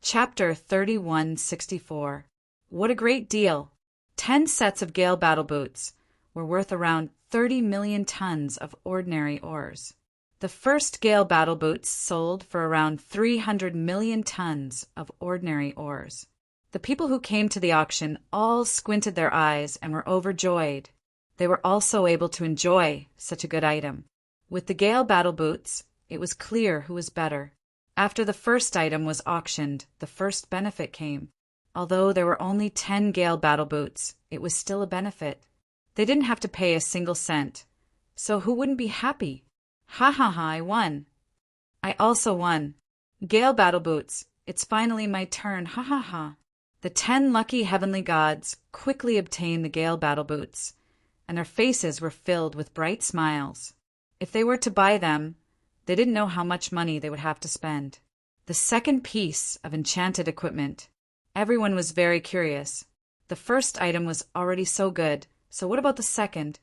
Chapter 3164. What a great deal! 10 sets of Gale battle boots were worth around 30 million tons of ordinary ores. The first Gale battle boots sold for around 300 million tons of ordinary ores. The people who came to the auction all squinted their eyes and were overjoyed. They were also able to enjoy such a good item. With the Gale battle boots, it was clear who was better. After the first item was auctioned, the first benefit came. Although there were only 10 Gale battle boots, it was still a benefit. They didn't have to pay a single cent. So who wouldn't be happy? Ha ha ha, I won. I also won. Gale battle boots, it's finally my turn, ha ha ha. The 10 lucky heavenly gods quickly obtained the Gale battle boots, and their faces were filled with bright smiles. If they were to buy them, they didn't know how much money they would have to spend. The second piece of enchanted equipment. Everyone was very curious. The first item was already so good, so what about the second?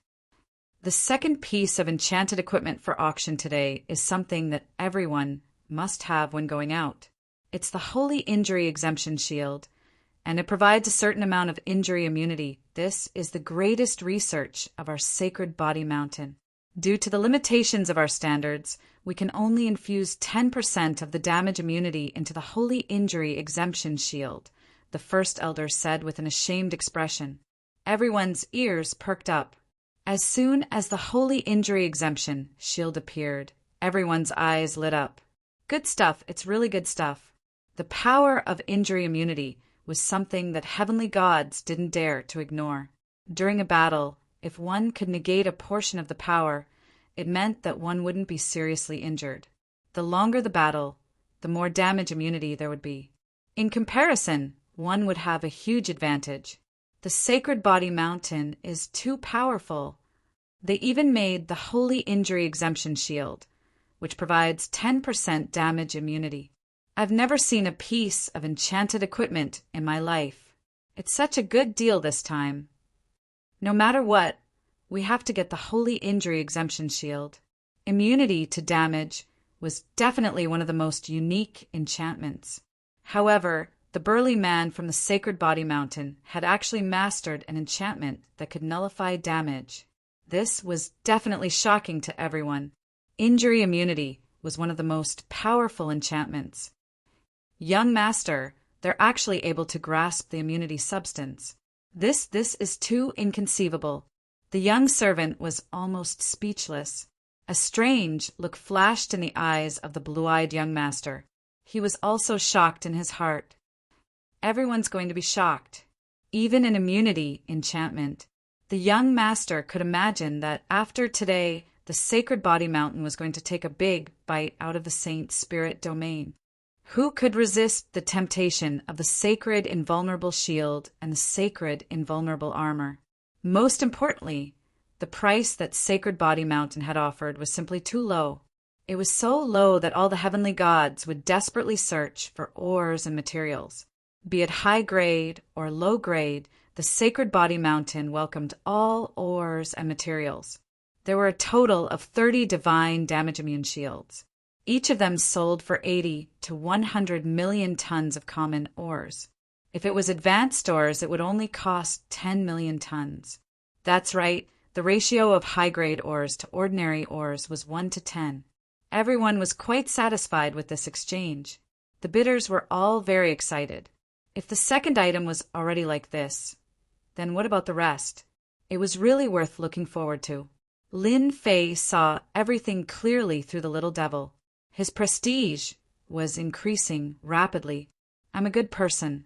The second piece of enchanted equipment for auction today is something that everyone must have when going out. It's the Holy Injury Exemption Shield, and it provides a certain amount of injury immunity. This is the greatest research of our sacred body mountain. Due to the limitations of our standards, we can only infuse 10% of the damage immunity into the Holy Injury Exemption Shield, the first elder said with an ashamed expression. Everyone's ears perked up. As soon as the Holy Injury Exemption Shield appeared, everyone's eyes lit up. Good stuff, it's really good stuff. The power of injury immunity was something that heavenly gods didn't dare to ignore. During a battle, if one could negate a portion of the power, it meant that one wouldn't be seriously injured. The longer the battle, the more damage immunity there would be. In comparison, one would have a huge advantage. The Sacred Body Mountain is too powerful. They even made the Holy Injury Exemption Shield, which provides 10% damage immunity. I've never seen a piece of enchanted equipment in my life. It's such a good deal this time. No matter what, we have to get the Holy Injury Exemption Shield. Immunity to damage was definitely one of the most unique enchantments. However, the burly man from the Sacred Body Mountain had actually mastered an enchantment that could nullify damage. This was definitely shocking to everyone. Injury immunity was one of the most powerful enchantments. Young master, they're actually able to grasp the immunity substance. This is too inconceivable. The young servant was almost speechless. A strange look flashed in the eyes of the blue-eyed young master. He was also shocked in his heart. Everyone's going to be shocked. Even an immunity enchantment. The young master could imagine that after today, the Sacred Body Mountain was going to take a big bite out of the saint's spirit domain. Who could resist the temptation of the sacred invulnerable shield and the sacred invulnerable armor? Most importantly, the price that Sacred Body Mountain had offered was simply too low. It was so low that all the heavenly gods would desperately search for ores and materials. Be it high grade or low grade, the Sacred Body Mountain welcomed all ores and materials. There were a total of 30 divine damage immune shields. Each of them sold for 80 to 100 million tons of common ores. If it was advanced ores, it would only cost 10 million tons. That's right, the ratio of high-grade ores to ordinary ores was 1 to 10. Everyone was quite satisfied with this exchange. The bidders were all very excited. If the second item was already like this, then what about the rest? It was really worth looking forward to. Lin Fei saw everything clearly through the little devil. His prestige was increasing rapidly. I'm a good person.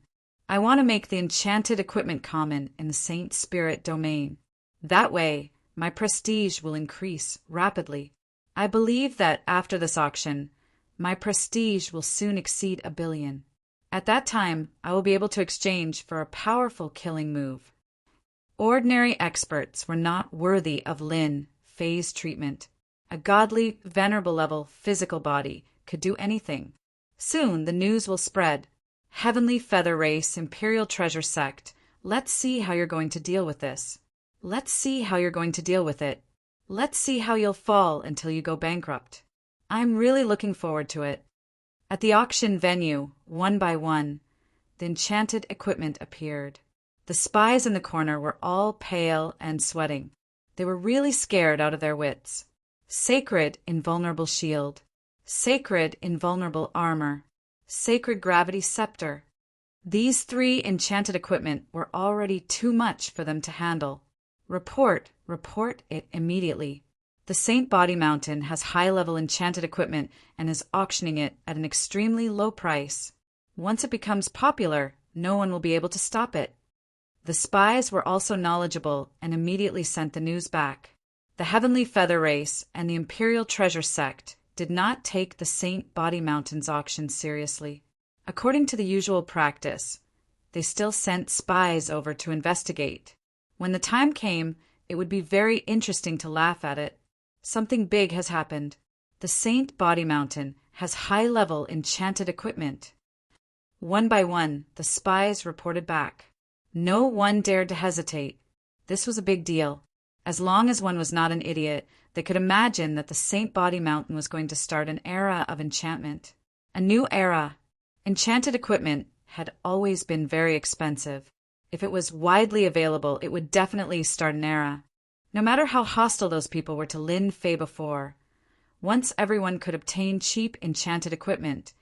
I want to make the enchanted equipment common in the Saint Spirit domain. That way, my prestige will increase rapidly. I believe that after this auction, my prestige will soon exceed 1 billion. At that time, I will be able to exchange for a powerful killing move. Ordinary experts were not worthy of Lin Fei's treatment. A godly, venerable level physical body could do anything. Soon the news will spread. Heavenly Feather Race Imperial Treasure Sect, let's see how you're going to deal with this. Let's see how you're going to deal with it. Let's see how you'll fall until you go bankrupt. I'm really looking forward to it. At the auction venue, one by one, the enchanted equipment appeared. The spies in the corner were all pale and sweating. They were really scared out of their wits. Sacred, invulnerable shield. Sacred, invulnerable armor. Sacred gravity scepter. These three enchanted equipment were already too much for them to handle. Report it immediately. The Saint Body Mountain has high-level enchanted equipment and is auctioning it at an extremely low price. Once it becomes popular, no one will be able to stop it. The spies were also knowledgeable and immediately sent the news back. The Heavenly Feather Race and the Imperial Treasure Sect did not take the Saint Body Mountain's auction seriously. According to the usual practice, they still sent spies over to investigate. When the time came, it would be very interesting to laugh at it. Something big has happened. The Saint Body Mountain has high-level enchanted equipment. One by one, the spies reported back. No one dared to hesitate. This was a big deal. As long as one was not an idiot, they could imagine that the Saint Body Mountain was going to start an era of enchantment. A new era. Enchanted equipment had always been very expensive. If it was widely available, it would definitely start an era. No matter how hostile those people were to Lin Fei before, once everyone could obtain cheap enchanted equipment,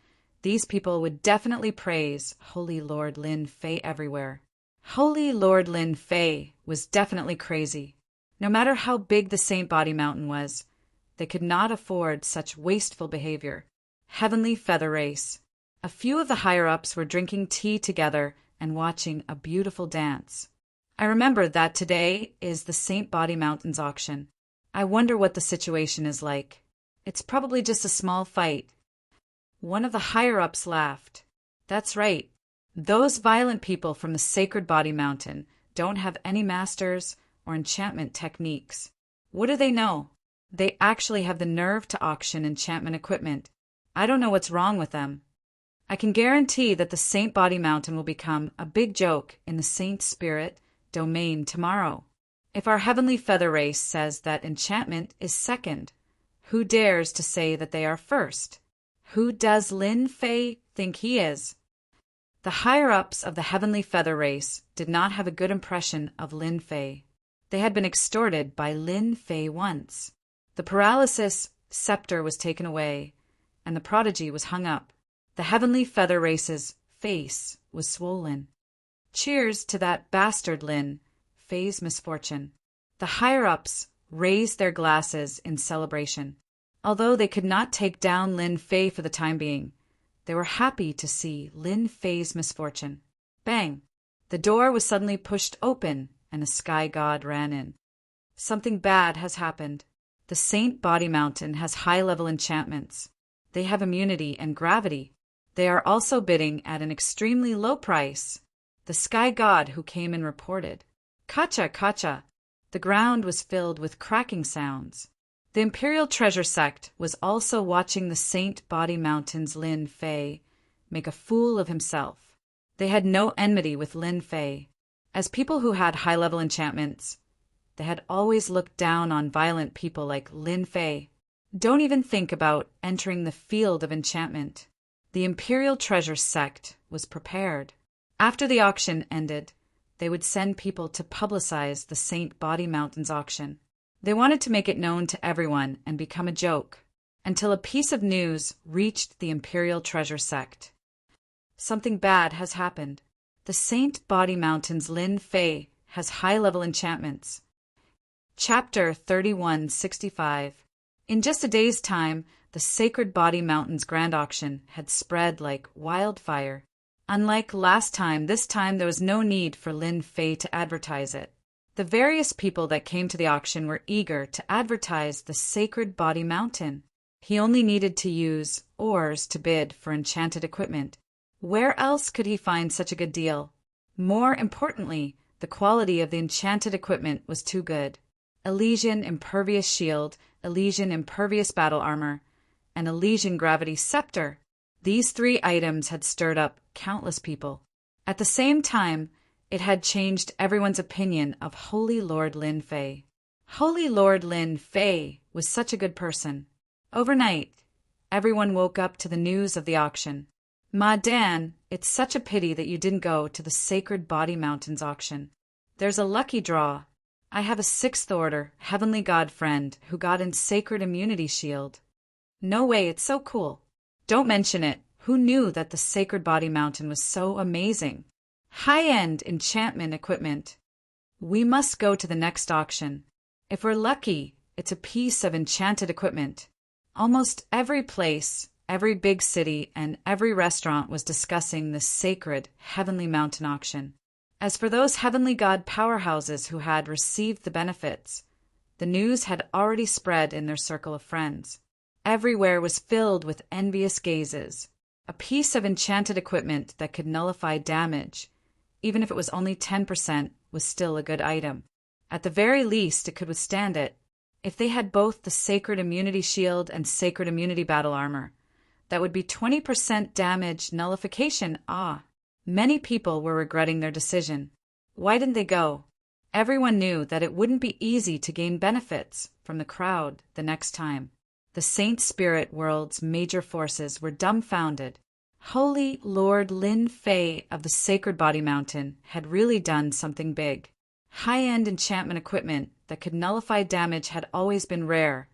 these people would definitely praise Holy Lord Lin Fei everywhere. Holy Lord Lin Fei was definitely crazy. No matter how big the Saint Body Mountain was, they could not afford such wasteful behavior. Heavenly Feather Race. A few of the higher-ups were drinking tea together and watching a beautiful dance. I remember that today is the Saint Body Mountain's auction. I wonder what the situation is like. It's probably just a small fight. One of the higher-ups laughed. That's right. Those violent people from the Sacred Body Mountain don't have any masters or enchantment techniques. What do they know? They actually have the nerve to auction enchantment equipment. I don't know what's wrong with them. I can guarantee that the Saint Body Mountain will become a big joke in the Saint Spirit domain tomorrow. If our Heavenly Feather Race says that enchantment is second, who dares to say that they are first? Who does Lin Fei think he is? The higher-ups of the Heavenly Feather Race did not have a good impression of Lin Fei. They had been extorted by Lin Fei once. The paralysis scepter was taken away, and the prodigy was hung up. The Heavenly Feather Race's face was swollen. Cheers to that bastard Lin Fei's misfortune. The higher-ups raised their glasses in celebration. Although they could not take down Lin Fei for the time being, they were happy to see Lin Fei's misfortune. Bang! The door was suddenly pushed open, and a sky god ran in. Something bad has happened. The Saint Body Mountain has high-level enchantments. They have immunity and gravity. They are also bidding at an extremely low price. The sky god who came and reported. Kacha, kacha! The ground was filled with cracking sounds. The Imperial Treasure Sect was also watching the Saint Body Mountain's Lin Fei make a fool of himself. They had no enmity with Lin Fei. As people who had high-level enchantments, they had always looked down on violent people like Lin Fei. Don't even think about entering the field of enchantment. The Imperial Treasure Sect was prepared. After the auction ended, they would send people to publicize the Saint Body Mountain's auction. They wanted to make it known to everyone and become a joke, until a piece of news reached the Imperial Treasure Sect. Something bad has happened. The Saint Body Mountain's Lin Fei has high-level enchantments. Chapter 3165. In just a day's time, the Sacred Body Mountain's grand auction had spread like wildfire. Unlike last time, this time there was no need for Lin Fei to advertise it. The various people that came to the auction were eager to advertise the Sacred Body Mountain. He only needed to use ores to bid for enchanted equipment. Where else could he find such a good deal? More importantly, the quality of the enchanted equipment was too good. Elysian Impervious Shield, Elysian Impervious Battle Armor, and Elysian Gravity Scepter. These three items had stirred up countless people. At the same time, it had changed everyone's opinion of Holy Lord Lin Fei. Holy Lord Lin Fei was such a good person. Overnight, everyone woke up to the news of the auction. Ma Dan, it's such a pity that you didn't go to the Sacred Body Mountains auction. There's a lucky draw. I have a 6th Order, Heavenly God friend who got in Sacred Immunity Shield. No way, it's so cool. Don't mention it. Who knew that the Sacred Body Mountain was so amazing? High-end enchantment equipment. We must go to the next auction. If we're lucky, it's a piece of enchanted equipment. Almost every place, every big city, and every restaurant was discussing this sacred Heavenly Mountain auction. As for those Heavenly God powerhouses who had received the benefits, the news had already spread in their circle of friends. Everywhere was filled with envious gazes. A piece of enchanted equipment that could nullify damage, even if it was only 10%, was still a good item. At the very least, it could withstand it. If they had both the Sacred Immunity Shield and Sacred Immunity Battle Armor, that would be 20% damage nullification. Many people were regretting their decision. Why didn't they go? Everyone knew that it wouldn't be easy to gain benefits from the crowd the next time. The Saint Spirit World's major forces were dumbfounded. Holy Lord Lin Fei of the Sacred Body Mountain had really done something big. High-end enchantment equipment that could nullify damage had always been rare,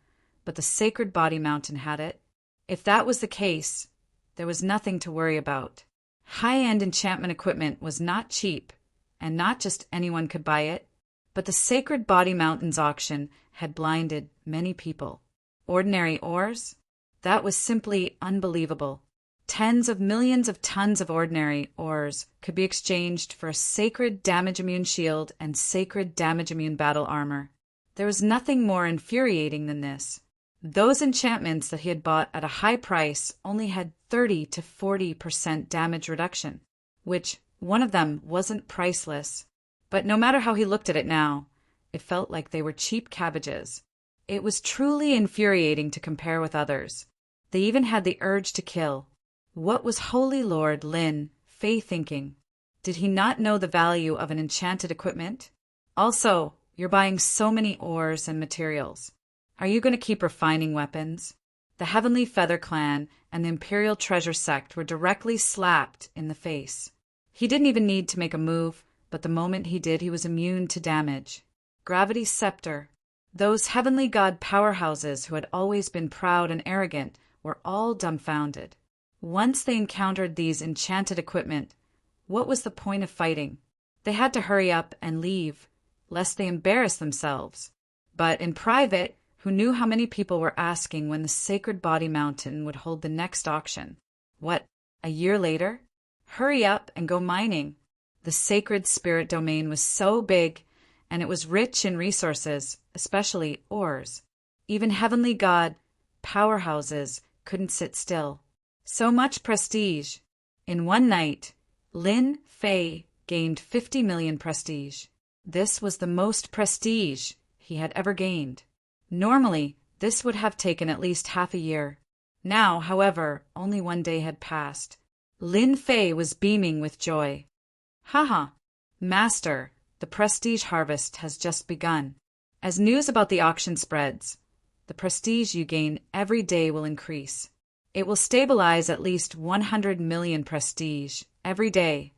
but the Sacred Body Mountain had it. If that was the case, there was nothing to worry about. High-end enchantment equipment was not cheap, and not just anyone could buy it, but the Sacred Body Mountain's auction had blinded many people. Ordinary ores? That was simply unbelievable. Tens of millions of tons of ordinary ores could be exchanged for a sacred damage-immune shield and sacred damage-immune battle armor. There was nothing more infuriating than this. Those enchantments that he had bought at a high price only had 30 to 40% damage reduction, which one of them wasn't priceless. But no matter how he looked at it now, it felt like they were cheap cabbages. It was truly infuriating to compare with others. They even had the urge to kill. What was Holy Lord Lin Fei thinking? Did he not know the value of an enchanted equipment? Also, you're buying so many ores and materials. Are you going to keep refining weapons? The Heavenly Feather Clan and the Imperial Treasure Sect were directly slapped in the face. He didn't even need to make a move, but the moment he did, he was immune to damage. Gravity Scepter. Those Heavenly God powerhouses who had always been proud and arrogant were all dumbfounded. Once they encountered these enchanted equipment, what was the point of fighting? They had to hurry up and leave, lest they embarrass themselves. But in private, who knew how many people were asking when the Sacred Body Mountain would hold the next auction? What, a year later? Hurry up and go mining. The Sacred Spirit Domain was so big, and it was rich in resources, especially ores. Even Heavenly God powerhouses couldn't sit still. So much prestige. In one night, Lin Fei gained 50 million prestige. This was the most prestige he had ever gained. Normally, this would have taken at least half a year. Now, however, only one day had passed. Lin Fei was beaming with joy. Haha, Master, the prestige harvest has just begun. As news about the auction spreads, the prestige you gain every day will increase. It will stabilize at least 100 million prestige every day.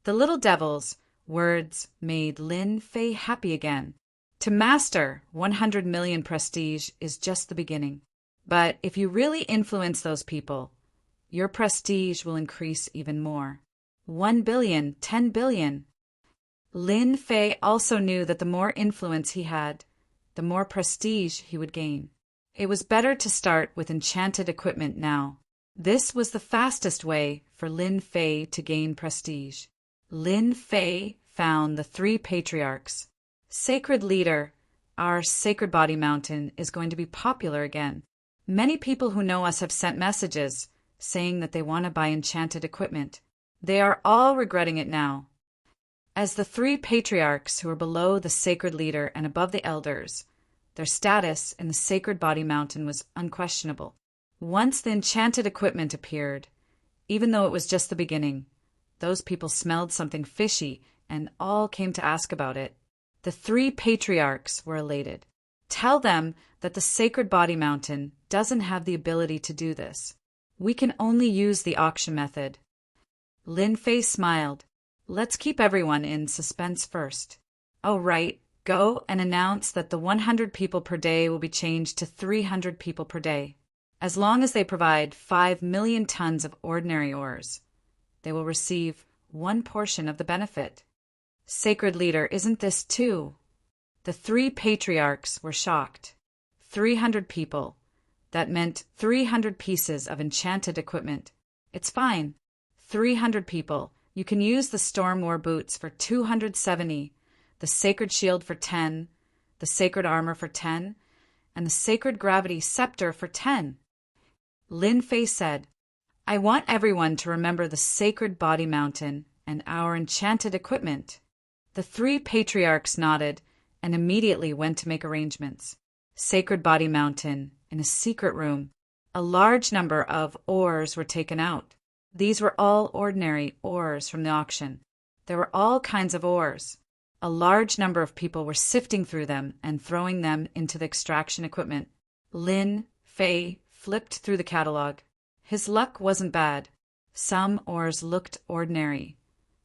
The little devil's words made Lin Fei happy again. To master 100 million prestige is just the beginning. But if you really influence those people, your prestige will increase even more. 1 billion, 10 billion. Lin Fei also knew that the more influence he had, the more prestige he would gain. It was better to start with enchanted equipment now. This was the fastest way for Lin Fei to gain prestige. Lin Fei found the 3 patriarchs. Sacred Leader, our Sacred Body Mountain is going to be popular again. Many people who know us have sent messages saying that they want to buy enchanted equipment. They are all regretting it now. As the 3 patriarchs who are below the Sacred Leader and above the elders, their status in the Sacred Body Mountain was unquestionable. Once the enchanted equipment appeared, even though it was just the beginning, those people smelled something fishy and all came to ask about it. The 3 patriarchs were elated. Tell them that the Sacred Body Mountain doesn't have the ability to do this. We can only use the auction method. Lin Fei smiled. Let's keep everyone in suspense first. Oh, right. Go and announce that the 100 people per day will be changed to 300 people per day. As long as they provide 5 million tons of ordinary ores, they will receive one portion of the benefit. Sacred leader, isn't this too? The 3 patriarchs were shocked. 300 people. That meant 300 pieces of enchanted equipment. It's fine. 300 people. You can use the Storm War boots for 270, the Sacred Shield for 10, the Sacred Armor for 10, and the Sacred Gravity Scepter for 10. Lin Fei said, I want everyone to remember the Sacred Body Mountain and our enchanted equipment. The 3 patriarchs nodded and immediately went to make arrangements. Sacred Body Mountain, in a secret room, a large number of ores were taken out. These were all ordinary ores from the auction. There were all kinds of ores. A large number of people were sifting through them and throwing them into the extraction equipment. Lin Fei flipped through the catalog. His luck wasn't bad. Some ores looked ordinary,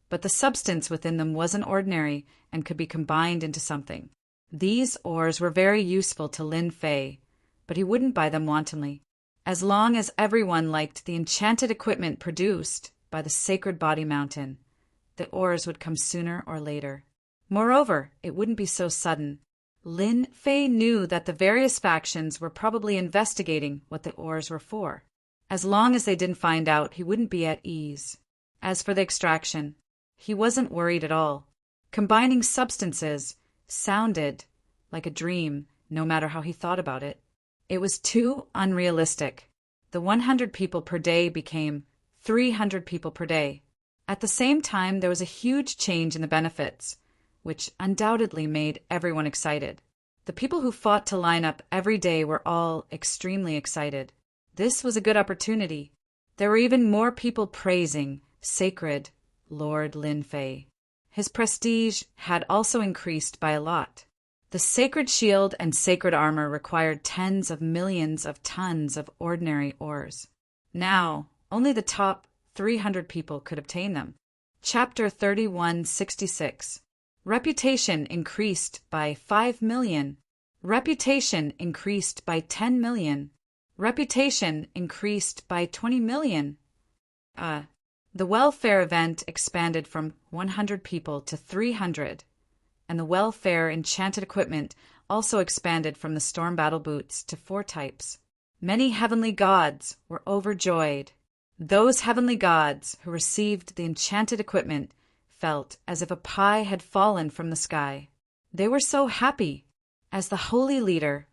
but the substance within them wasn't ordinary and could be combined into something. These ores were very useful to Lin Fei, but he wouldn't buy them wantonly. As long as everyone liked the enchanted equipment produced by the Sacred Body Mountain, the ores would come sooner or later. Moreover, it wouldn't be so sudden. Lin Fei knew that the various factions were probably investigating what the ores were for. As long as they didn't find out, he wouldn't be at ease. As for the extraction, he wasn't worried at all. Combining substances sounded like a dream, no matter how he thought about it. It was too unrealistic. The 100 people per day became 300 people per day. At the same time, there was a huge change in the benefits, which undoubtedly made everyone excited. The people who fought to line up every day were all extremely excited. This was a good opportunity. There were even more people praising Sacred Lord Lin Fei. His prestige had also increased by a lot. The Sacred Shield and Sacred Armor required tens of millions of tons of ordinary ores. Now, only the top 300 people could obtain them. Chapter 3166. Reputation increased by 5 million. Reputation increased by 10 million. Reputation increased by 20 million. The welfare event expanded from 100 people to 300, and the welfare enchanted equipment also expanded from the storm battle boots to 4 types. Many heavenly gods were overjoyed. Those heavenly gods who received the enchanted equipment felt as if a pie had fallen from the sky. They were so happy. As the holy leader,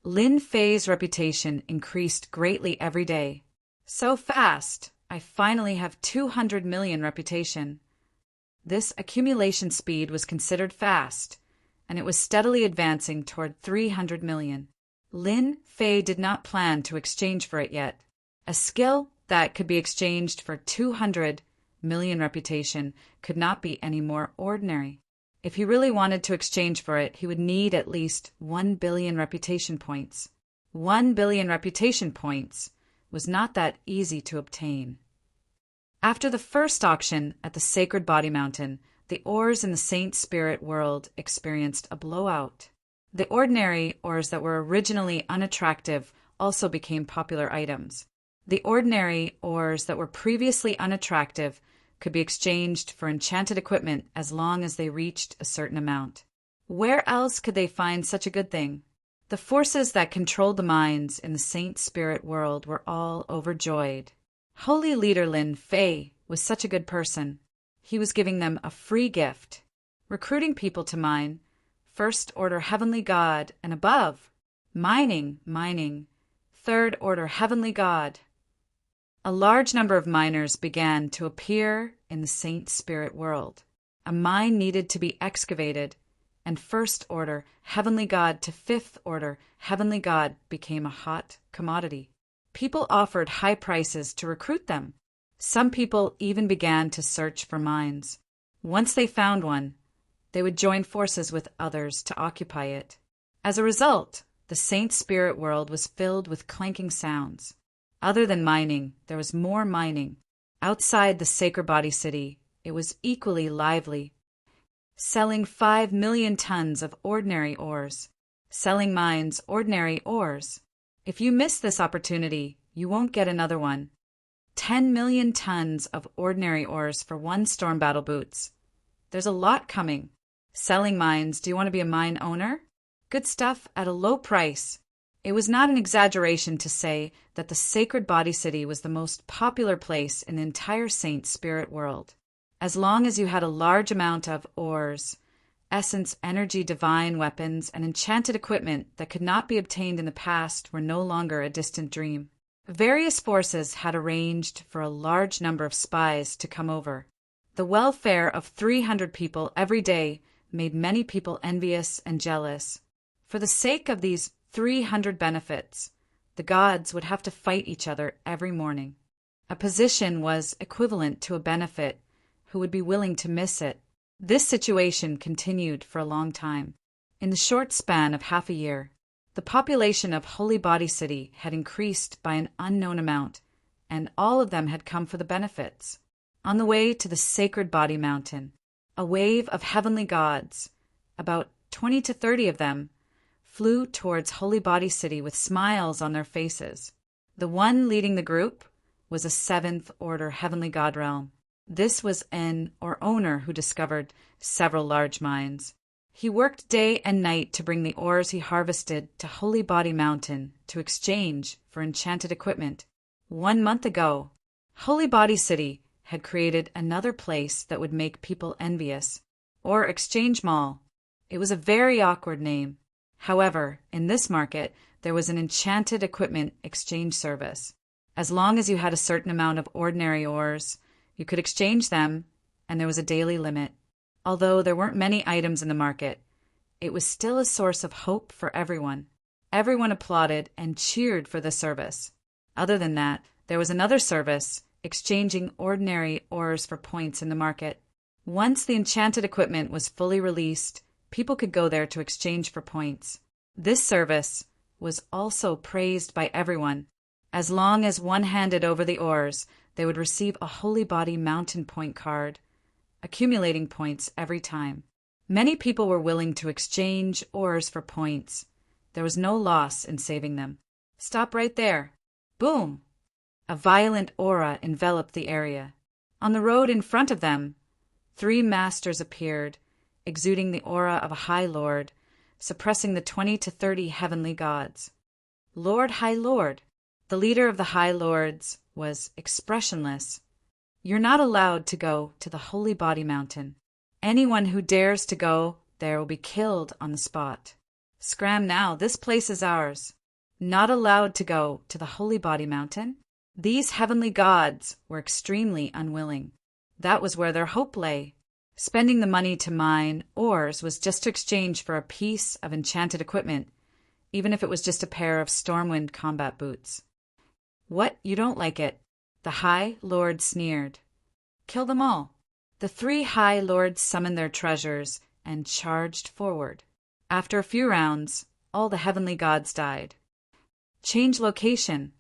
Lin Fei's reputation increased greatly every day. So fast, I finally have 200 million reputation. This accumulation speed was considered fast, and it was steadily advancing toward 300 million. Lin Fei did not plan to exchange for it yet. A skill that could be exchanged for 200 million reputation could not be any more ordinary. If he really wanted to exchange for it, he would need at least 1 billion reputation points. 1 billion reputation points was not that easy to obtain. After the first auction at the Sacred Body Mountain, the ores in the Saint Spirit world experienced a blowout. The ordinary ores that were originally unattractive also became popular items. The ordinary ores that were previously unattractive could be exchanged for enchanted equipment as long as they reached a certain amount. Where else could they find such a good thing? The forces that controlled the mines in the Saint Spirit world were all overjoyed. Holy leader Lin Fei was such a good person. He was giving them a free gift, recruiting people to mine, first order heavenly god and above, mining, third order heavenly god. A large number of miners began to appear in the Saint Spirit world. A mine needed to be excavated, and first order heavenly god to fifth order heavenly god became a hot commodity. People offered high prices to recruit them. Some people even began to search for mines. Once they found one, they would join forces with others to occupy it. As a result, The saint spirit world was filled with clanking sounds. Other than mining, there was more mining. Outside the sacred body city, it was equally lively. Selling 5 million tons of ordinary ores. Selling mines ordinary ores. If you miss this opportunity, you won't get another one. 10 million tons of ordinary ores for one storm battle boots. There's a lot coming. Selling mines, do you want to be a mine owner? Good stuff at a low price. It was not an exaggeration to say that the sacred body city was the most popular place in the entire saint spirit world. As long as you had a large amount of ores, essence, energy, divine weapons, and enchanted equipment that could not be obtained in the past were no longer a distant dream. Various forces had arranged for a large number of spies to come over. The welfare of 300 people every day made many people envious and jealous. For the sake of these 300 benefits, the gods would have to fight each other every morning. A position was equivalent to a benefit. Who would be willing to miss it? This situation continued for a long time. In the short span of half a year, the population of Holy Body City had increased by an unknown amount, and all of them had come for the benefits. On the way to the Sacred Body Mountain, a wave of heavenly gods, about 20 to 30 of them, flew towards Holy Body City with smiles on their faces. The one leading the group was a 7th order heavenly god realm. This was an or owner who discovered several large mines. He worked day and night to bring the ores he harvested to Holy Body Mountain to exchange for enchanted equipment. 1 month ago, Holy Body City had created another place that would make people envious, or Exchange Mall. It was a very awkward name. However, in this market, there was an enchanted equipment exchange service. As long as you had a certain amount of ordinary ores, you could exchange them, and there was a daily limit. Although there weren't many items in the market, it was still a source of hope for everyone. Everyone applauded and cheered for the service. Other than that, there was another service, exchanging ordinary ores for points in the market. Once the enchanted equipment was fully released, people could go there to exchange for points. This service was also praised by everyone. As long as one handed over the ores, they would receive a Holy Body Mountain point card, accumulating points every time. Many people were willing to exchange ores for points. There was no loss in saving them. Stop right there. Boom! A violent aura enveloped the area. On the road in front of them, 3 masters appeared, exuding the aura of a High Lord, suppressing the 20 to 30 heavenly gods. Lord, High Lord. The leader of the High Lords was expressionless. You're not allowed to go to the Holy Body Mountain. Anyone who dares to go there will be killed on the spot. Scram now, this place is ours. Not allowed to go to the Holy Body Mountain? These heavenly gods were extremely unwilling. That was where their hope lay. Spending the money to mine ores was just to exchange for a piece of enchanted equipment, even if it was just a pair of Stormwind combat boots. What, you don't like it? The High Lord sneered. Kill them all. The 3 High Lords summoned their treasures and charged forward. After a few rounds, all the heavenly gods died. Change location.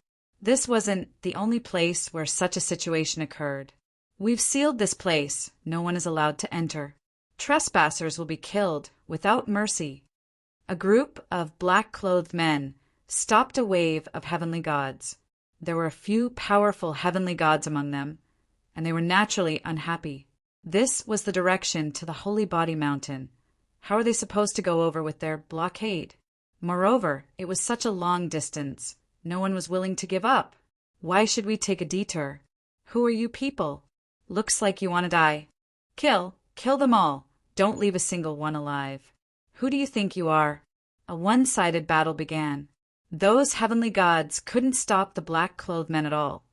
This wasn't the only place where such a situation occurred. We've sealed this place. No one is allowed to enter. Trespassers will be killed without mercy. A group of black-clothed men stopped a wave of heavenly gods. There were a few powerful heavenly gods among them, and they were naturally unhappy. This was the direction to the Holy Body Mountain. How are they supposed to go over with their blockade? Moreover, it was such a long distance. No one was willing to give up. Why should we take a detour? Who are you people? Looks like you want to die. Kill them all. Don't leave a single one alive. Who do you think you are? A one-sided battle began. Those heavenly gods couldn't stop the black-clothed men at all.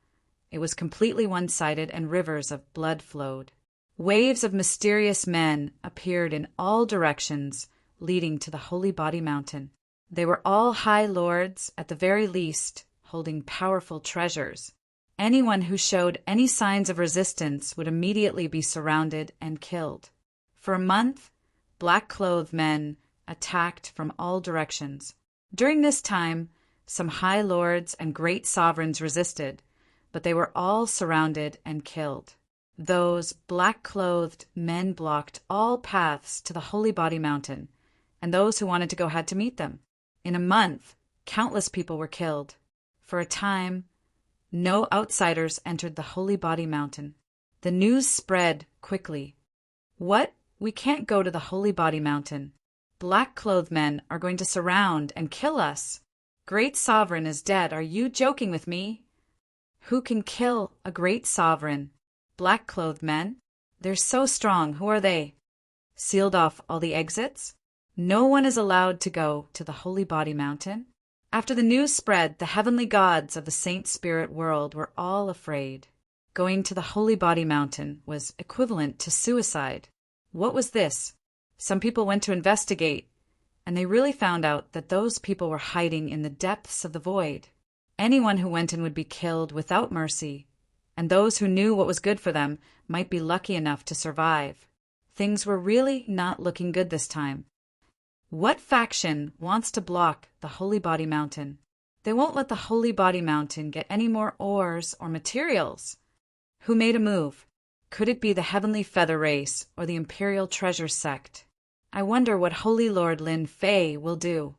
It was completely one-sided, and rivers of blood flowed. Waves of mysterious men appeared in all directions, leading to the Holy Body Mountain. They were all High Lords, at the very least, holding powerful treasures. Anyone who showed any signs of resistance would immediately be surrounded and killed. For a month, black-clothed men attacked from all directions. During this time, some high lords and great sovereigns resisted, but they were all surrounded and killed. Those black-clothed men blocked all paths to the Holy Body Mountain, and those who wanted to go had to meet them. In a month, countless people were killed. For a time, no outsiders entered the Holy Body Mountain. The news spread quickly. What? We can't go to the Holy Body Mountain. Black-clothed men are going to surround and kill us. Great sovereign is dead. Are you joking with me? Who can kill a great sovereign? Black-clothed men? They're so strong. Who are they? Sealed off all the exits? No one is allowed to go to the Holy Body Mountain. After the news spread, the heavenly gods of the Saint Spirit world were all afraid. Going to the Holy Body Mountain was equivalent to suicide. What was this? Some people went to investigate, and they really found out that those people were hiding in the depths of the void. Anyone who went in would be killed without mercy, and those who knew what was good for them might be lucky enough to survive. Things were really not looking good this time. What faction wants to block the Holy Body Mountain? They won't let the Holy Body Mountain get any more ores or materials. Who made a move? Could it be the Heavenly Feather Race or the Imperial Treasure Sect? I wonder what Holy Lord Lin Fei will do.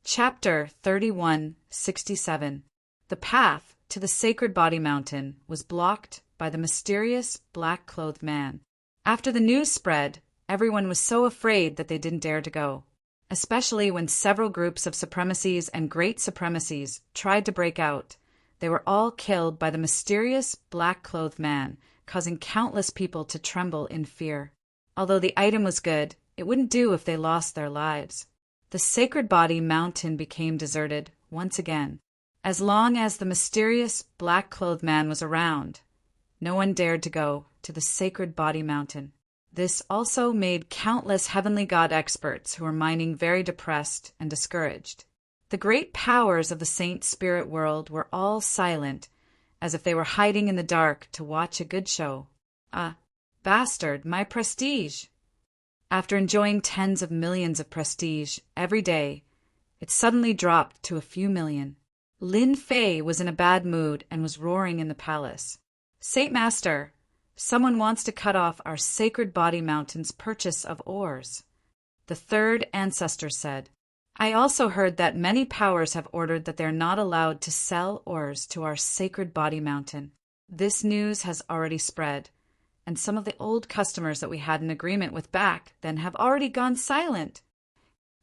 Chapter 3167. The path to the Sacred Body Mountain was blocked by the mysterious black-clothed man. After the news spread, everyone was so afraid that they didn't dare to go, especially when several groups of supremacies and great supremacies tried to break out. They were all killed by the mysterious black-clothed man, causing countless people to tremble in fear. Although the item was good, it wouldn't do if they lost their lives. The Sacred Body Mountain became deserted once again. As long as the mysterious black-clothed man was around, no one dared to go to the Sacred Body Mountain. This also made countless heavenly god experts who were mining very depressed and discouraged. The great powers of the Saint Spirit world were all silent, as if they were hiding in the dark to watch a good show. Ah, bastard, my prestige! After enjoying tens of millions of prestige every day, it suddenly dropped to a few million. Lin Fei was in a bad mood and was roaring in the palace. Saint Master, someone wants to cut off our Sacred Body Mountain's purchase of ores. The third ancestor said, I also heard that many powers have ordered that they are not allowed to sell ores to our Sacred Body Mountain. This news has already spread, and some of the old customers that we had an agreement with back then have already gone silent.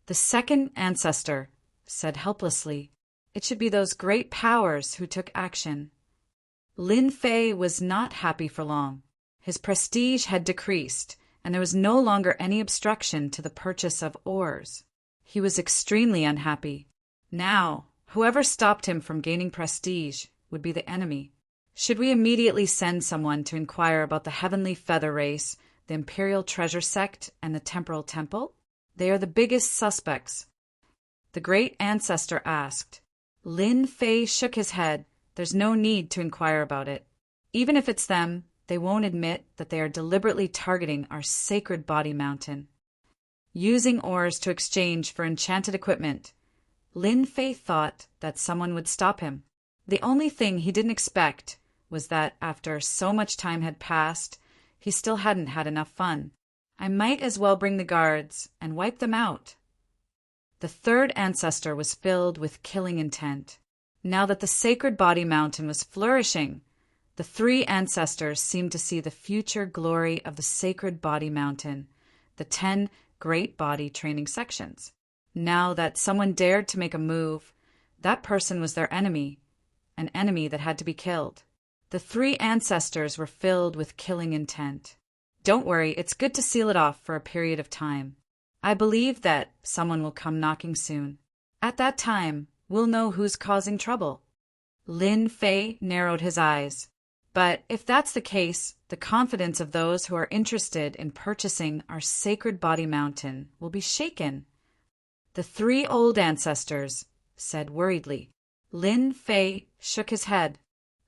The second ancestor said helplessly, it should be those great powers who took action. Lin Fei was not happy for long. His prestige had decreased, and there was no longer any obstruction to the purchase of ores. He was extremely unhappy. Now, whoever stopped him from gaining prestige would be the enemy. Should we immediately send someone to inquire about the Heavenly Feather Race, the Imperial Treasure Sect, and the Temporal Temple? They are the biggest suspects. The great ancestor asked. Lin Fei shook his head. There's no need to inquire about it. Even if it's them, they won't admit that they are deliberately targeting our Sacred Body Mountain. Using ores to exchange for enchanted equipment, Lin Fei thought that someone would stop him. The only thing he didn't expect was that after so much time had passed, he still hadn't had enough fun. I might as well bring the guards and wipe them out. The third ancestor was filled with killing intent. Now that the Sacred Body Mountain was flourishing, the three ancestors seemed to see the future glory of the Sacred Body Mountain, the 10 great body training sections. Now that someone dared to make a move, that person was their enemy, an enemy that had to be killed. The three ancestors were filled with killing intent. Don't worry, it's good to seal it off for a period of time. I believe that someone will come knocking soon. At that time, we'll know who's causing trouble. Lin Fei narrowed his eyes. But if that's the case, the confidence of those who are interested in purchasing our Sacred Body Mountain will be shaken. The three old ancestors said worriedly. Lin Fei shook his head.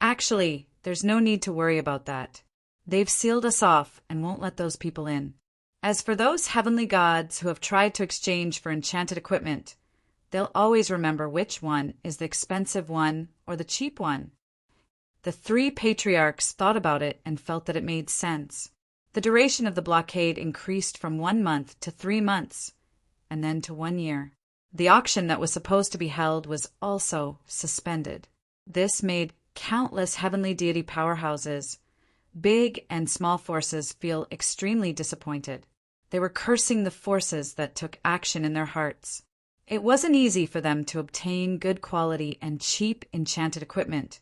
Actually, there's no need to worry about that. They've sealed us off and won't let those people in. As for those heavenly gods who have tried to exchange for enchanted equipment, They'll always remember which one is the expensive one or the cheap one. The three patriarchs thought about it and felt that it made sense. The duration of the blockade increased from 1 month to 3 months, and then to 1 year. The auction that was supposed to be held was also suspended. This made countless heavenly deity powerhouses, big and small forces, feel extremely disappointed. They were cursing the forces that took action in their hearts. It wasn't easy for them to obtain good quality and cheap enchanted equipment,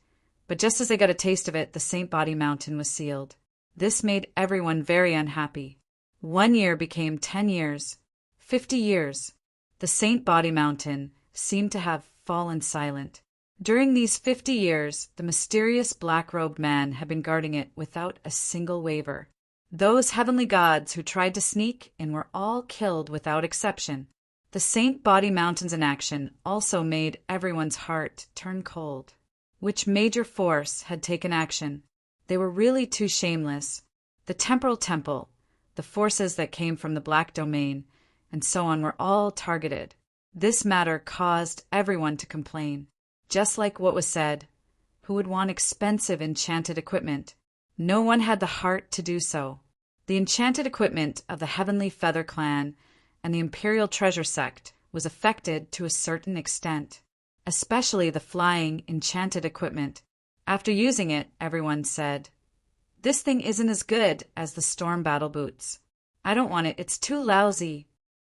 but just as they got a taste of it, the Saint Body Mountain was sealed. This made everyone very unhappy. 1 year became 10 years, 50 years. The Saint Body Mountain seemed to have fallen silent. During these 50 years, the mysterious black-robed man had been guarding it without a single waver. Those heavenly gods who tried to sneak in were all killed without exception. The Saint Body Mountain's inaction also made everyone's heart turn cold. Which major force had taken action? They were really too shameless. The temporal temple, the forces that came from the black domain, and so on were all targeted. This matter caused everyone to complain. Just like what was said, who would want expensive enchanted equipment? No one had the heart to do so. The enchanted equipment of the Heavenly Feather Clan and the Imperial Treasure Sect was affected to a certain extent, especially the flying enchanted equipment. After using it, everyone said, "This thing isn't as good as the storm battle boots. I don't want it, it's too lousy."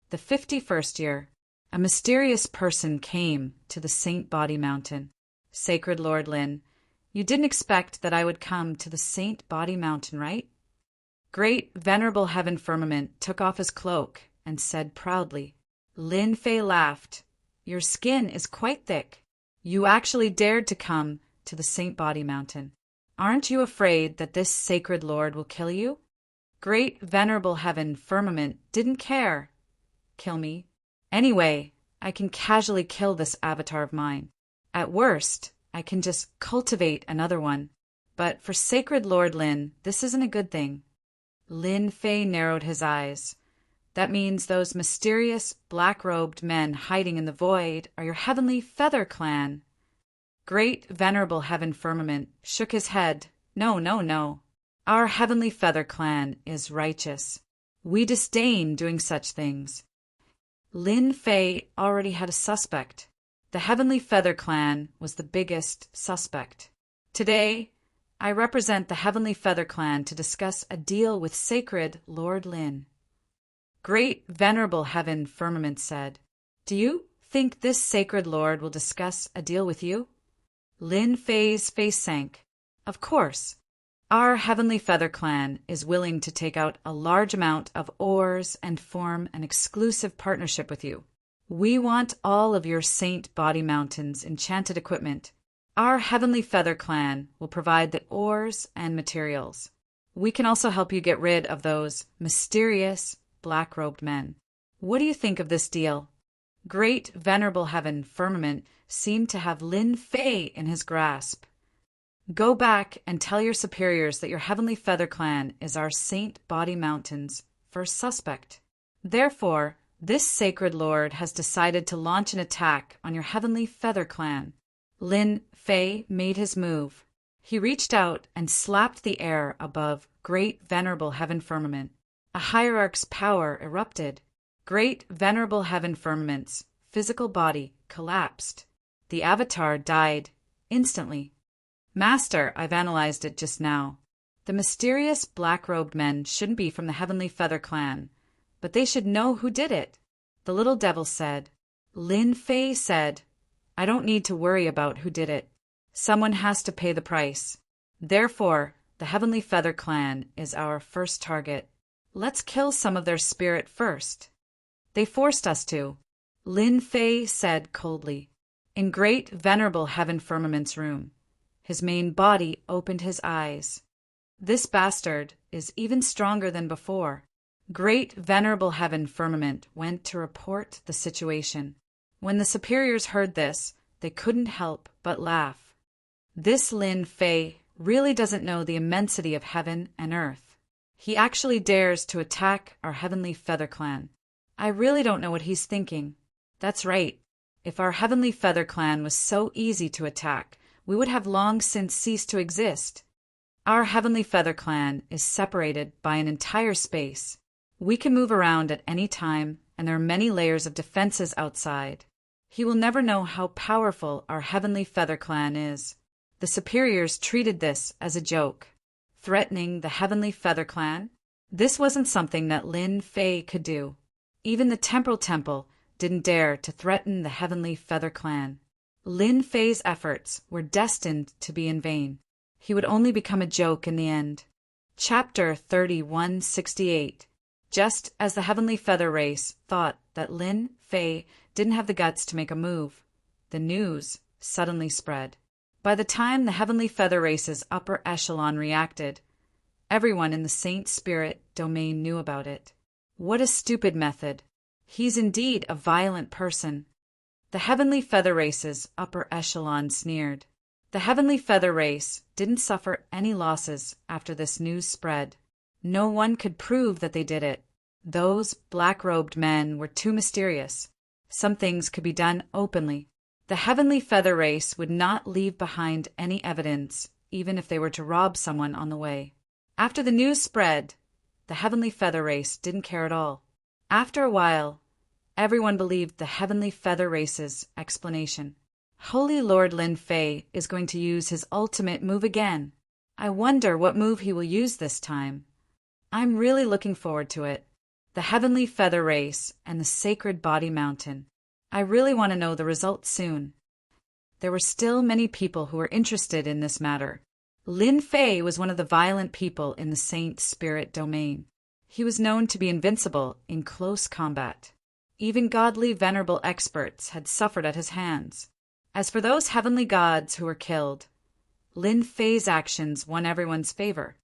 The 51st year, a mysterious person came to the Saint Body Mountain. "Sacred Lord Lin, you didn't expect that I would come to the Saint Body Mountain, right?" Great Venerable Heaven Firmament took off his cloak and said proudly. Lin Fei laughed. "Your skin is quite thick. You actually dared to come to the Saint Body Mountain. Aren't you afraid that this sacred lord will kill you?" Great Venerable Heaven Firmament didn't care. "Kill me? Anyway, I can casually kill this avatar of mine. At worst, I can just cultivate another one. But for Sacred Lord Lin, this isn't a good thing." Lin Fei narrowed his eyes. "That means those mysterious, black-robed men hiding in the void are your Heavenly Feather Clan." Great Venerable Heaven Firmament shook his head. "No, no, no. Our Heavenly Feather Clan is righteous. We disdain doing such things." Lin Fei already had a suspect. The Heavenly Feather Clan was the biggest suspect. "Today, I represent the Heavenly Feather Clan to discuss a deal with Sacred Lord Lin." Great Venerable Heaven Firmament said, "Do you think this Sacred Lord will discuss a deal with you?" Lin Fei's face sank. "Of course. Our Heavenly Feather Clan is willing to take out a large amount of ores and form an exclusive partnership with you. We want all of your Saint Body Mountain's enchanted equipment. Our Heavenly Feather Clan will provide the ores and materials. We can also help you get rid of those mysterious, black-robed men. What do you think of this deal?" Great Venerable Heaven Firmament seemed to have Lin Fei in his grasp. "Go back and tell your superiors that your Heavenly Feather Clan is our Saint Body Mountain's first suspect. Therefore, this Sacred Lord has decided to launch an attack on your Heavenly Feather Clan." Lin Fei made his move. He reached out and slapped the air above Great Venerable Heaven Firmament. A hierarch's power erupted. Great Venerable Heaven Firmament's physical body collapsed. The avatar died instantly. "Master, I've analyzed it just now. The mysterious black-robed men shouldn't be from the Heavenly Feather Clan, but they should know who did it," the little devil said. Lin Fei said, "I don't need to worry about who did it. Someone has to pay the price. Therefore, the Heavenly Feather Clan is our first target. Let's kill some of their spirit first." "They forced us to," Lin Fei said coldly. In Great Venerable Heaven Firmament's room, his main body opened his eyes. "This bastard is even stronger than before." Great Venerable Heaven Firmament went to report the situation. When the superiors heard this, they couldn't help but laugh. "This Lin Fei really doesn't know the immensity of heaven and earth. He actually dares to attack our Heavenly Feather Clan. I really don't know what he's thinking. That's right. If our Heavenly Feather Clan was so easy to attack, we would have long since ceased to exist. Our Heavenly Feather Clan is separated by an entire space. We can move around at any time, and there are many layers of defenses outside. He will never know how powerful our Heavenly Feather Clan is. The superiors treated this as a joke. Threatening the Heavenly Feather Clan? This wasn't something that Lin Fei could do. Even the Temporal Temple didn't dare to threaten the Heavenly Feather Clan. Lin Fei's efforts were destined to be in vain. He would only become a joke in the end. Chapter 3168. Just as the Heavenly Feather Race thought that Lin Fei didn't have the guts to make a move, the news suddenly spread. By the time the Heavenly Feather Race's upper echelon reacted, everyone in the Saint Spirit domain knew about it. What a stupid method. He's indeed a violent person. The Heavenly Feather Race's upper echelon sneered. The Heavenly Feather Race didn't suffer any losses after this news spread. No one could prove that they did it. Those black-robed men were too mysterious. Some things could be done openly. The Heavenly Feather Race would not leave behind any evidence, even if they were to rob someone on the way. After the news spread, the Heavenly Feather Race didn't care at all. After a while, everyone believed the Heavenly Feather Race's explanation. Holy Lord Lin Fei is going to use his ultimate move again. I wonder what move he will use this time. I'm really looking forward to it. The Heavenly Feather Race and the Sacred Body Mountain. I really want to know the result soon. There were still many people who were interested in this matter. Lin Fei was one of the violent people in the Saint Spirit domain. He was known to be invincible in close combat. Even godly venerable experts had suffered at his hands. As for those heavenly gods who were killed, Lin Fei's actions won everyone's favor.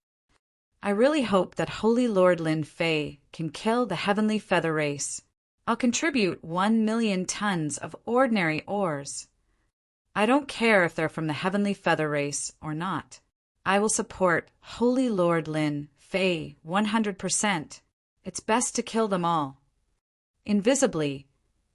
I really hope that Holy Lord Lin Fei can kill the Heavenly Feather Race. I'll contribute 1,000,000 tons of ordinary ores. I don't care if they're from the Heavenly Feather Race or not. I will support Holy Lord Lin Fei 100%. It's best to kill them all. Invisibly,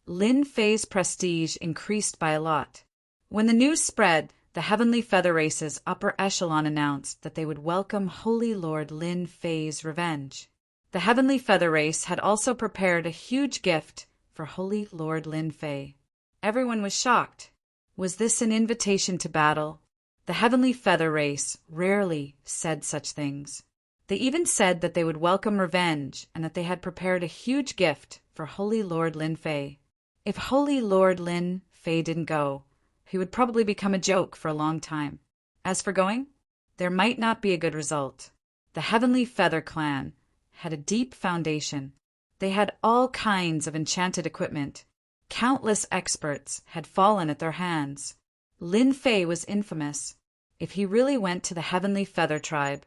Lin Fei's prestige increased by a lot. When the news spread, the Heavenly Feather Race's upper echelon announced that they would welcome Holy Lord Lin Fei's revenge. The Heavenly Feather Race had also prepared a huge gift for Holy Lord Lin Fei. Everyone was shocked. Was this an invitation to battle? The Heavenly Feather Race rarely said such things. They even said that they would welcome revenge and that they had prepared a huge gift for Holy Lord Lin Fei. If Holy Lord Lin Fei didn't go, he would probably become a joke for a long time. As for going, there might not be a good result. The Heavenly Feather Clan had a deep foundation. They had all kinds of enchanted equipment. Countless experts had fallen at their hands. Lin Fei was infamous. If he really went to the Heavenly Feather Tribe,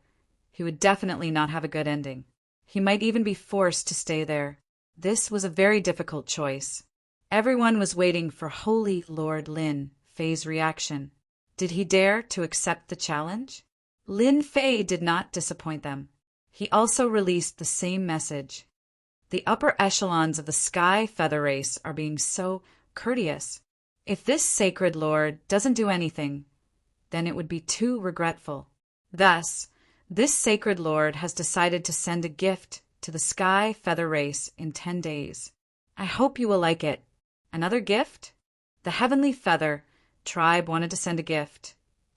he would definitely not have a good ending. He might even be forced to stay there. This was a very difficult choice. Everyone was waiting for Holy Lord Lin Fei's reaction. Did he dare to accept the challenge? Lin Fei did not disappoint them. He also released the same message. The upper echelons of the Sky Feather Race are being so courteous. If this sacred lord doesn't do anything, then it would be too regretful. Thus, this sacred lord has decided to send a gift to the Sky Feather Race in 10 days. I hope you will like it. Another gift? The Heavenly Feather Tribe wanted to send a gift,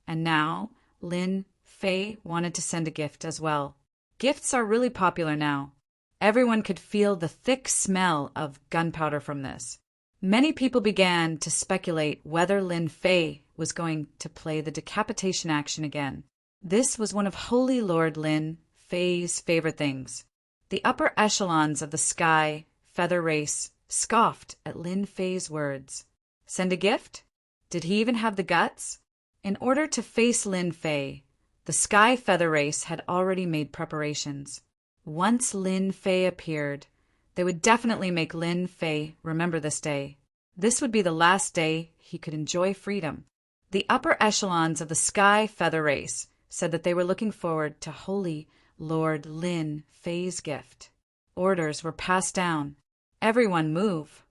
and now Lin Fei wanted to send a gift as well. Gifts are really popular now. Everyone could feel the thick smell of gunpowder from this. Many people began to speculate whether Lin Fei was going to play the decapitation action again. This was one of Holy Lord Lin Fei's favorite things. The upper echelons of the Sky Feather Race scoffed at Lin Fei's words. Send a gift? Did he even have the guts? In order to face Lin Fei, the Sky Feather Race had already made preparations. Once Lin Fei appeared, they would definitely make Lin Fei remember this day. This would be the last day he could enjoy freedom. The upper echelons of the Sky Feather Race said that they were looking forward to Holy Lord Lin Fei's gift. Orders were passed down. Everyone move.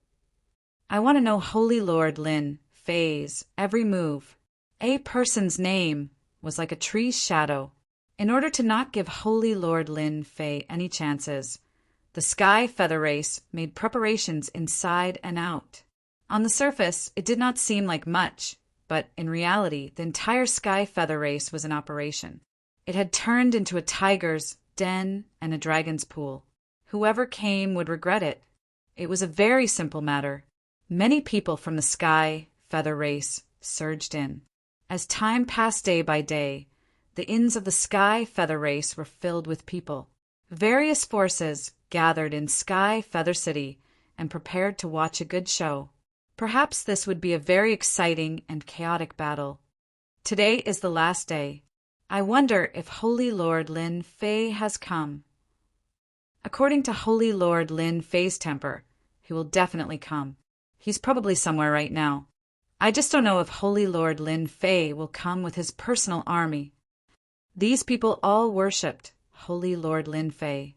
I want to know Holy Lord Lin Fei's every move. A person's name was like a tree's shadow. In order to not give Holy Lord Lin Fei any chances, the Sky Feather Race made preparations inside and out. On the surface, it did not seem like much, but in reality, the entire Sky Feather Race was in operation. It had turned into a tiger's den and a dragon's pool. Whoever came would regret it. It was a very simple matter. Many people from the Sky Feather Race surged in. As time passed day by day, the inns of the Sky Feather Race were filled with people. Various forces gathered in Sky Feather City and prepared to watch a good show. Perhaps this would be a very exciting and chaotic battle. Today is the last day. I wonder if Holy Lord Lin Fei has come. According to Holy Lord Lin Fei's temper, he will definitely come. He's probably somewhere right now. I just don't know if Holy Lord Lin Fei will come with his personal army. These people all worshipped Holy Lord Lin Fei.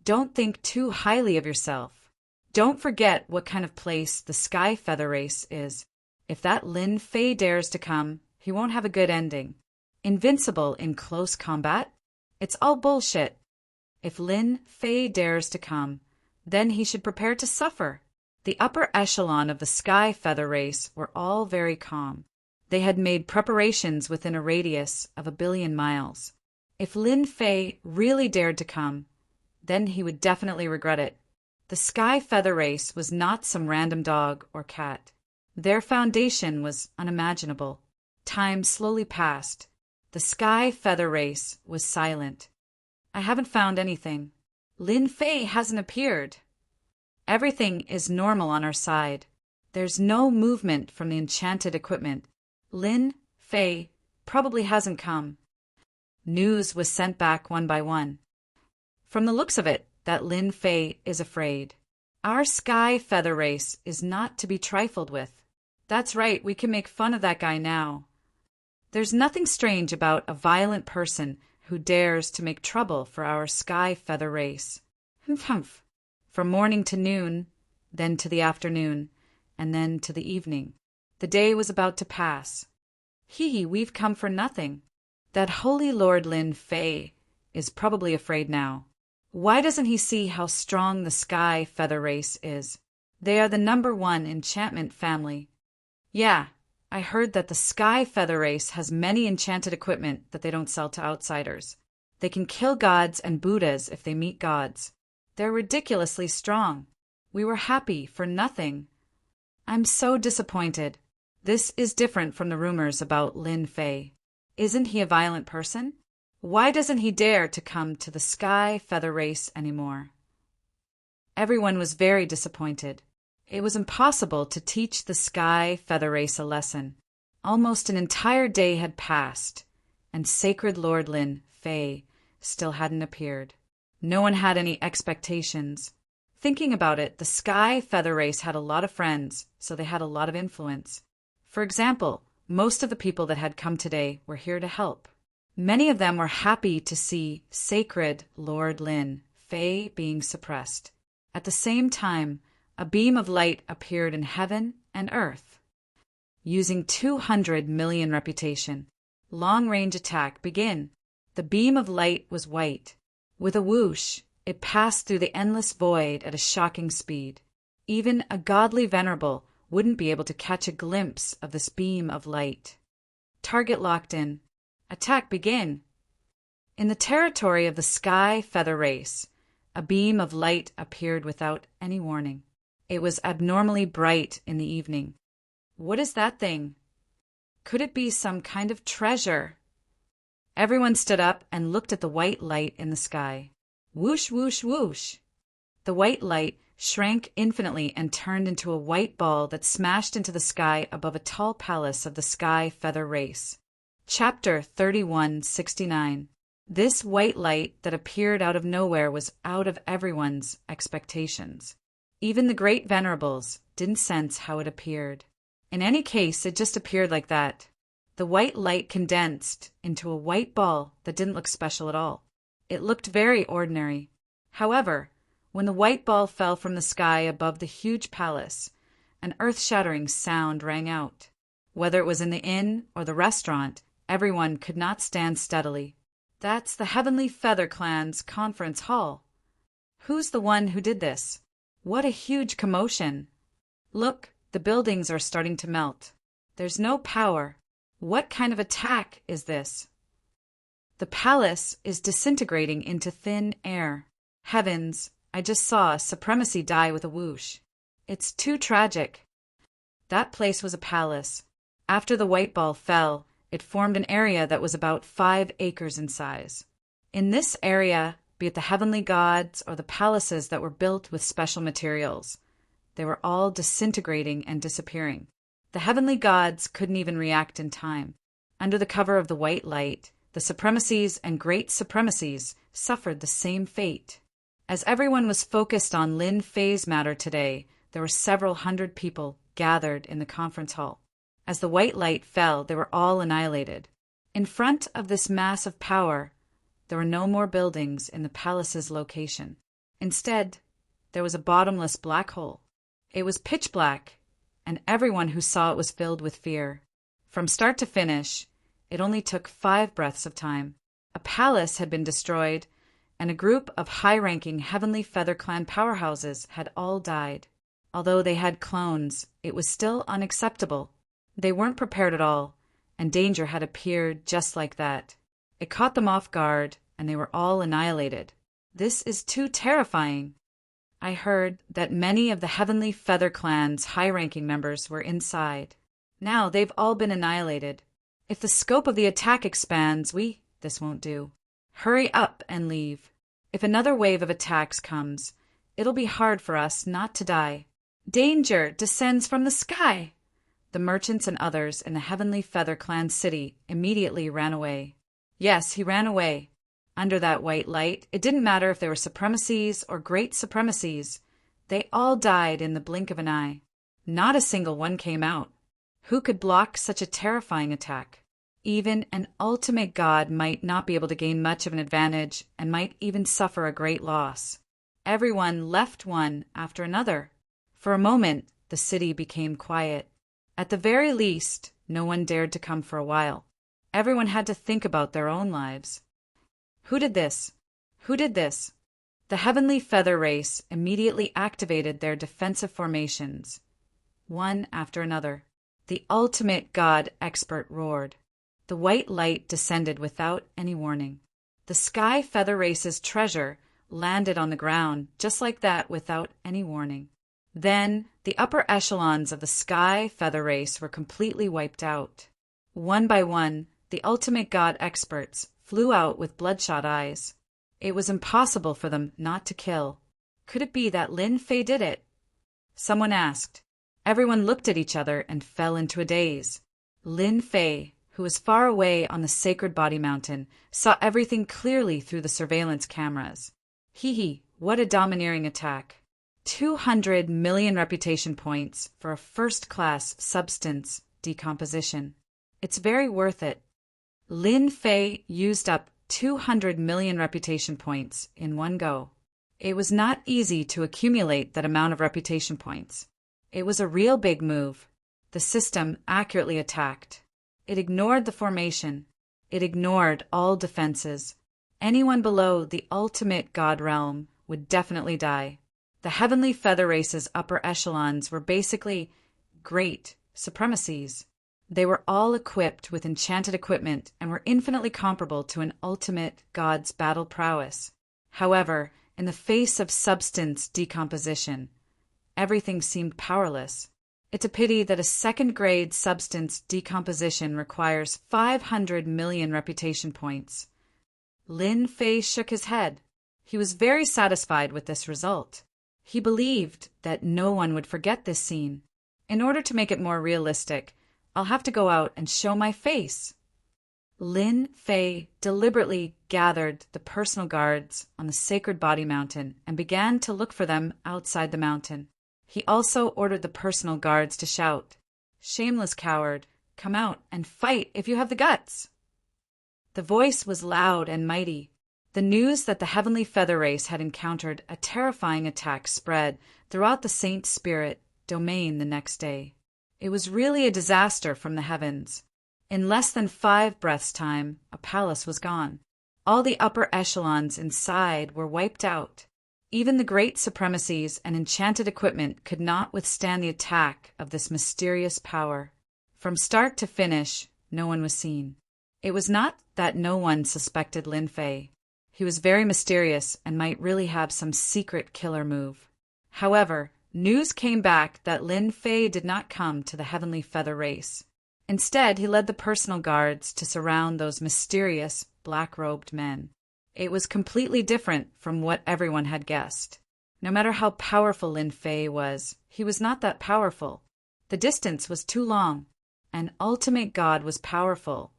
Don't think too highly of yourself. Don't forget what kind of place the Sky Feather Race is. If that Lin Fei dares to come, he won't have a good ending. Invincible in close combat? It's all bullshit. If Lin Fei dares to come, then he should prepare to suffer. The upper echelon of the Sky Feather Race were all very calm. They had made preparations within a radius of 1 billion miles. If Lin Fei really dared to come, then he would definitely regret it. The Sky Feather Race was not some random dog or cat. Their foundation was unimaginable. Time slowly passed. The Sky Feather Race was silent. I haven't found anything. Lin Fei hasn't appeared. Everything is normal on our side. There's no movement from the enchanted equipment. Lin Fei probably hasn't come. News was sent back one by one. From the looks of it, that Lin Fei is afraid. Our Sky Feather Race is not to be trifled with. That's right, we can make fun of that guy now. There's nothing strange about a violent person who dares to make trouble for our Sky Feather Race. Humph. From morning to noon, then to the afternoon, and then to the evening. The day was about to pass. We've come for nothing. That Holy Lord Lin Fei is probably afraid now. Why doesn't he see how strong the Sky Feather Race is? They are the #1 enchantment family. Yeah, I heard that the Sky Feather Race has many enchanted equipment that they don't sell to outsiders. They can kill gods and Buddhas if they meet gods. They're ridiculously strong. We were happy for nothing. I'm so disappointed. This is different from the rumors about Lin Fei. Isn't he a violent person? Why doesn't he dare to come to the Sky Feather Race anymore? Everyone was very disappointed. It was impossible to teach the Sky Feather Race a lesson. Almost an entire day had passed, and Sacred Lord Lin Fei still hadn't appeared. No one had any expectations. Thinking about it, the Sky Feather Race had a lot of friends, so they had a lot of influence. For example, most of the people that had come today were here to help. Many of them were happy to see Sacred Lord Lin Fei being suppressed. At the same time, a beam of light appeared in heaven and earth. Using 200 million reputation, long-range attack begin. The beam of light was white. With a whoosh, it passed through the endless void at a shocking speed. Even a godly venerable wouldn't be able to catch a glimpse of this beam of light. Target locked in. Attack begin. In the territory of the Sky Feather Race, a beam of light appeared without any warning. It was abnormally bright in the evening. What is that thing? Could it be some kind of treasure? Everyone stood up and looked at the white light in the sky. Whoosh, whoosh, whoosh. The white light shrank infinitely and turned into a white ball that smashed into the sky above a tall palace of the Sky Feather Race. Chapter 3169. This white light that appeared out of nowhere was out of everyone's expectations. Even the great venerables didn't sense how it appeared. In any case, it just appeared like that. The white light condensed into a white ball that didn't look special at all. It looked very ordinary. However, when the white ball fell from the sky above the huge palace, An earth-shattering sound rang out. Whether it was in the inn or the restaurant, everyone could not stand steadily. That's the Heavenly Feather Clan's conference hall. Who's the one who did this? What a huge commotion! Look, the buildings are starting to melt. There's no power. What kind of attack is this? The palace is disintegrating into thin air. Heavens, I just saw supremacy die with a whoosh. It's too tragic. That place was a palace. After the white ball fell, it formed an area that was about 5 acres in size. In this area, be it the heavenly gods or the palaces that were built with special materials, they were all disintegrating and disappearing. The heavenly gods couldn't even react in time. Under the cover of the white light, the supremacies and great supremacies suffered the same fate. As everyone was focused on Lin Fei's matter today, there were several hundred people gathered in the conference hall. As the white light fell, they were all annihilated. In front of this mass of power, there were no more buildings in the palace's location. Instead, there was a bottomless black hole. It was pitch black, and everyone who saw it was filled with fear. From start to finish, it only took 5 breaths of time. A palace had been destroyed, and a group of high-ranking Heavenly Feather Clan powerhouses had all died. Although they had clones, it was still unacceptable. They weren't prepared at all, and danger had appeared just like that. It caught them off guard, and they were all annihilated. This is too terrifying. I heard that many of the Heavenly Feather Clan's high-ranking members were inside. Now they've all been annihilated. If the scope of the attack expands, this won't do. Hurry up and leave. If another wave of attacks comes, it'll be hard for us not to die. Danger descends from the sky. The merchants and others in the Heavenly Feather Clan city immediately ran away. Yes, he ran away. Under that white light, it didn't matter if they were supremacies or great supremacies. They all died in the blink of an eye. Not a single one came out. Who could block such a terrifying attack? Even an ultimate god might not be able to gain much of an advantage and might even suffer a great loss. Everyone left one after another. For a moment, the city became quiet. At the very least, no one dared to come for a while. Everyone had to think about their own lives. Who did this? Who did this? The Heavenly Feather race immediately activated their defensive formations. One after another. The ultimate god expert roared. The white light descended without any warning. The Sky Feather Race's treasure landed on the ground just like that without any warning. Then the upper echelons of the Sky Feather Race were completely wiped out. One by one, the ultimate god experts flew out with bloodshot eyes. It was impossible for them not to kill. Could it be that Lin Fei did it? Someone asked. Everyone looked at each other and fell into a daze. Lin Fei, who was far away on the Sacred Body Mountain, saw everything clearly through the surveillance cameras. What a domineering attack. 200 million reputation points for a first-class substance decomposition. It's very worth it. Lin Fei used up 200 million reputation points in one go. It was not easy to accumulate that amount of reputation points. It was a real big move. The system accurately attacked. It ignored the formation. It ignored all defenses. Anyone below the ultimate god realm would definitely die. The Heavenly Feather Race's upper echelons were basically great supremacies. They were all equipped with enchanted equipment and were infinitely comparable to an ultimate god's battle prowess. However, in the face of substance decomposition, everything seemed powerless. It's a pity that a second-grade substance decomposition requires 500 million reputation points. Lin Fei shook his head. He was very satisfied with this result. He believed that no one would forget this scene. In order to make it more realistic, I'll have to go out and show my face. Lin Fei deliberately gathered the personal guards on the Sacred Body Mountain and began to look for them outside the mountain. He also ordered the personal guards to shout, "Shameless coward, come out and fight if you have the guts." The voice was loud and mighty. The news that the Heavenly Feather Race had encountered a terrifying attack spread throughout the Saint Spirit domain the next day. It was really a disaster from the heavens. In less than 5 breaths' time, a palace was gone. All the upper echelons inside were wiped out. Even the great supremacies and enchanted equipment could not withstand the attack of this mysterious power. From start to finish, no one was seen. It was not that no one suspected Lin Fei. He was very mysterious and might really have some secret killer move. However, news came back that Lin Fei did not come to the Heavenly Feather Race. Instead, he led the personal guards to surround those mysterious, black-robed men. It was completely different from what everyone had guessed. No matter how powerful Lin Fei was, he was not that powerful. The distance was too long. An ultimate god was powerful,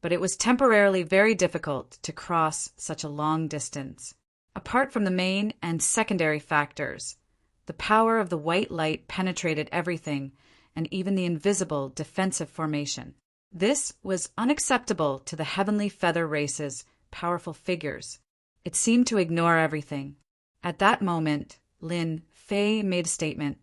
but it was temporarily very difficult to cross such a long distance. Apart from the main and secondary factors, the power of the white light penetrated everything and even the invisible defensive formation. This was unacceptable to the Heavenly Feather Race's powerful figures. It seemed to ignore everything. At that moment, Lin Fei made a statement.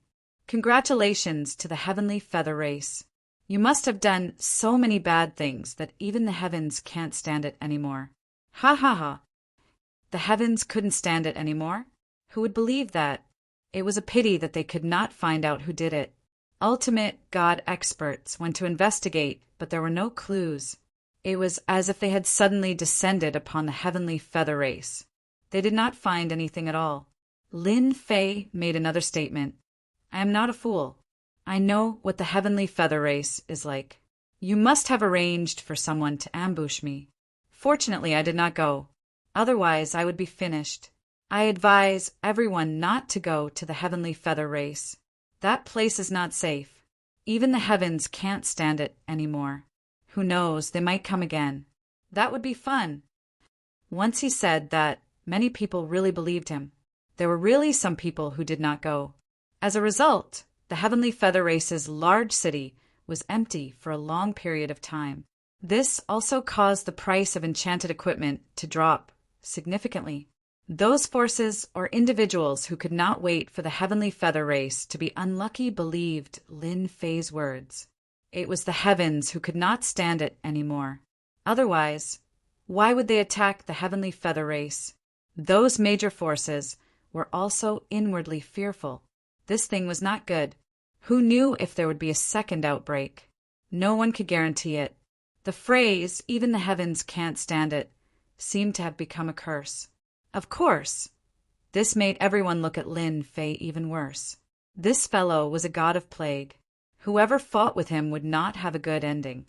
"Congratulations to the Heavenly Feather Race. You must have done so many bad things that even the heavens can't stand it anymore." Ha ha ha. The heavens couldn't stand it anymore? Who would believe that? It was a pity that they could not find out who did it. Ultimate God experts went to investigate, but there were no clues. It was as if they had suddenly descended upon the Heavenly Feather Race. They did not find anything at all. Lin Fei made another statement. "I am not a fool. I know what the Heavenly Feather Race is like. You must have arranged for someone to ambush me. Fortunately, I did not go. Otherwise, I would be finished. I advise everyone not to go to the Heavenly Feather Race. That place is not safe. Even the heavens can't stand it anymore. Who knows, they might come again. That would be fun." Once he said that, many people really believed him. There were really some people who did not go. As a result, the Heavenly Feather Race's large city was empty for a long period of time. This also caused the price of enchanted equipment to drop significantly. Those forces or individuals who could not wait for the Heavenly Feather Race to be unlucky believed Lin Fei's words. It was the heavens who could not stand it anymore. Otherwise, why would they attack the Heavenly Feather Race? Those major forces were also inwardly fearful. This thing was not good. Who knew if there would be a second outbreak? No one could guarantee it. The phrase, "even the heavens can't stand it," seemed to have become a curse. Of course, this made everyone look at Lin Fei even worse. This fellow was a god of plague. Whoever fought with him would not have a good ending.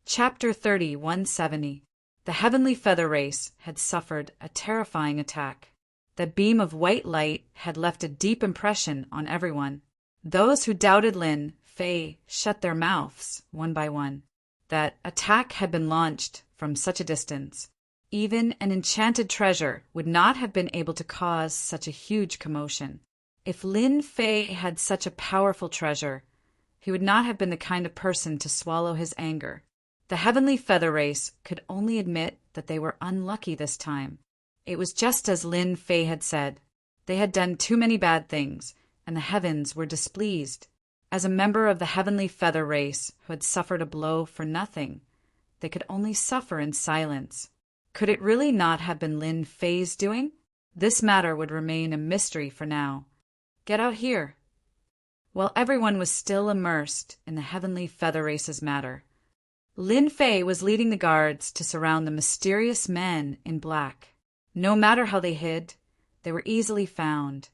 Chapter 30, 170. The Heavenly Feather Race had suffered a terrifying attack. The beam of white light had left a deep impression on everyone. Those who doubted Lin Fei shut their mouths one by one. That attack had been launched from such a distance. Even an enchanted treasure would not have been able to cause such a huge commotion. If Lin Fei had such a powerful treasure, he would not have been the kind of person to swallow his anger. The Heavenly Feather Race could only admit that they were unlucky this time. It was just as Lin Fei had said. They had done too many bad things, and the heavens were displeased. As a member of the Heavenly Feather Race who had suffered a blow for nothing, they could only suffer in silence. Could it really not have been Lin Fei's doing? This matter would remain a mystery for now. "Get out here." While everyone was still immersed in the Heavenly Feather Race's matter, Lin Fei was leading the guards to surround the mysterious men in black. No matter how they hid, they were easily found,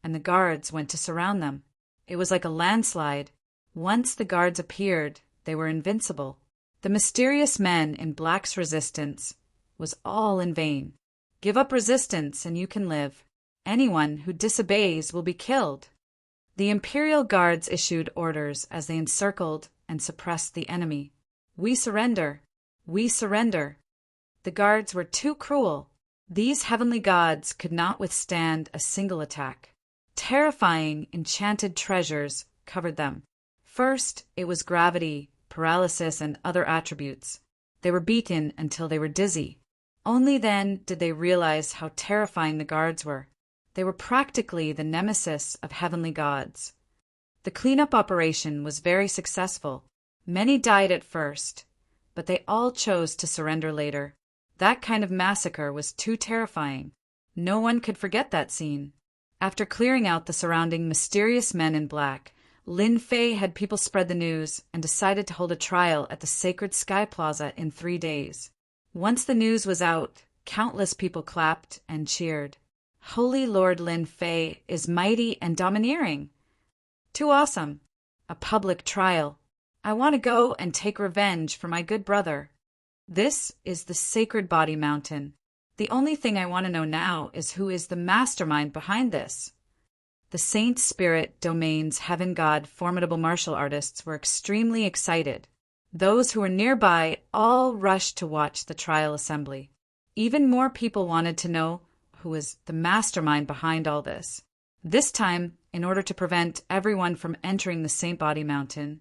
and the guards went to surround them. It was like a landslide. Once the guards appeared, they were invincible. The mysterious men in black's resistance was all in vain. Give up resistance and you can live. Anyone who disobeys will be killed. The Imperial Guards issued orders as they encircled and suppressed the enemy. "We surrender! We surrender!" The guards were too cruel. These heavenly gods could not withstand a single attack. Terrifying, enchanted treasures covered them. First, it was gravity, paralysis, and other attributes. They were beaten until they were dizzy. Only then did they realize how terrifying the guards were. They were practically the nemesis of heavenly gods. The cleanup operation was very successful. Many died at first, but they all chose to surrender later. That kind of massacre was too terrifying. No one could forget that scene. After clearing out the surrounding mysterious men in black, Lin Fei had people spread the news and decided to hold a trial at the Sacred Sky Plaza in 3 days. Once the news was out, countless people clapped and cheered. Holy Lord Lin Fei is mighty and domineering. Too awesome. A public trial. I want to go and take revenge for my good brother. This is the Sacred Body Mountain. The only thing I want to know now is who is the mastermind behind this. The Saint Spirit Domain's Heaven God formidable martial artists were extremely excited. Those who were nearby all rushed to watch the trial assembly. Even more people wanted to know who was the mastermind behind all this. This time, in order to prevent everyone from entering the Saint Body Mountain,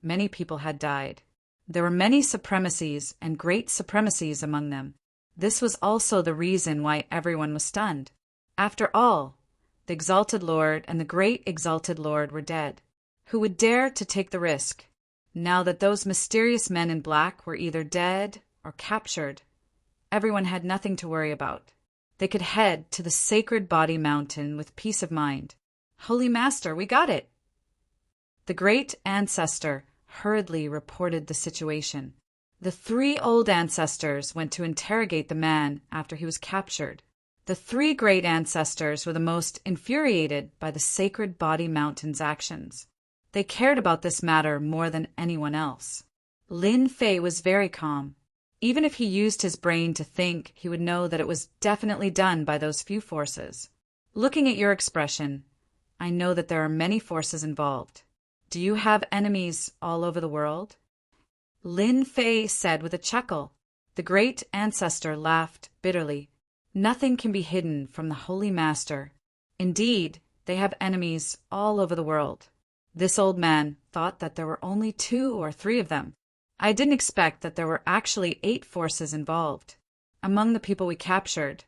many people had died. There were many supremacies and great supremacies among them. This was also the reason why everyone was stunned. After all, the Exalted Lord and the Great Exalted Lord were dead. Who would dare to take the risk, now that those mysterious men in black were either dead or captured? Everyone had nothing to worry about. They could head to the Sacred Body Mountain with peace of mind. Holy Master, we got it! The Great Ancestor hurriedly reported the situation. The 3 old ancestors went to interrogate the man after he was captured. The 3 great ancestors were the most infuriated by the Sacred Body Mountain's actions. They cared about this matter more than anyone else. Lin Fei was very calm. Even if he used his brain to think, he would know that it was definitely done by those few forces. Looking at your expression, I know that there are many forces involved. Do you have enemies all over the world? Lin Fei said with a chuckle. The great ancestor laughed bitterly. Nothing can be hidden from the Holy Master. Indeed, they have enemies all over the world. This old man thought that there were only 2 or 3 of them. I didn't expect that there were actually 8 forces involved. Among the people we captured,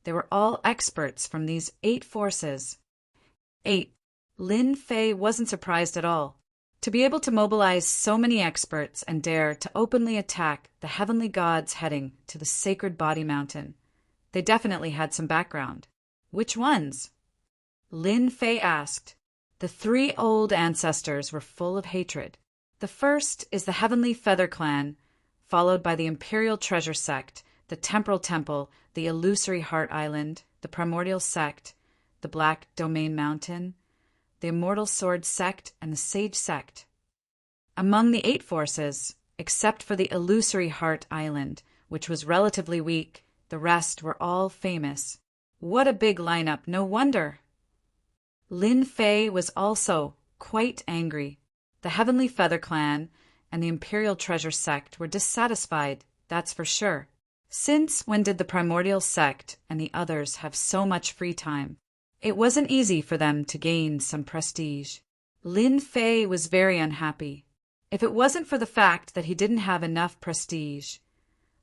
they were all experts from these 8 forces. 8. Lin Fei wasn't surprised at all. To be able to mobilize so many experts and dare to openly attack the heavenly gods heading to the Sacred Body Mountain, they definitely had some background. Which ones? Lin Fei asked. The 3 old ancestors were full of hatred. The first is the Heavenly Feather Clan, followed by the Imperial Treasure Sect, the Temporal Temple, the Illusory Heart Island, the Primordial Sect, the Black Domain Mountain, the Immortal Sword Sect, and the Sage Sect. Among the 8 forces, except for the Illusory Heart Island, which was relatively weak, the rest were all famous. What a big lineup, no wonder! Lin Fei was also quite angry. The Heavenly Feather Clan and the Imperial Treasure Sect were dissatisfied, that's for sure. Since when did the Primordial Sect and the others have so much free time? It wasn't easy for them to gain some prestige. Lin Fei was very unhappy. If it wasn't for the fact that he didn't have enough prestige,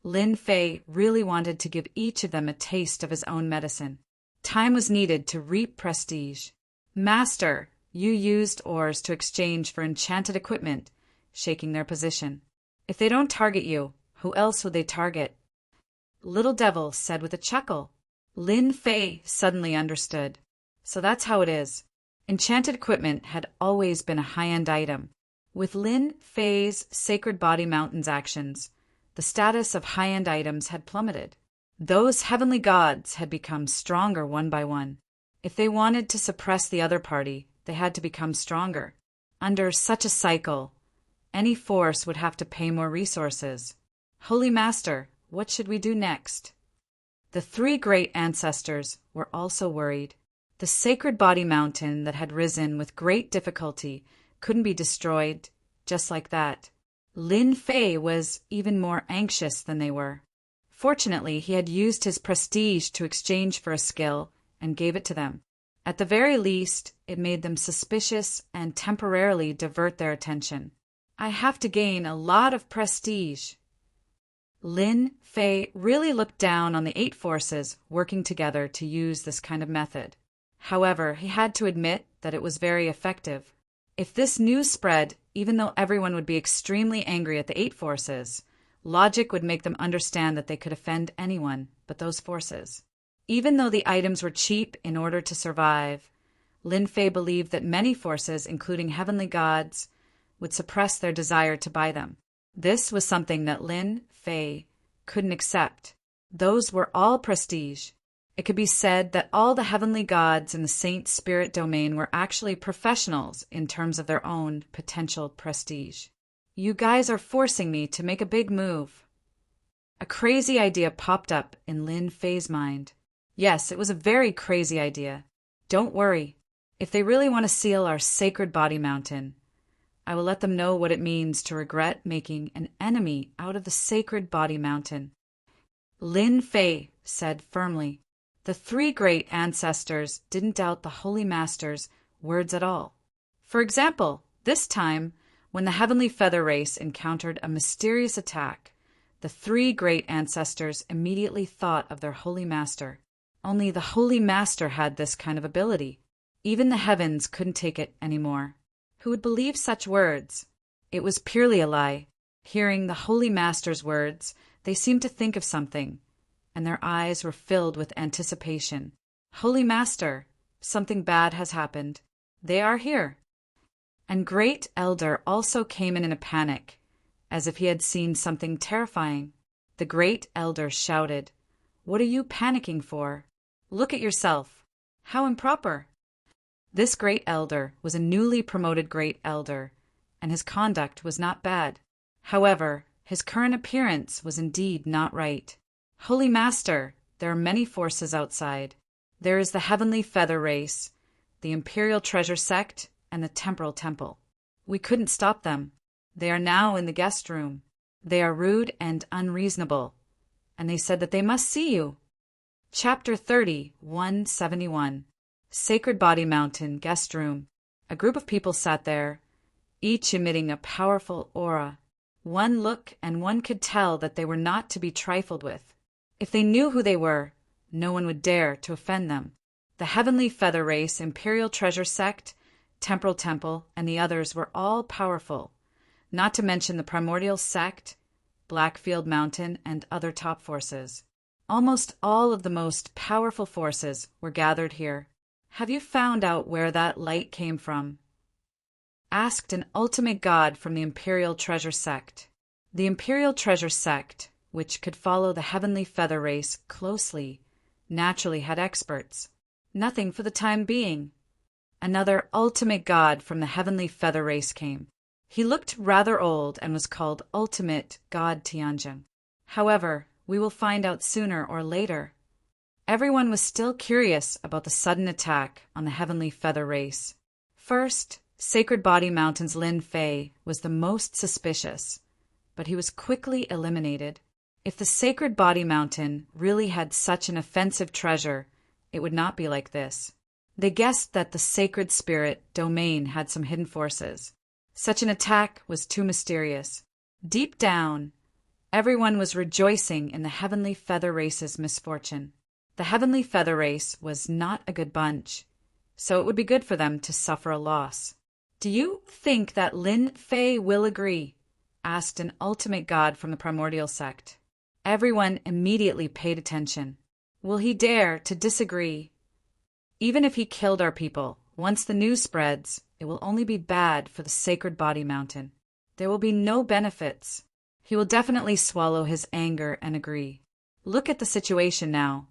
Lin Fei really wanted to give each of them a taste of his own medicine. Time was needed to reap prestige. Master, you used ores to exchange for enchanted equipment, shaking their position. If they don't target you, who else would they target? Little Devil said with a chuckle. Lin Fei suddenly understood. So that's how it is. Enchanted equipment had always been a high-end item. With Lin Fei's Sacred Body Mountain's actions, the status of high-end items had plummeted. Those heavenly gods had become stronger one by one. If they wanted to suppress the other party, they had to become stronger. Under such a cycle, any force would have to pay more resources. Holy Master, what should we do next? The 3 great ancestors were also worried. The Sacred Body Mountain that had risen with great difficulty couldn't be destroyed just like that. Lin Fei was even more anxious than they were. Fortunately, he had used his prestige to exchange for a skill and gave it to them. At the very least, it made them suspicious and temporarily divert their attention. I have to gain a lot of prestige. Lin Fei really looked down on the 8 forces working together to use this kind of method. However, he had to admit that it was very effective. If this news spread, even though everyone would be extremely angry at the 8 forces, logic would make them understand that they could offend anyone but those forces. Even though the items were cheap in order to survive, Lin Fei believed that many forces, including heavenly gods, would suppress their desire to buy them. This was something that Lin Fei couldn't accept. Those were all prestige. It could be said that all the heavenly gods in the saint spirit domain were actually professionals in terms of their own potential prestige. You guys are forcing me to make a big move. A crazy idea popped up in Lin Fei's mind. Yes, it was a very crazy idea. Don't worry. If they really want to seal our sacred body mountain, I will let them know what it means to regret making an enemy out of the sacred body mountain. Lin Fei said firmly. The 3 great ancestors didn't doubt the Holy Master's words at all. For example, this time, when the Heavenly Feather Race encountered a mysterious attack, the 3 great ancestors immediately thought of their Holy Master. Only the Holy Master had this kind of ability. Even the heavens couldn't take it anymore. Who would believe such words? It was purely a lie. Hearing the Holy Master's words, they seemed to think of something, and their eyes were filled with anticipation. Holy Master, something bad has happened. They are here. And Great Elder also came in a panic, as if he had seen something terrifying. The Great Elder shouted, "What are you panicking for? Look at yourself. How improper." This Great Elder was a newly promoted Great Elder, and his conduct was not bad. However, his current appearance was indeed not right. Holy Master, there are many forces outside. There is the Heavenly Feather Race, the Imperial Treasure Sect, and the Temporal Temple. We couldn't stop them. They are now in the guest room. They are rude and unreasonable, and they said that they must see you. Chapter 30, 171. Sacred Body Mountain Guest Room. A group of people sat there, each emitting a powerful aura. One look and one could tell that they were not to be trifled with. If they knew who they were, no one would dare to offend them. The Heavenly Feather Race, Imperial Treasure Sect, Temporal Temple, and the others were all powerful, not to mention the Primordial Sect, Blackfield Mountain, and other top forces. Almost all of the most powerful forces were gathered here. Have you found out where that light came from? Asked an ultimate god from the Imperial Treasure Sect. The Imperial Treasure Sect, which could follow the Heavenly Feather Race closely, naturally had experts. Nothing for the time being. Another ultimate god from the Heavenly Feather Race came. He looked rather old and was called Ultimate God Tianjin. However, we will find out sooner or later. Everyone was still curious about the sudden attack on the Heavenly Feather Race. First, Sacred Body Mountain's Lin Fei was the most suspicious, but he was quickly eliminated. If the Sacred Body Mountain really had such an offensive treasure, it would not be like this. They guessed that the Sacred Spirit domain had some hidden forces. Such an attack was too mysterious. Deep down, everyone was rejoicing in the Heavenly Feather Race's misfortune. The Heavenly Feather Race was not a good bunch, so it would be good for them to suffer a loss. Do you think that Lin Fei will agree? Asked an ultimate god from the Primordial Sect. Everyone immediately paid attention. Will he dare to disagree? Even if he killed our people, once the news spreads, it will only be bad for the Sacred Body Mountain. There will be no benefits. He will definitely swallow his anger and agree. Look at the situation now.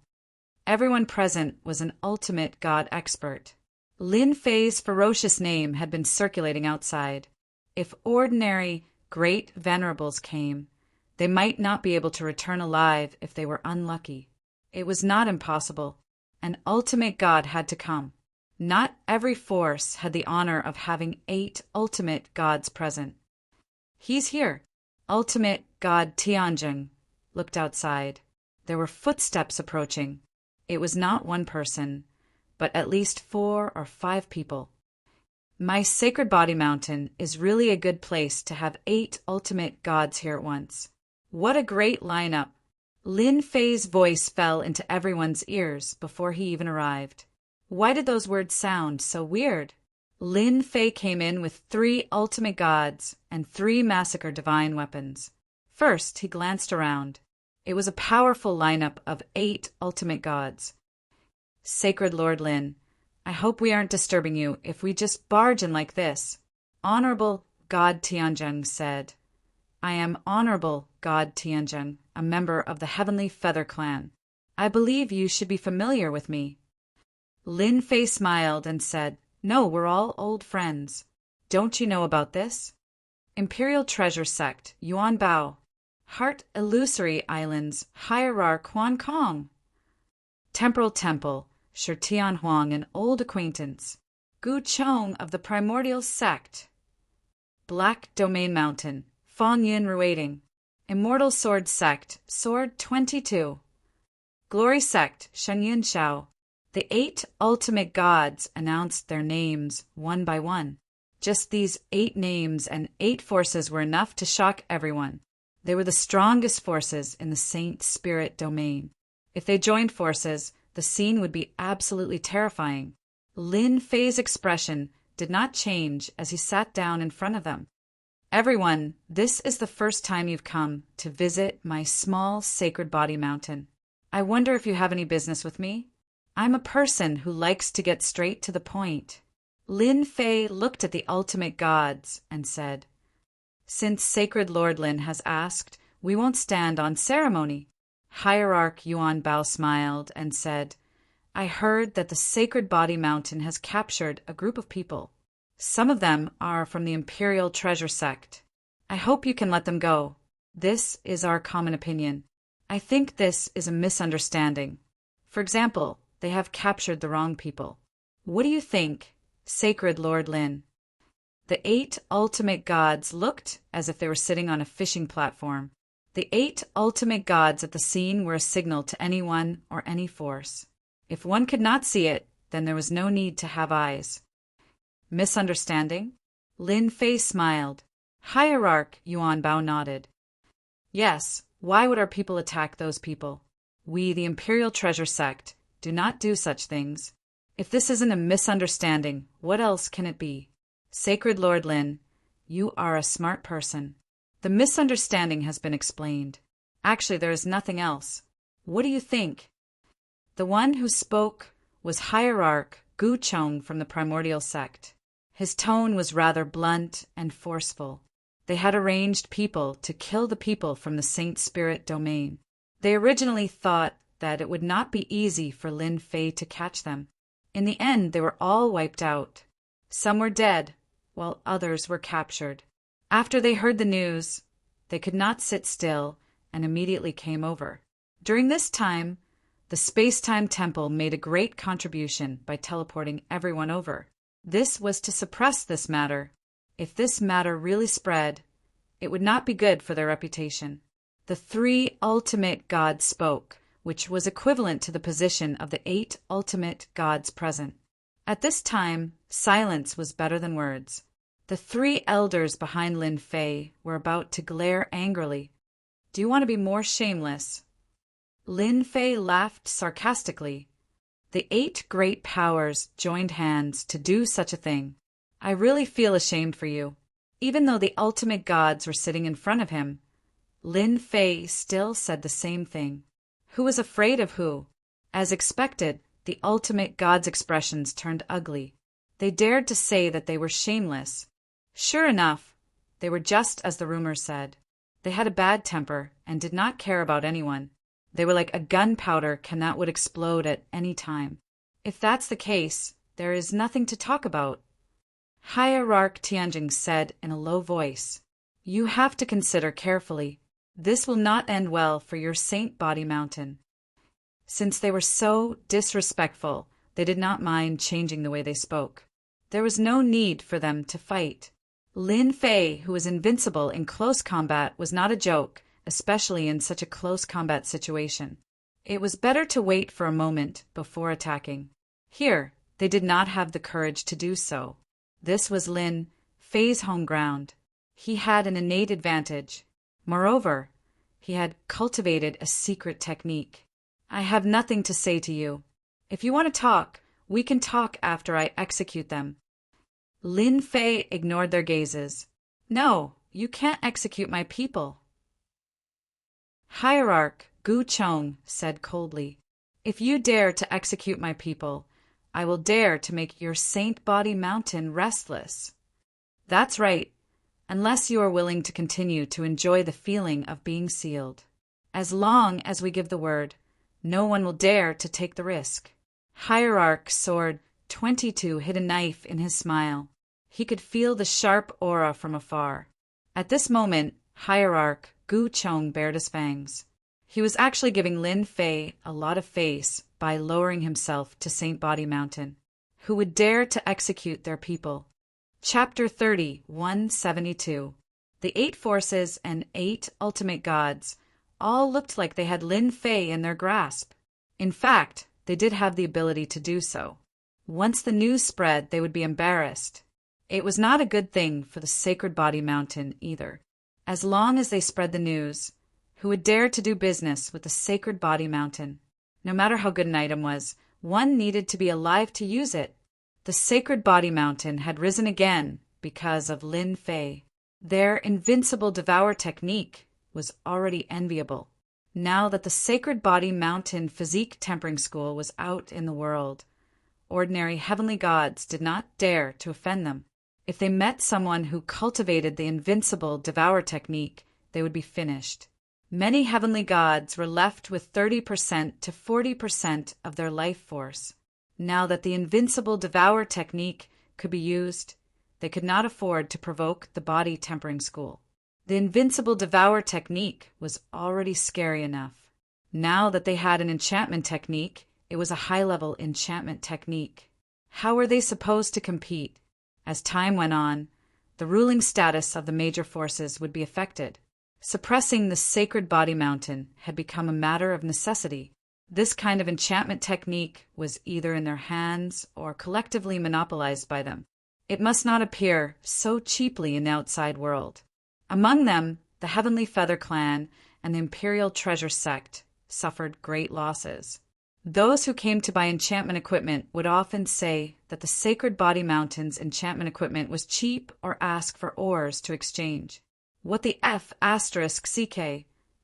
Everyone present was an ultimate god expert. Lin Fei's ferocious name had been circulating outside. If ordinary great venerables came, they might not be able to return alive if they were unlucky. It was not impossible. An ultimate god had to come. Not every force had the honor of having 8 ultimate gods present. He's here. Ultimate God Tianjin looked outside. There were footsteps approaching. It was not one person, but at least 4 or 5 people. My Sacred Body Mountain is really a good place to have 8 ultimate gods here at once. What a great lineup! Lin Fei's voice fell into everyone's ears before he even arrived. Why did those words sound so weird? Lin Fei came in with 3 ultimate gods and 3 massacre divine weapons. First, he glanced around. It was a powerful lineup of 8 ultimate gods. Sacred Lord Lin, I hope we aren't disturbing you if we just barge in like this. Honorable God Tianzheng said. I am Honorable God Tianzheng, a member of the Heavenly Feather Clan. I believe you should be familiar with me. Lin Fei smiled and said, No, we're all old friends. Don't you know about this? Imperial Treasure Sect, Yuan Bao. Heart Illusory Islands, Hierarch Huan Kong. Temporal Temple, Shi Tian Huang, an old acquaintance. Gu Chong of the Primordial Sect. Black Domain Mountain, Fong Yin Ruiting. Immortal Sword Sect, Sword 22. Glory Sect, Shen Yin Shao. The 8 ultimate gods announced their names one by one. Just these 8 names and 8 forces were enough to shock everyone. They were the strongest forces in the Saint Spirit domain. If they joined forces, the scene would be absolutely terrifying. Lin Fei's expression did not change as he sat down in front of them. Everyone, this is the first time you've come to visit my small sacred body mountain. I wonder if you have any business with me? I'm a person who likes to get straight to the point. Lin Fei looked at the ultimate gods and said, Since Sacred Lord Lin has asked, we won't stand on ceremony. Hierarch Yuan Bao smiled and said, I heard that the Sacred Body Mountain has captured a group of people. Some of them are from the Imperial Treasure Sect. I hope you can let them go. This is our common opinion. I think this is a misunderstanding. For example, they have captured the wrong people. What do you think, Sacred Lord Lin? The 8 ultimate gods looked as if they were sitting on a fishing platform. The 8 ultimate gods at the scene were a signal to anyone or any force. If one could not see it, then there was no need to have eyes. Misunderstanding? Lin Fei smiled. Hierarch Yuan Bao nodded. Yes, why would our people attack those people? We, the Imperial Treasure Sect, do not do such things. If this isn't a misunderstanding, what else can it be? Sacred Lord Lin, you are a smart person. The misunderstanding has been explained. Actually, there is nothing else. What do you think? The one who spoke was Hierarch Gu Chong from the Primordial Sect. His tone was rather blunt and forceful. They had arranged people to kill the people from the Saint Spirit domain. They originally thought that it would not be easy for Lin Fei to catch them. In the end, they were all wiped out. Some were dead, while others were captured. After they heard the news, they could not sit still and immediately came over. During this time, the Space-Time Temple made a great contribution by teleporting everyone over. This was to suppress this matter. If this matter really spread, it would not be good for their reputation. The 3 ultimate gods spoke, which was equivalent to the position of the 8 ultimate gods present. At this time, silence was better than words. The 3 elders behind Lin Fei were about to glare angrily. Do you want to be more shameless? Lin Fei laughed sarcastically. The 8 great powers joined hands to do such a thing. I really feel ashamed for you. Even though the ultimate gods were sitting in front of him, Lin Fei still said the same thing. Who was afraid of who? As expected, the ultimate gods' expressions turned ugly. They dared to say that they were shameless. Sure enough, they were just as the rumors said. They had a bad temper and did not care about anyone. They were like a gunpowder can that would explode at any time. If that's the case, there is nothing to talk about. Hierarch Tianjing said in a low voice, You have to consider carefully. This will not end well for your Saint Body Mountain. Since they were so disrespectful, they did not mind changing the way they spoke. There was no need for them to fight. Lin Fei, who was invincible in close combat, was not a joke, especially in such a close combat situation. It was better to wait for a moment before attacking. Here, they did not have the courage to do so. This was Lin Fei's home ground. He had an innate advantage. Moreover, he had cultivated a secret technique. I have nothing to say to you. If you want to talk, we can talk after I execute them. Lin Fei ignored their gazes. No, you can't execute my people. Hierarch Gu Chong said coldly, if you dare to execute my people, I will dare to make your Saint Body Mountain restless. That's right, unless you are willing to continue to enjoy the feeling of being sealed. As long as we give the word, no one will dare to take the risk. Hierarch Sword 22 hid a knife in his smile. He could feel the sharp aura from afar. At this moment, Hierarch Gu Chong bared his fangs. He was actually giving Lin Fei a lot of face by lowering himself to Saint Body Mountain. Who would dare to execute their people? Chapter 30, 172. The 8 forces and 8 ultimate gods all looked like they had Lin Fei in their grasp. In fact, they did have the ability to do so. Once the news spread, they would be embarrassed. It was not a good thing for the Sacred Body Mountain either. As long as they spread the news, who would dare to do business with the Sacred Body Mountain? No matter how good an item was, one needed to be alive to use it. The Sacred Body Mountain had risen again because of Lin Fei. Their invincible devour technique was already enviable. Now that the Sacred Body Mountain Physique Tempering School was out in the world, ordinary heavenly gods did not dare to offend them. If they met someone who cultivated the invincible devour technique, they would be finished. Many heavenly gods were left with 30% to 40% of their life force. Now that the invincible devour technique could be used, they could not afford to provoke the body tempering school. The invincible devour technique was already scary enough. Now that they had an enchantment technique, it was a high-level enchantment technique. How were they supposed to compete? As time went on, the ruling status of the major forces would be affected. Suppressing the Sacred Body Mountain had become a matter of necessity. This kind of enchantment technique was either in their hands or collectively monopolized by them. It must not appear so cheaply in the outside world. Among them, the Heavenly Feather Clan and the Imperial Treasure Sect suffered great losses. Those who came to buy enchantment equipment would often say that the Sacred Body Mountain's enchantment equipment was cheap or ask for ores to exchange. What the F***?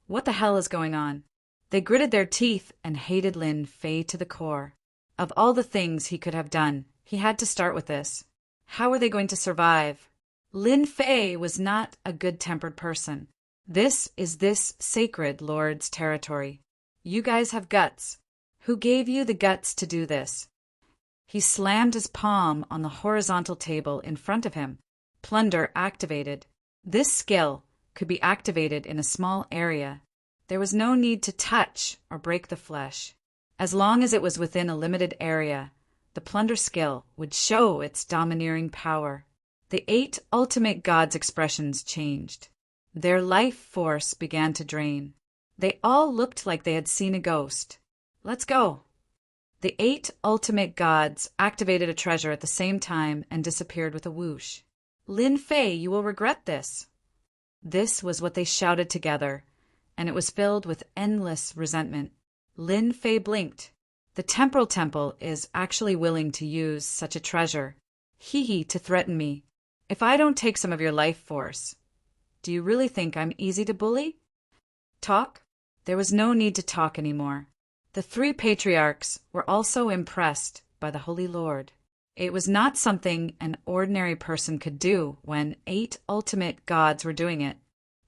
What the hell is going on? They gritted their teeth and hated Lin Fei to the core. Of all the things he could have done, he had to start with this. How were they going to survive? Lin Fei was not a good-tempered person. This is this sacred lord's territory. You guys have guts. Who gave you the guts to do this? He slammed his palm on the horizontal table in front of him. Plunder activated. This skill could be activated in a small area. There was no need to touch or break the flesh. As long as it was within a limited area, the plunder skill would show its domineering power. The 8 ultimate gods' expressions changed. Their life force began to drain. They all looked like they had seen a ghost. Let's go. The 8 ultimate gods activated a treasure at the same time and disappeared with a whoosh. Lin Fei, you will regret this. This was what they shouted together, and it was filled with endless resentment. Lin Fei blinked. The Temporal Temple is actually willing to use such a treasure. Hee to threaten me. If I don't take some of your life force, do you really think I'm easy to bully? Talk? There was no need to talk anymore. The 3 patriarchs were also impressed by the Holy Lord. It was not something an ordinary person could do when 8 ultimate gods were doing it.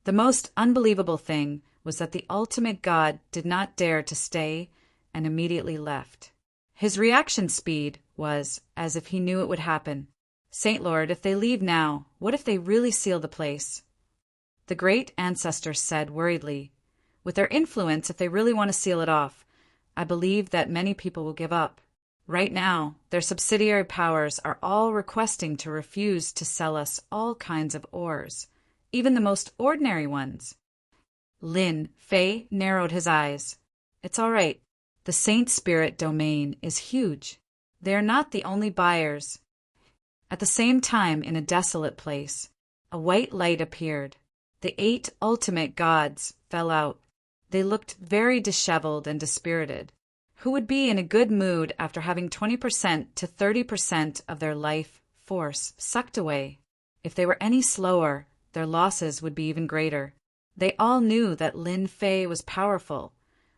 The most unbelievable thing was that the ultimate god did not dare to stay and immediately left. His reaction speed was as if he knew it would happen. Saint Lord, if they leave now, what if they really seal the place? The great ancestor said worriedly, with their influence, if they really want to seal it off, I believe that many people will give up. Right now, their subsidiary powers are all requesting to refuse to sell us all kinds of ores, even the most ordinary ones. Lin Fei narrowed his eyes. It's all right. The Saint Spirit domain is huge. They are not the only buyers. At the same time, in a desolate place, a white light appeared. The 8 ultimate gods fell out. They looked very disheveled and dispirited. Who would be in a good mood after having 20% to 30% of their life force sucked away. If they were any slower, their losses would be even greater. They all knew that Lin Fei was powerful,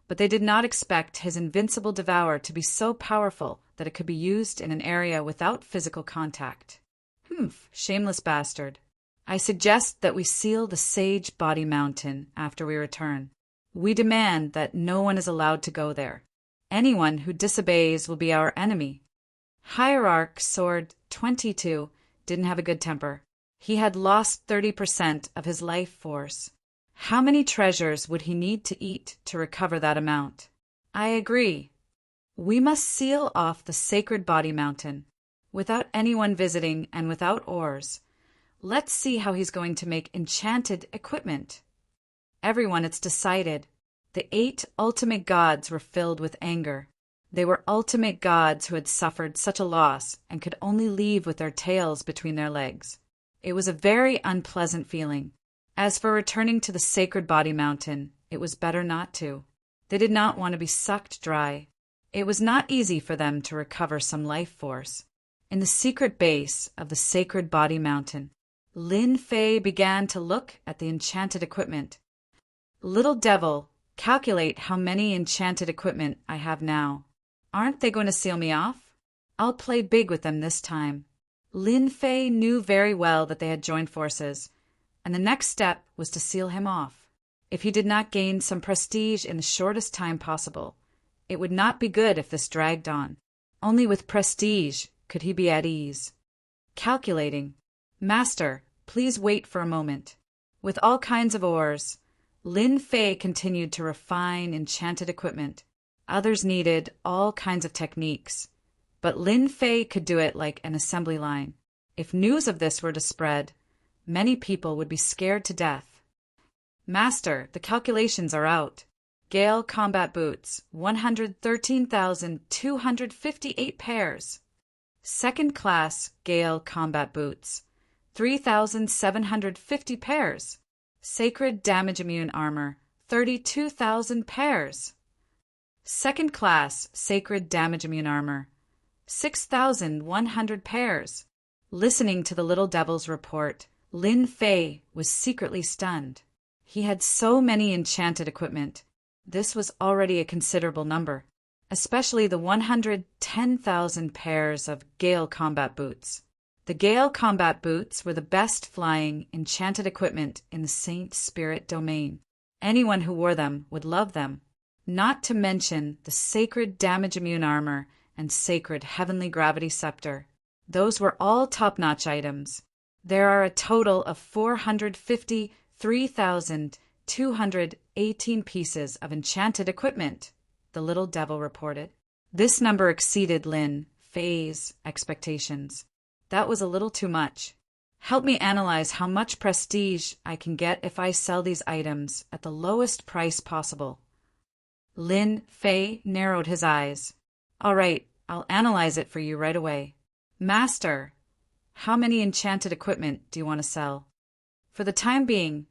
but they did not expect his invincible devour to be so powerful that it could be used in an area without physical contact. Humph, shameless bastard. I suggest that we seal the Sage Body Mountain after we return. We demand that no one is allowed to go there. Anyone who disobeys will be our enemy. Hierarch Sword 22 didn't have a good temper. He had lost 30% of his life force. How many treasures would he need to eat to recover that amount? I agree. We must seal off the Sacred Body Mountain, without anyone visiting and without ores. Let's see how he's going to make enchanted equipment. Everyone, it's decided. The 8 ultimate gods were filled with anger. They were ultimate gods who had suffered such a loss and could only leave with their tails between their legs. It was a very unpleasant feeling. As for returning to the Sacred Body Mountain, it was better not to. They did not want to be sucked dry. It was not easy for them to recover some life force. In the secret base of the Sacred Body Mountain, Lin Fei began to look at the enchanted equipment. Little devil, calculate how many enchanted equipment I have now. Aren't they going to seal me off? I'll play big with them this time. Lin Fei knew very well that they had joined forces, and the next step was to seal him off. If he did not gain some prestige in the shortest time possible, it would not be good if this dragged on. Only with prestige could he be at ease. Calculating. Master, please wait for a moment. With all kinds of ores, Lin Fei continued to refine enchanted equipment. Others needed all kinds of techniques, but Lin Fei could do it like an assembly line. If news of this were to spread, many people would be scared to death. Master, the calculations are out. Gale combat boots, 113,258 pairs. Second class Gale combat boots, 3,750 pairs. Sacred damage immune armor, 32,000 pairs. Second class Sacred damage immune armor, 6,100 pairs. Listening to the little devil's report, Lin Fei was secretly stunned. He had so many enchanted equipment. This was already a considerable number, especially the 110,000 pairs of Gale combat boots. The Gale combat boots were the best flying, enchanted equipment in the Saint Spirit domain. Anyone who wore them would love them. Not to mention the Sacred damage immune armor and Sacred heavenly gravity scepter. Those were all top-notch items. There are a total of 453,218 pieces of enchanted equipment, the little devil reported. This number exceeded Lin Fei's expectations. That was a little too much. Help me analyze how much prestige I can get if I sell these items at the lowest price possible. Lin Fei narrowed his eyes. All right, I'll analyze it for you right away. Master, how many enchanted equipment do you want to sell? For the time being,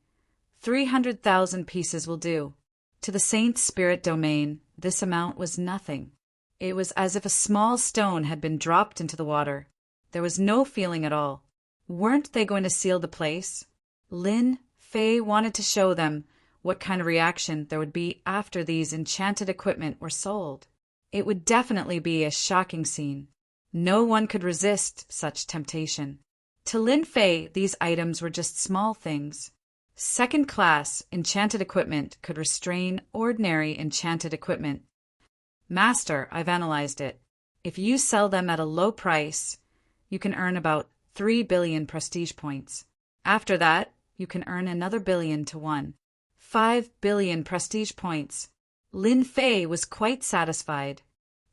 300,000 pieces will do. To the Saint Spirit domain, this amount was nothing. It was as if a small stone had been dropped into the water. There was no feeling at all. Weren't they going to seal the place? Lin Fei wanted to show them what kind of reaction there would be after these enchanted equipment were sold. It would definitely be a shocking scene. No one could resist such temptation. To Lin Fei, these items were just small things. Second-class enchanted equipment could restrain ordinary enchanted equipment. Master, I've analyzed it. If you sell them at a low price, you can earn about 3 billion prestige points. After that, you can earn another billion to 1. 5 billion prestige points. Lin Fei was quite satisfied.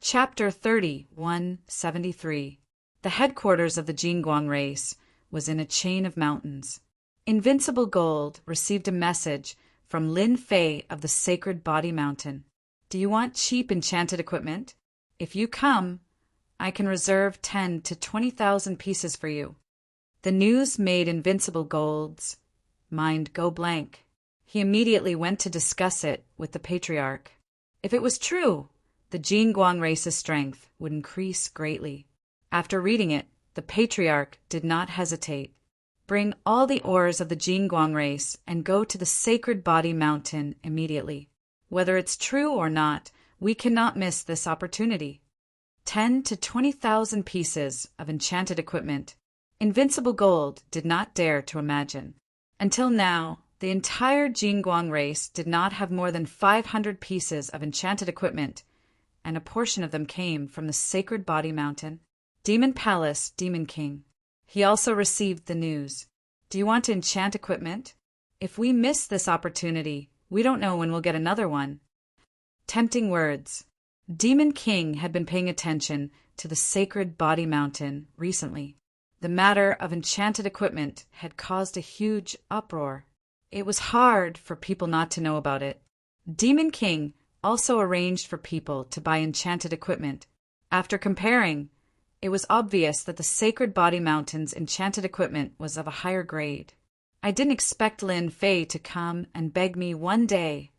Chapter 30-173. The headquarters of the Jingguang race was in a chain of mountains. Invincible Gold received a message from Lin Fei of the Sacred Body Mountain. Do you want cheap enchanted equipment? If you come, I can reserve 10 to 20,000 pieces for you. The news made Invincible Gold's mind go blank. He immediately went to discuss it with the patriarch. If it was true, the Jingguang race's strength would increase greatly. After reading it, the the patriarch did not hesitate. Bring all the ores of the Jingguang race and go to the sacred body mountain immediately. Whether it's true or not, we cannot miss this opportunity. 10 to 20,000 pieces of enchanted equipment. Invincible Gold did not dare to imagine. Until now, the entire Jingguang race did not have more than 500 pieces of enchanted equipment, and a portion of them came from the sacred body mountain. Demon Palace, Demon King. He also received the news. Do you want to enchant equipment? If we miss this opportunity, we don't know when we'll get another one. Tempting words. Demon King had been paying attention to the sacred body mountain recently. The matter of enchanted equipment had caused a huge uproar. It was hard for people not to know about it. Demon King also arranged for people to buy enchanted equipment. After comparing, it was obvious that the sacred body mountain's enchanted equipment was of a higher grade. I didn't expect Lin Fei to come and beg me one day.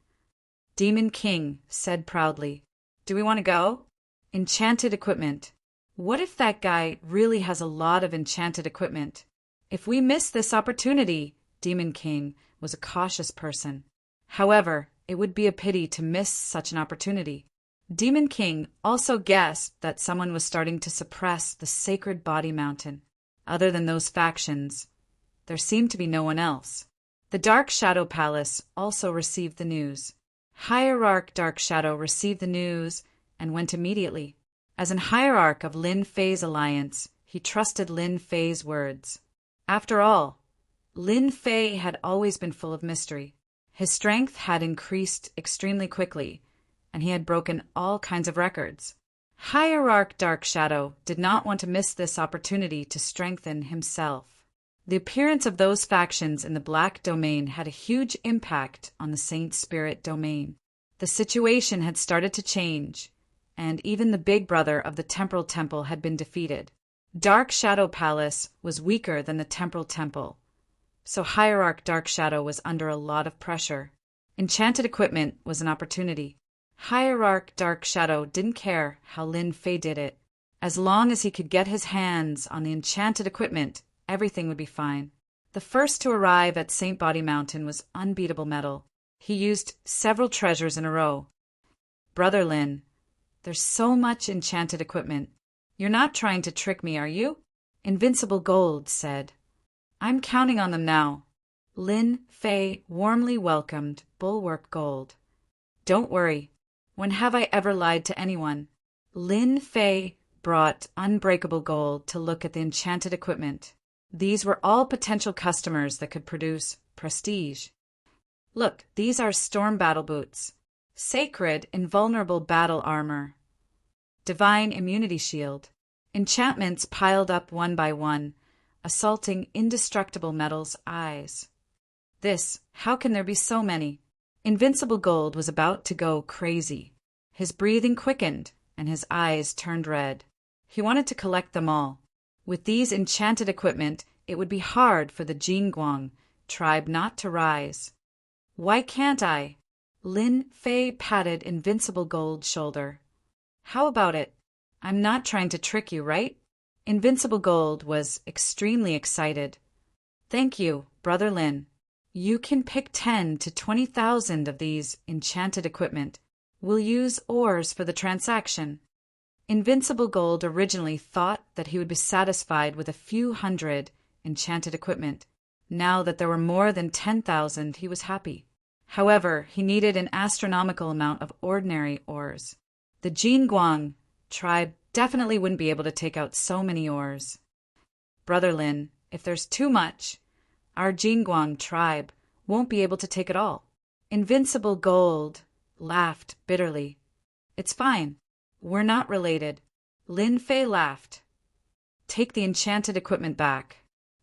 Demon King said proudly, "Do we want to go?" Enchanted equipment. What if that guy really has a lot of enchanted equipment? If we miss this opportunity, Demon King was a cautious person. However, it would be a pity to miss such an opportunity. Demon King also guessed that someone was starting to suppress the sacred body mountain. Other than those factions, there seemed to be no one else. The Dark Shadow Palace also received the news. Hierarch Dark Shadow received the news and went immediately. As an hierarch of Lin Fei's alliance, he trusted Lin Fei's words. After all, Lin Fei had always been full of mystery. His strength had increased extremely quickly, and he had broken all kinds of records. Hierarch Dark Shadow did not want to miss this opportunity to strengthen himself. The appearance of those factions in the Black Domain had a huge impact on the Saint Spirit Domain. The situation had started to change, and even the big brother of the Temporal Temple had been defeated. Dark Shadow Palace was weaker than the Temporal Temple, so Hierarch Dark Shadow was under a lot of pressure. Enchanted equipment was an opportunity. Hierarch Dark Shadow didn't care how Lin Fei did it. As long as he could get his hands on the enchanted equipment, everything would be fine. The first to arrive at Saint Body Mountain was Unbeatable Metal. He used several treasures in a row. Brother Lin, there's so much enchanted equipment. You're not trying to trick me, are you? Invincible Gold said. I'm counting on them now. Lin Fei warmly welcomed Bulwark Gold. Don't worry. When have I ever lied to anyone? Lin Fei brought Unbreakable Gold to look at the enchanted equipment. These were all potential customers that could produce prestige. Look, these are Storm Battle Boots. Sacred Invulnerable Battle Armor. Divine Immunity Shield. Enchantments piled up one by one, assaulting Indestructible Metal's eyes. How can there be so many? Invincible Gold was about to go crazy. His breathing quickened, and his eyes turned red. He wanted to collect them all. With these enchanted equipment, it would be hard for the Jingguang tribe not to rise. Why can't I? Lin Fei patted Invincible Gold's shoulder. How about it? I'm not trying to trick you, right? Invincible Gold was extremely excited. Thank you, Brother Lin. You can pick 10 to 20,000 of these enchanted equipment. We'll use ores for the transaction. Invincible Gold originally thought that he would be satisfied with a few hundred enchanted equipment. Now that there were more than 10,000, he was happy. However, he needed an astronomical amount of ordinary ores. The Jingguang tribe definitely wouldn't be able to take out so many ores. Brother Lin, if there's too much, our Jingguang tribe won't be able to take it all. Invincible Gold laughed bitterly. It's fine. We're not related. Lin Fei laughed. Take the enchanted equipment back.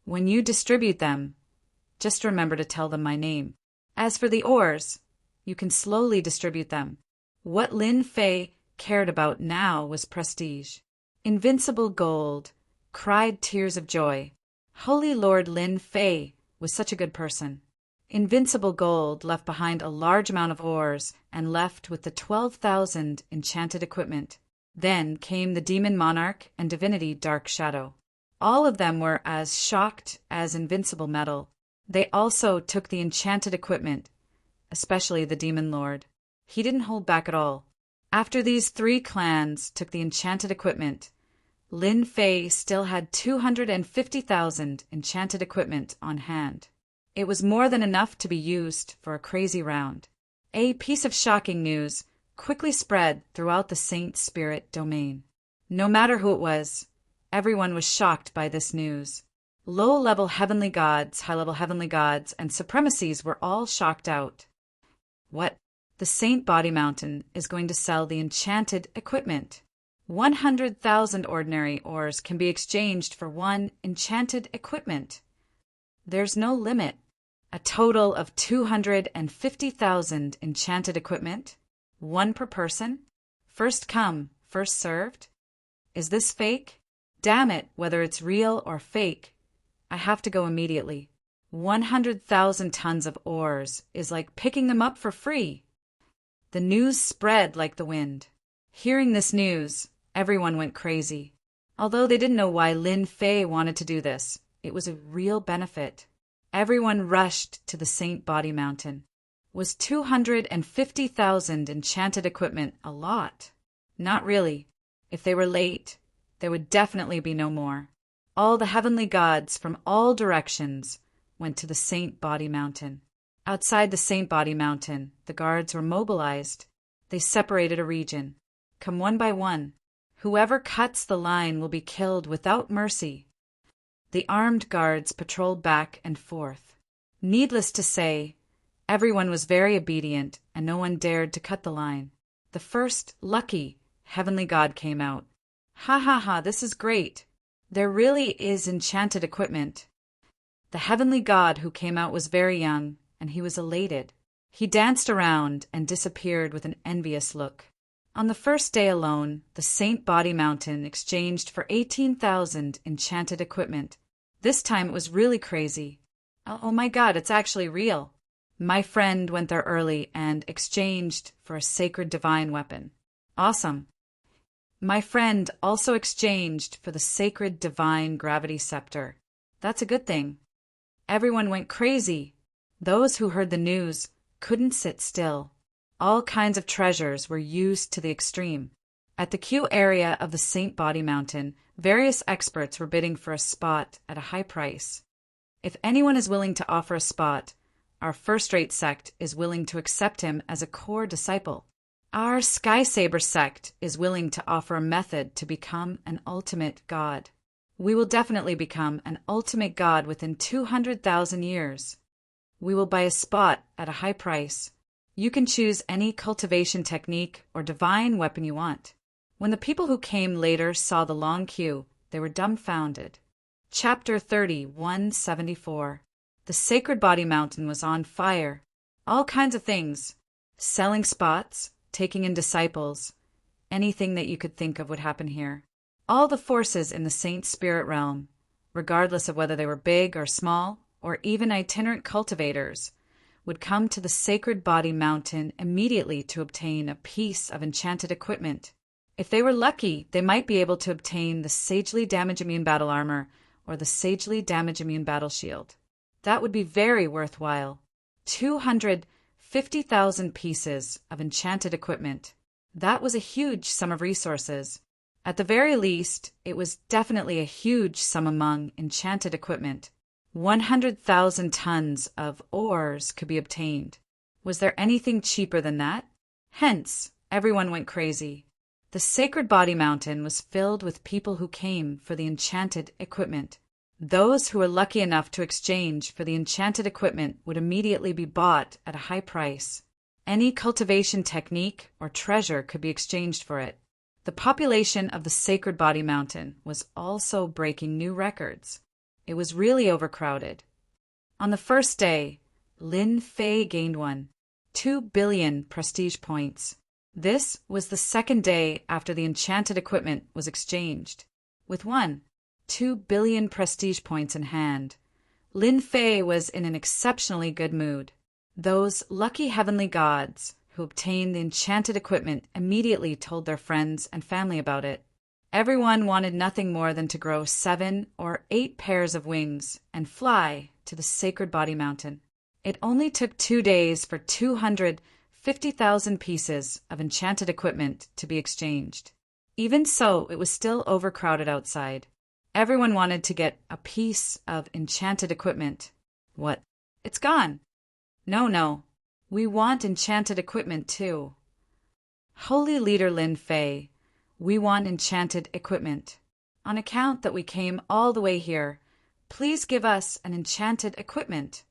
When you distribute them, just remember to tell them my name. As for the ores, you can slowly distribute them. What Lin Fei cared about now was prestige. Invincible Gold cried tears of joy. Holy Lord Lin Fei was such a good person. Invincible Gold left behind a large amount of ores and left with the 12,000 enchanted equipment. Then came the Demon Monarch and Divinity Dark Shadow. All of them were as shocked as Invincible Metal. They also took the enchanted equipment, especially the Demon Lord. He didn't hold back at all. After these 3 clans took the enchanted equipment, Lin Fei still had 250,000 enchanted equipment on hand. It was more than enough to be used for a crazy round. A piece of shocking news quickly spread throughout the Saint Spirit domain. No matter who it was, everyone was shocked by this news. Low-level heavenly gods, high-level heavenly gods, and supremacies were all shocked out. What? The Saint Body Mountain is going to sell the enchanted equipment. 100,000 ordinary ores can be exchanged for 1 enchanted equipment. There's no limit. A total of 250,000 enchanted equipment. 1 per person. First come, first served. Is this fake? Damn it, whether it's real or fake. I have to go immediately. 100,000 tons of ores is like picking them up for free. The news spread like the wind. Hearing this news, everyone went crazy. Although they didn't know why Lin Fei wanted to do this, it was a real benefit. Everyone rushed to the Saint Body Mountain. Was 250,000 enchanted equipment a lot? Not really. If they were late, there would definitely be no more. All the heavenly gods from all directions went to the Saint Body Mountain. Outside the Saint Body Mountain, the guards were mobilized. They separated a region. Come one by one. Whoever cuts the line will be killed without mercy. The armed guards patrolled back and forth. Needless to say, everyone was very obedient and no one dared to cut the line. The first lucky heavenly god came out. Ha ha ha, this is great. There really is enchanted equipment. The heavenly god who came out was very young, and he was elated. He danced around and disappeared with an envious look. On the first day alone, the Saint Body Mountain exchanged for 18,000 enchanted equipment. This time it was really crazy. Oh my God, it's actually real. My friend went there early and exchanged for a sacred divine weapon. Awesome. My friend also exchanged for the sacred divine gravity scepter. That's a good thing. Everyone went crazy. Those who heard the news couldn't sit still. All kinds of treasures were used to the extreme. At the Q area of the Saint Body Mountain, various experts were bidding for a spot at a high price. If anyone is willing to offer a spot, our first-rate sect is willing to accept him as a core disciple. Our Sky Saber sect is willing to offer a method to become an ultimate god. We will definitely become an ultimate god within 200,000 years. We will buy a spot at a high price. You can choose any cultivation technique or divine weapon you want. When the people who came later saw the long queue, they were dumbfounded. Chapter 30, 174. The Sacred Body Mountain was on fire. All kinds of things. Selling spots, taking in disciples. Anything that you could think of would happen here. All the forces in the Saint Spirit realm, regardless of whether they were big or small, or even itinerant cultivators, would come to the Sacred Body Mountain immediately to obtain a piece of enchanted equipment. If they were lucky, they might be able to obtain the Sagely Damage Immune Battle Armor or the Sagely Damage Immune Battle Shield. That would be very worthwhile. 250,000 pieces of enchanted equipment. That was a huge sum of resources. At the very least, it was definitely a huge sum among enchanted equipment. 100,000 tons of ores could be obtained. Was there anything cheaper than that? Hence, everyone went crazy. The Sacred Body Mountain was filled with people who came for the enchanted equipment. Those who were lucky enough to exchange for the enchanted equipment would immediately be bought at a high price. Any cultivation technique or treasure could be exchanged for it. The population of the Sacred Body Mountain was also breaking new records. It was really overcrowded. On the first day, Lin Fei gained 2 billion prestige points. This was the second day after the enchanted equipment was exchanged. With 2 billion prestige points in hand, Lin Fei was in an exceptionally good mood. Those lucky heavenly gods who obtained the enchanted equipment immediately told their friends and family about it. Everyone wanted nothing more than to grow 7 or 8 pairs of wings and fly to the Sacred Body Mountain. It only took 2 days for 250,000 pieces of enchanted equipment to be exchanged. Even so, it was still overcrowded outside. Everyone wanted to get a piece of enchanted equipment. What? It's gone. No. We want enchanted equipment too. Holy Leader Lin Fei, we want enchanted equipment. On account that we came all the way here, please give us an enchanted equipment.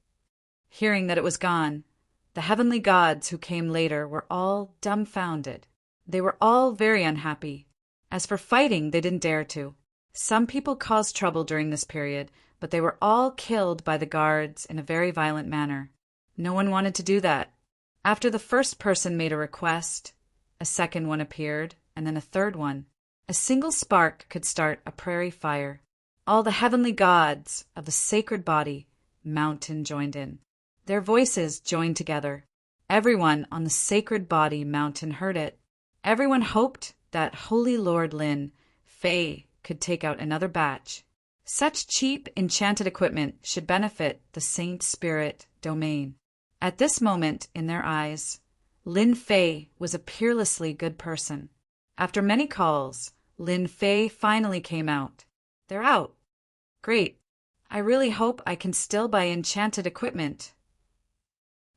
Hearing that it was gone, the heavenly gods who came later were all dumbfounded. They were all very unhappy. As for fighting, they didn't dare to. Some people caused trouble during this period, but they were all killed by the guards in a very violent manner. No one wanted to do that. After the first person made a request, a second one appeared, and then a third one. A single spark could start a prairie fire. All the heavenly gods of the Sacred Body Mountain joined in. Their voices joined together. Everyone on the Sacred Body Mountain heard it. Everyone hoped that Holy Lord Lin Fei could take out another batch. Such cheap, enchanted equipment should benefit the Saint Spirit domain. At this moment, in their eyes, Lin Fei was a peerlessly good person. After many calls, Lin Fei finally came out. They're out. Great. I really hope I can still buy enchanted equipment.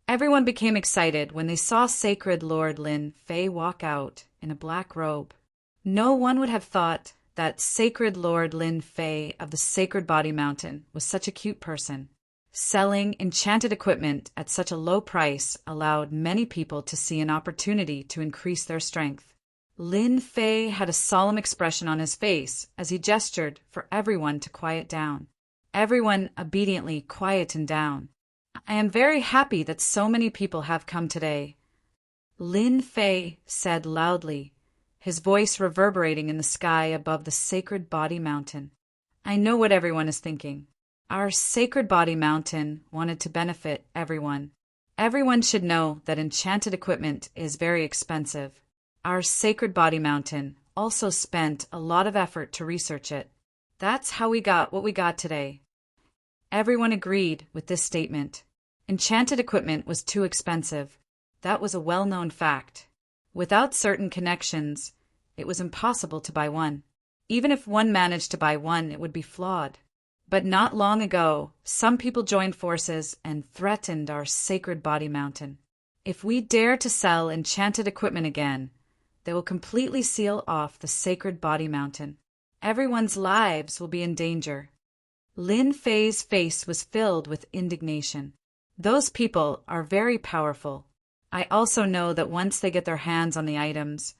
Everyone became excited when they saw Sacred Lord Lin Fei walk out in a black robe. No one would have thought that Sacred Lord Lin Fei of the Sacred Body Mountain was such a cute person. Selling enchanted equipment at such a low price allowed many people to see an opportunity to increase their strength. Lin Fei had a solemn expression on his face as he gestured for everyone to quiet down. Everyone obediently quietened down. I am very happy that so many people have come today, Lin Fei said loudly, his voice reverberating in the sky above the Sacred Body Mountain. I know what everyone is thinking. Our Sacred Body Mountain wanted to benefit everyone. Everyone should know that enchanted equipment is very expensive. Our Sacred Body Mountain also spent a lot of effort to research it. That's how we got what we got today. Everyone agreed with this statement. Enchanted equipment was too expensive. That was a well-known fact. Without certain connections, it was impossible to buy one. Even if one managed to buy one, it would be flawed. But not long ago, some people joined forces and threatened our Sacred Body Mountain. If we dare to sell enchanted equipment again, they will completely seal off the Sacred Body Mountain. Everyone's lives will be in danger. Lin Fei's face was filled with indignation. Those people are very powerful. I also know that once they get their hands on the items,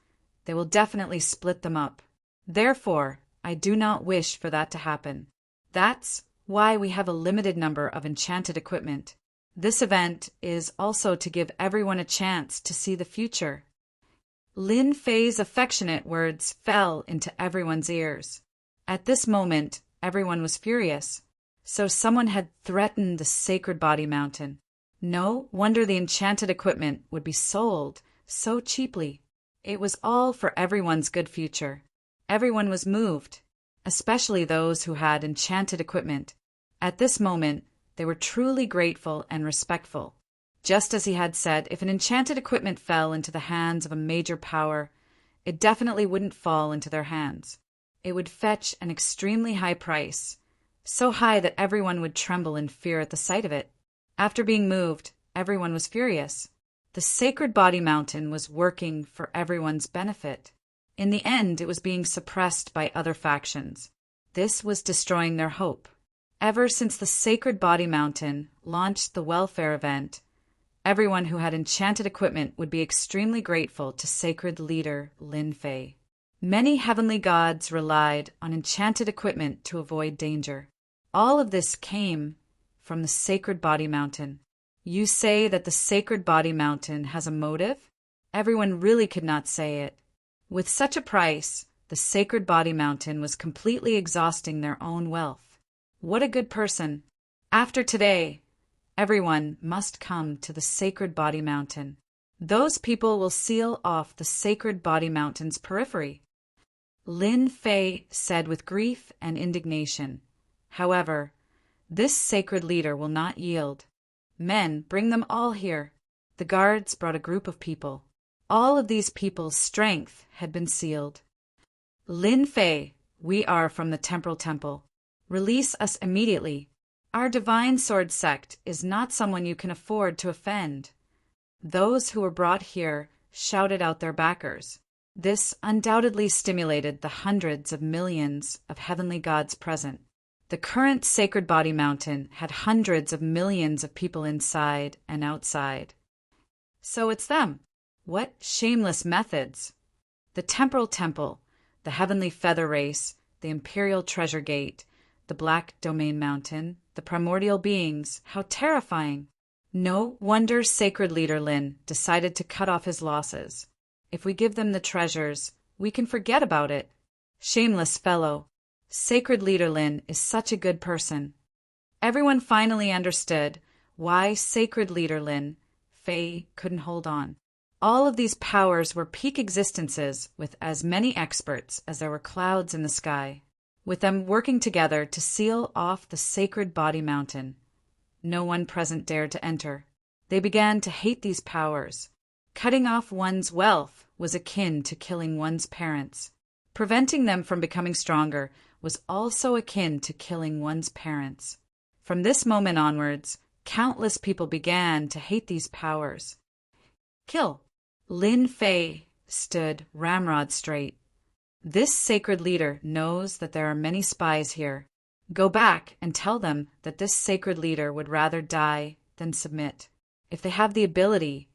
they will definitely split them up. Therefore, I do not wish for that to happen. That's why we have a limited number of enchanted equipment. This event is also to give everyone a chance to see the future. Lin Fei's affectionate words fell into everyone's ears. At this moment, everyone was furious. So someone had threatened the Sacred Body Mountain. No wonder the enchanted equipment would be sold so cheaply. It was all for everyone's good future. Everyone was moved, especially those who had enchanted equipment. At this moment, they were truly grateful and respectful. Just as he had said, if an enchanted equipment fell into the hands of a major power, it definitely wouldn't fall into their hands. It would fetch an extremely high price, so high that everyone would tremble in fear at the sight of it. After being moved, everyone was furious. The Sacred Body Mountain was working for everyone's benefit. In the end, it was being suppressed by other factions. This was destroying their hope. Ever since the Sacred Body Mountain launched the welfare event, everyone who had enchanted equipment would be extremely grateful to Sacred Leader Lin Fei. Many heavenly gods relied on enchanted equipment to avoid danger. All of this came from the Sacred Body Mountain. You say that the Sacred Body Mountain has a motive? Everyone really could not say it. With such a price, the Sacred Body Mountain was completely exhausting their own wealth. What a good person! After today, everyone must come to the Sacred Body Mountain. Those people will seal off the Sacred Body Mountain's periphery. Lin Fei said with grief and indignation. However, this sacred leader will not yield. Men, bring them all here. The guards brought a group of people. All of these people's strength had been sealed. Lin Fei, we are from the Temporal Temple. Release us immediately. Our divine sword sect is not someone you can afford to offend. Those who were brought here shouted out their backers. This undoubtedly stimulated the hundreds of millions of heavenly gods present. The current Sacred Body Mountain had hundreds of millions of people inside and outside. So it's them. What shameless methods! The Temporal Temple, the Heavenly Feather Race, the Imperial Treasure Gate, the Black Domain Mountain, the primordial beings, how terrifying! No wonder Sacred Leader Lin decided to cut off his losses. If we give them the treasures, we can forget about it. Shameless fellow. Sacred Leader Lin is such a good person. Everyone finally understood why Sacred Leader Lin Fei couldn't hold on. All of these powers were peak existences with as many experts as there were clouds in the sky, with them working together to seal off the Sacred Body Mountain. No one present dared to enter. They began to hate these powers. Cutting off one's wealth was akin to killing one's parents. Preventing them from becoming stronger was also akin to killing one's parents. From this moment onwards, countless people began to hate these powers. Kill. Lin Fei stood ramrod straight. This sacred leader knows that there are many spies here. Go back and tell them that this sacred leader would rather die than submit. If they have the ability,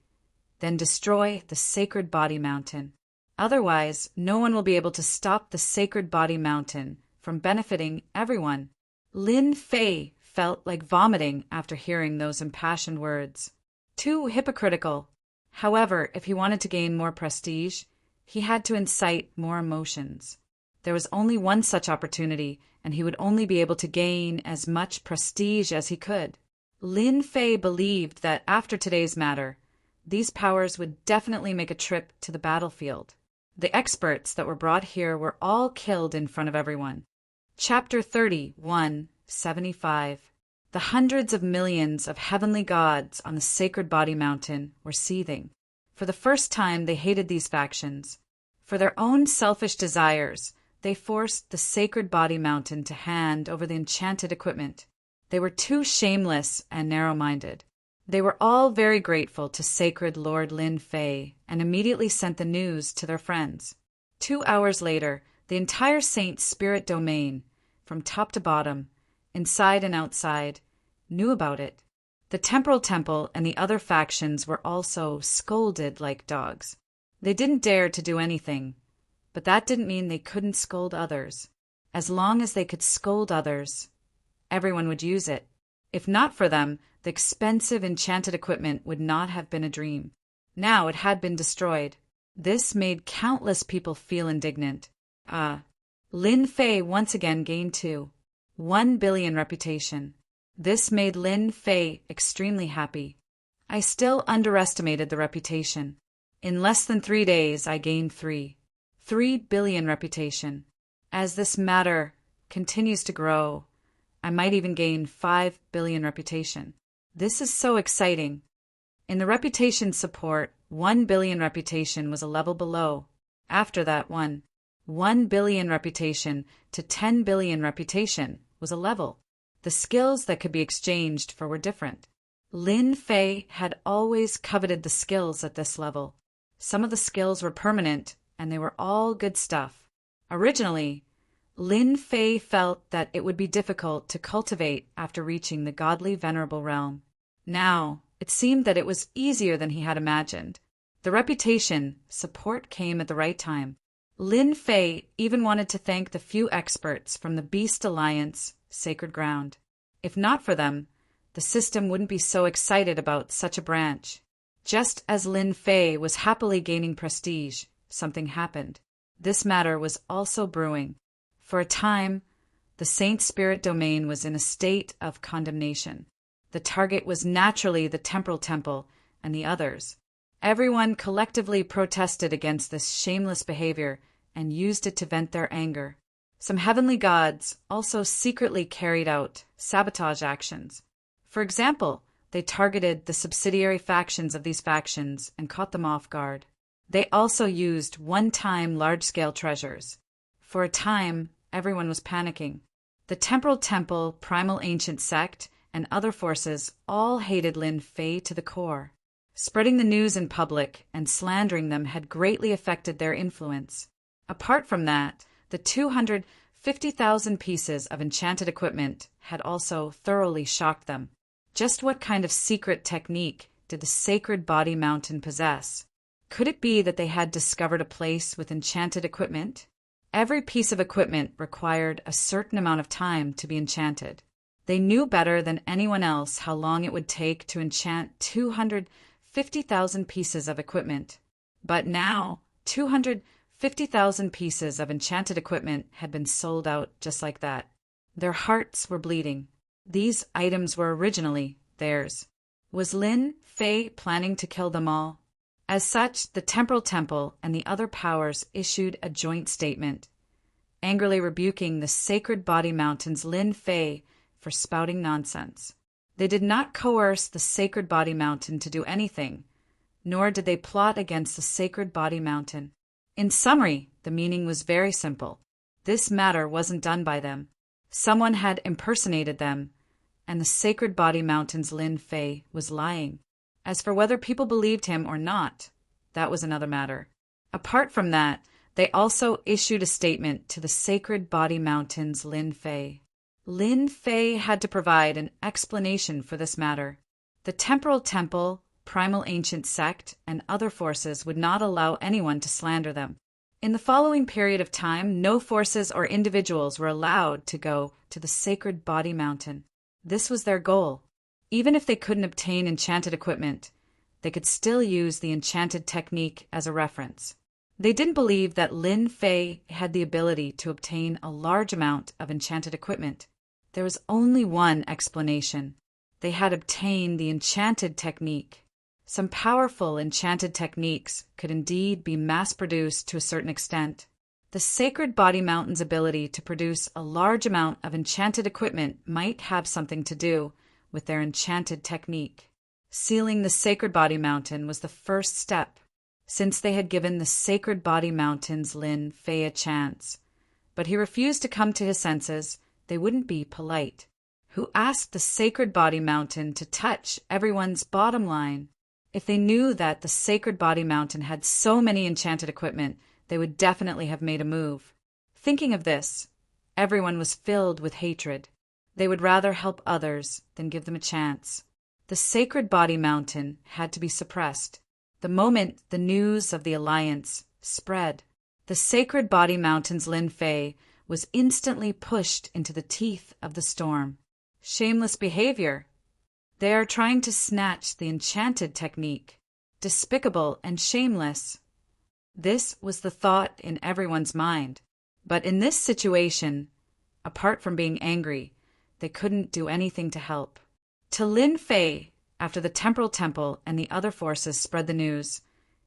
then destroy the Sacred Body Mountain. Otherwise, no one will be able to stop the Sacred Body Mountain from benefiting everyone. Lin Fei felt like vomiting after hearing those impassioned words. Too hypocritical. However, if he wanted to gain more prestige, he had to incite more emotions. There was only one such opportunity, and he would only be able to gain as much prestige as he could. Lin Fei believed that after today's matter, these powers would definitely make a trip to the battlefield. The experts that were brought here were all killed in front of everyone. Chapter 31:75. The hundreds of millions of heavenly gods on the Sacred Body Mountain were seething. For the first time, they hated these factions. For their own selfish desires, they forced the Sacred Body Mountain to hand over the enchanted equipment. They were too shameless and narrow-minded. They were all very grateful to Sacred Lord Lin Fei and immediately sent the news to their friends. 2 hours later, the entire Saint Spirit domain, from top to bottom, inside and outside, knew about it. The Temporal Temple and the other factions were also scolded like dogs. They didn't dare to do anything, but that didn't mean they couldn't scold others. As long as they could scold others, everyone would use it. If not for them, the expensive enchanted equipment would not have been a dream. Now it had been destroyed. This made countless people feel indignant. Lin Fei once again gained 1 billion reputation. This made Lin Fei extremely happy. I still underestimated the reputation. In less than 3 days, I gained 3 billion reputation. As this matter continues to grow, I might even gain 5 billion reputation. This is so exciting. In the reputation support, 1 billion reputation was a level below. After that, 1 billion reputation to 10 billion reputation was a level. The skills that could be exchanged for were different. Lin Fei had always coveted the skills at this level. Some of the skills were permanent, and they were all good stuff. Originally, Lin Fei felt that it would be difficult to cultivate after reaching the godly venerable realm. Now, it seemed that it was easier than he had imagined. The reputation support came at the right time. Lin Fei even wanted to thank the few experts from the Beast Alliance Sacred Ground. If not for them, the system wouldn't be so excited about such a branch. Just as Lin Fei was happily gaining prestige, something happened. This matter was also brewing. For a time, the Saint Spirit domain was in a state of condemnation. The target was naturally the Temporal Temple and the others. Everyone collectively protested against this shameless behavior and used it to vent their anger. Some heavenly gods also secretly carried out sabotage actions. For example, they targeted the subsidiary factions of these factions and caught them off guard. They also used one-time large-scale treasures. For a time, everyone was panicking. The Temporal Temple, Primal Ancient Sect, and other forces all hated Lin Fei to the core. Spreading the news in public and slandering them had greatly affected their influence. Apart from that, the 250,000 pieces of enchanted equipment had also thoroughly shocked them. Just what kind of secret technique did the Sacred Body Mountain possess? Could it be that they had discovered a place with enchanted equipment? Every piece of equipment required a certain amount of time to be enchanted. They knew better than anyone else how long it would take to enchant 250,000 pieces of equipment. But now, 250,000 pieces of enchanted equipment had been sold out just like that. Their hearts were bleeding. These items were originally theirs. Was Lin Fei planning to kill them all? As such, the Temporal Temple and the other powers issued a joint statement, angrily rebuking the Sacred Body Mountain's Lin Fei for spouting nonsense. They did not coerce the Sacred Body Mountain to do anything, nor did they plot against the Sacred Body Mountain. In summary, the meaning was very simple. This matter wasn't done by them. Someone had impersonated them, and the Sacred Body Mountain's Lin Fei was lying. As for whether people believed him or not, that was another matter. Apart from that, they also issued a statement to the Sacred Body Mountain's Lin Fei. Lin Fei had to provide an explanation for this matter. The Temporal Temple, Primal Ancient Sect, and other forces would not allow anyone to slander them. In the following period of time, no forces or individuals were allowed to go to the Sacred Body Mountain. This was their goal. Even if they couldn't obtain enchanted equipment, they could still use the enchanted technique as a reference. They didn't believe that Lin Fei had the ability to obtain a large amount of enchanted equipment. There was only one explanation. They had obtained the enchanted technique. Some powerful enchanted techniques could indeed be mass-produced to a certain extent. The Sacred Body Mountain's ability to produce a large amount of enchanted equipment might have something to do with their enchanted technique. Sealing the Sacred Body Mountain was the first step, since they had given the Sacred Body Mountain's Lin Fei a chance. But he refused to come to his senses. They wouldn't be polite. Who asked the Sacred Body Mountain to touch everyone's bottom line? If they knew that the Sacred Body Mountain had so many enchanted equipment, they would definitely have made a move. Thinking of this, everyone was filled with hatred. They would rather help others than give them a chance. The Sacred Body Mountain had to be suppressed. The moment the news of the alliance spread, the Sacred Body Mountain's Lin Fei was instantly pushed into the teeth of the storm. Shameless behavior. They are trying to snatch the enchanted technique. Despicable and shameless. This was the thought in everyone's mind. But in this situation, apart from being angry, they couldn't do anything to help. To Lin Fei, after the Temporal Temple and the other forces spread the news,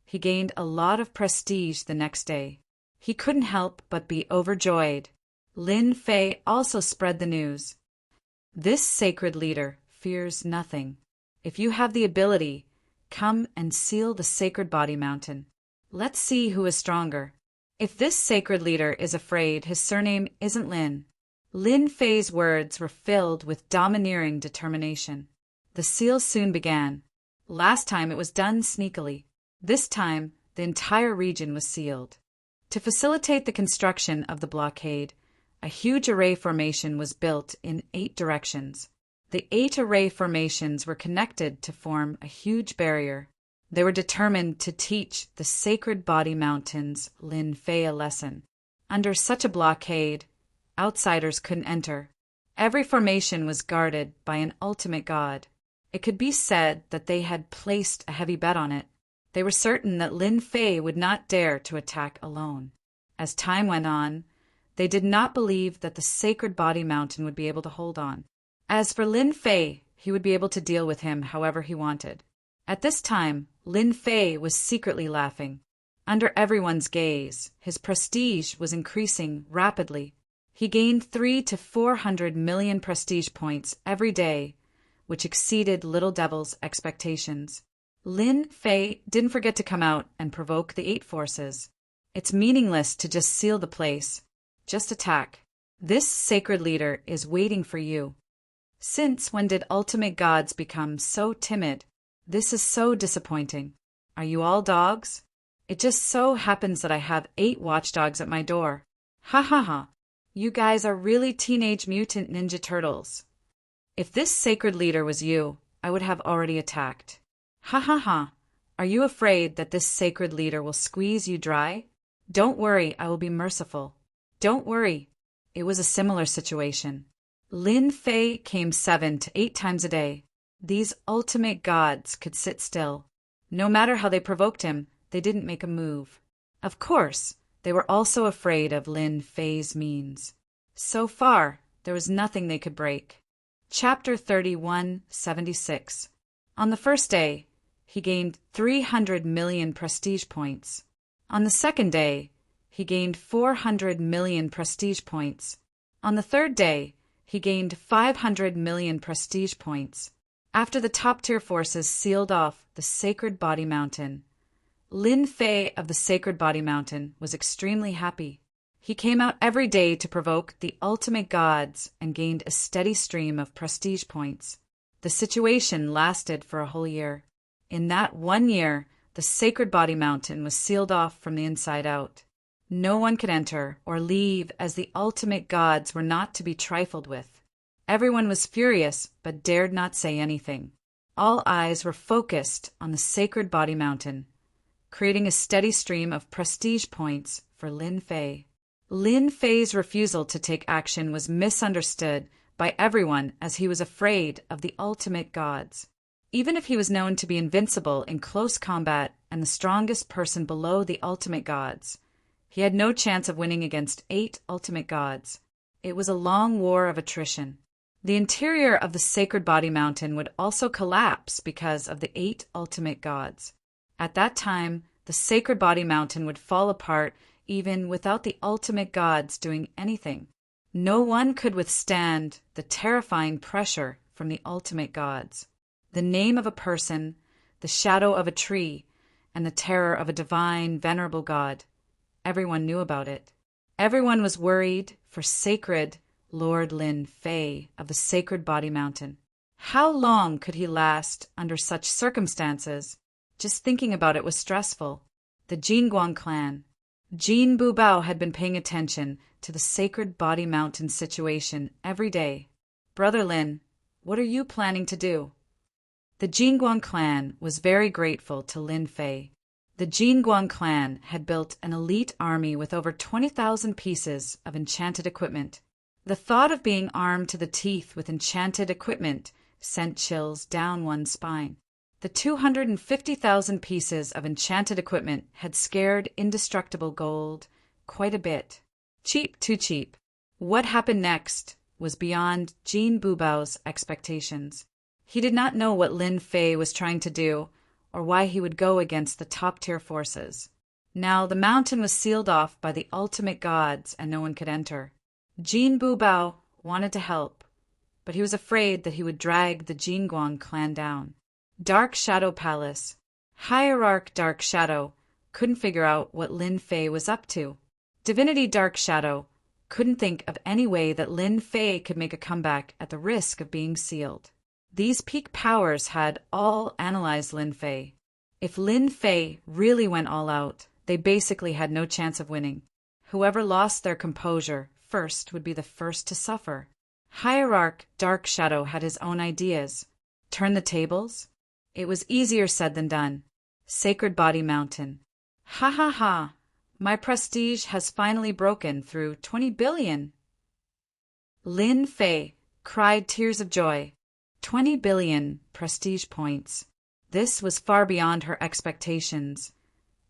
he gained a lot of prestige the next day. He couldn't help but be overjoyed. Lin Fei also spread the news. This sacred leader fears nothing. If you have the ability, come and seal the Sacred Body Mountain. Let's see who is stronger. If this sacred leader is afraid his surname isn't Lin. Lin Fei's words were filled with domineering determination. The seal soon began. Last time it was done sneakily. This time, the entire region was sealed. To facilitate the construction of the blockade, a huge array formation was built in 8 directions. The 8 array formations were connected to form a huge barrier. They were determined to teach the Sacred Body Mountain's Lin Fei a lesson. Under such a blockade, outsiders couldn't enter. Every formation was guarded by an ultimate god. It could be said that they had placed a heavy bet on it. They were certain that Lin Fei would not dare to attack alone. As time went on, they did not believe that the Sacred Body Mountain would be able to hold on. As for Lin Fei, he would be able to deal with him however he wanted. At this time, Lin Fei was secretly laughing. Under everyone's gaze, his prestige was increasing rapidly. He gained 300 to 400 million prestige points every day, which exceeded Little Devil's expectations. Lin Fei didn't forget to come out and provoke the 8 forces. It's meaningless to just seal the place. Just attack. This sacred leader is waiting for you. Since when did ultimate gods become so timid? This is so disappointing. Are you all dogs? It just so happens that I have 8 watchdogs at my door. Ha ha ha. You guys are really Teenage Mutant Ninja Turtles. If this sacred leader was you, I would have already attacked. Ha ha ha. Are you afraid that this sacred leader will squeeze you dry? Don't worry, I will be merciful. Don't worry. It was a similar situation. Lin Fei came 7 to 8 times a day. These ultimate gods could sit still. No matter how they provoked him, they didn't make a move. Of course, they were also afraid of Lin Fei's means. So far, there was nothing they could break. Chapter 3176. On the first day, he gained 300 million prestige points. On the second day, he gained 400 million prestige points. On the third day, he gained 500 million prestige points. After the top-tier forces sealed off the Sacred Body Mountain, Lin Fei of the Sacred Body Mountain was extremely happy. He came out every day to provoke the ultimate gods and gained a steady stream of prestige points. The situation lasted for a whole year. In that 1 year, the Sacred Body Mountain was sealed off from the inside out. No one could enter or leave, as the ultimate gods were not to be trifled with. Everyone was furious but dared not say anything. All eyes were focused on the Sacred Body Mountain, creating a steady stream of prestige points for Lin Fei. Lin Fei's refusal to take action was misunderstood by everyone, as he was afraid of the ultimate gods. Even if he was known to be invincible in close combat and the strongest person below the ultimate gods, he had no chance of winning against 8 ultimate gods. It was a long war of attrition. The interior of the Sacred Body Mountain would also collapse because of the 8 ultimate gods. At that time, the Sacred Body Mountain would fall apart even without the ultimate gods doing anything. No one could withstand the terrifying pressure from the ultimate gods. The name of a person, the shadow of a tree, and the terror of a divine, venerable god. Everyone knew about it. Everyone was worried for sacred Lord Lin Fei of the Sacred Body Mountain. How long could he last under such circumstances? Just thinking about it was stressful. The Jinguang clan. Jin Bubao had been paying attention to the Sacred Body Mountain situation every day. Brother Lin, what are you planning to do? The Jinguang clan was very grateful to Lin Fei. The Jinguang clan had built an elite army with over 20,000 pieces of enchanted equipment. The thought of being armed to the teeth with enchanted equipment sent chills down one's spine. The 250,000 pieces of enchanted equipment had scared indestructible gold quite a bit. Cheap, too cheap. What happened next was beyond Jin Bubao's expectations. He did not know what Lin Fei was trying to do, or why he would go against the top-tier forces. Now the mountain was sealed off by the ultimate gods, and no one could enter. Jin Bubao wanted to help, but he was afraid that he would drag the Jinguang clan down. Dark Shadow Palace. Hierarch Dark Shadow couldn't figure out what Lin Fei was up to. Divinity Dark Shadow couldn't think of any way that Lin Fei could make a comeback at the risk of being sealed. These peak powers had all analyzed Lin Fei. If Lin Fei really went all out, they basically had no chance of winning. Whoever lost their composure first would be the first to suffer. Hierarch Dark Shadow had his own ideas. Turn the tables? It was easier said than done. Sacred Body Mountain. Ha ha ha! My prestige has finally broken through 20 billion. Lin Fei cried tears of joy. 20 billion prestige points. This was far beyond her expectations,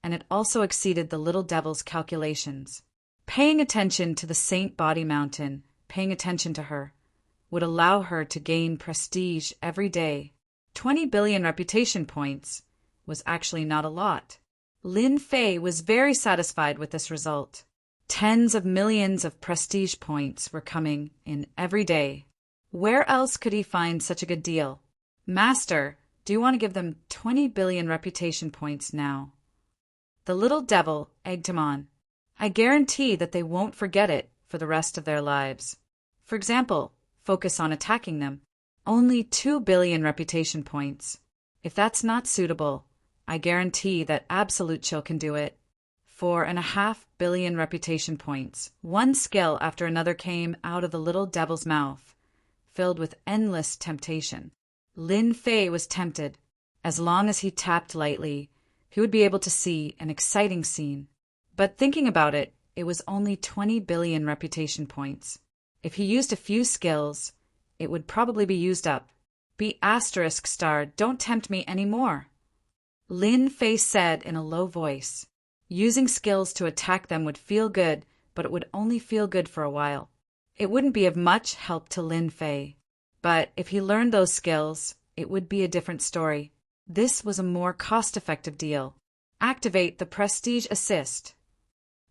and it also exceeded the little devil's calculations. Paying attention to the Saint Body Mountain, paying attention to her, would allow her to gain prestige every day. 20 billion reputation points was actually not a lot. Lin Fei was very satisfied with this result. Tens of millions of prestige points were coming in every day. Where else could he find such a good deal? Master, do you want to give them 20 billion reputation points now? The little devil egged him on. I guarantee that they won't forget it for the rest of their lives. For example, focus on attacking them. Only 2 billion reputation points. If that's not suitable, I guarantee that Absolute Chill can do it. 4.5 billion reputation points. One skill after another came out of the little devil's mouth, filled with endless temptation. Lin Fei was tempted. As long as he tapped lightly, he would be able to see an exciting scene. But thinking about it, it was only 20 billion reputation points. If he used a few skills, it would probably be used up. Be asterisk star, don't tempt me any more. Lin Fei said in a low voice. Using skills to attack them would feel good, but it would only feel good for a while. It wouldn't be of much help to Lin Fei. But if he learned those skills, it would be a different story. This was a more cost-effective deal. Activate the Prestige Assist.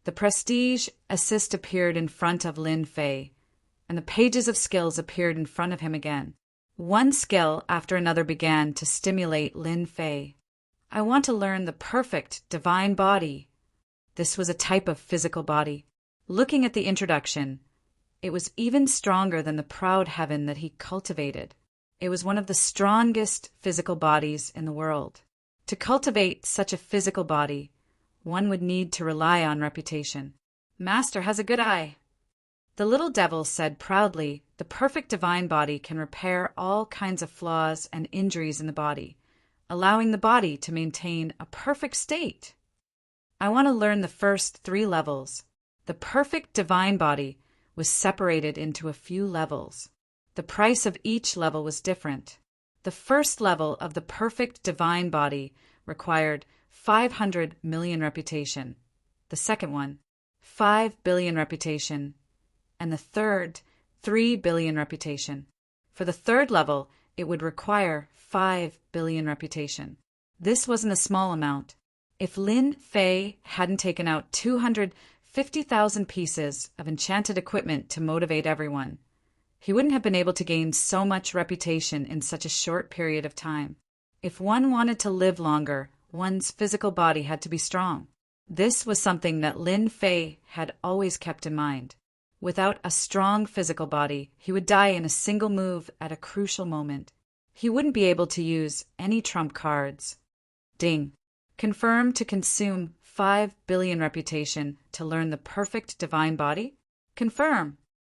The Prestige Assist appeared in front of Lin Fei, and the pages of skills appeared in front of him again. One skill after another began to stimulate Lin Fei. I want to learn the perfect divine body. This was a type of physical body. Looking at the introduction, it was even stronger than the proud heaven that he cultivated. It was one of the strongest physical bodies in the world. To cultivate such a physical body, one would need to rely on reputation. Master has a good eye. The little devil said proudly, the perfect divine body can repair all kinds of flaws and injuries in the body, allowing the body to maintain a perfect state. I want to learn the first 3 levels. The perfect divine body was separated into a few levels. The price of each level was different. The first level of the perfect divine body required 500 million reputation. The second one, 5 billion reputation. And the third, 3 billion reputation. For the third level, it would require 5 billion reputation. This wasn't a small amount. If Lin Fei hadn't taken out 250,000 pieces of enchanted equipment to motivate everyone, he wouldn't have been able to gain so much reputation in such a short period of time. If one wanted to live longer, one's physical body had to be strong. This was something that Lin Fei had always kept in mind. Without a strong physical body, he would die in a single move at a crucial moment. He wouldn't be able to use any trump cards. Ding. Confirm to consume 5 billion reputation to learn the perfect divine body? Confirm.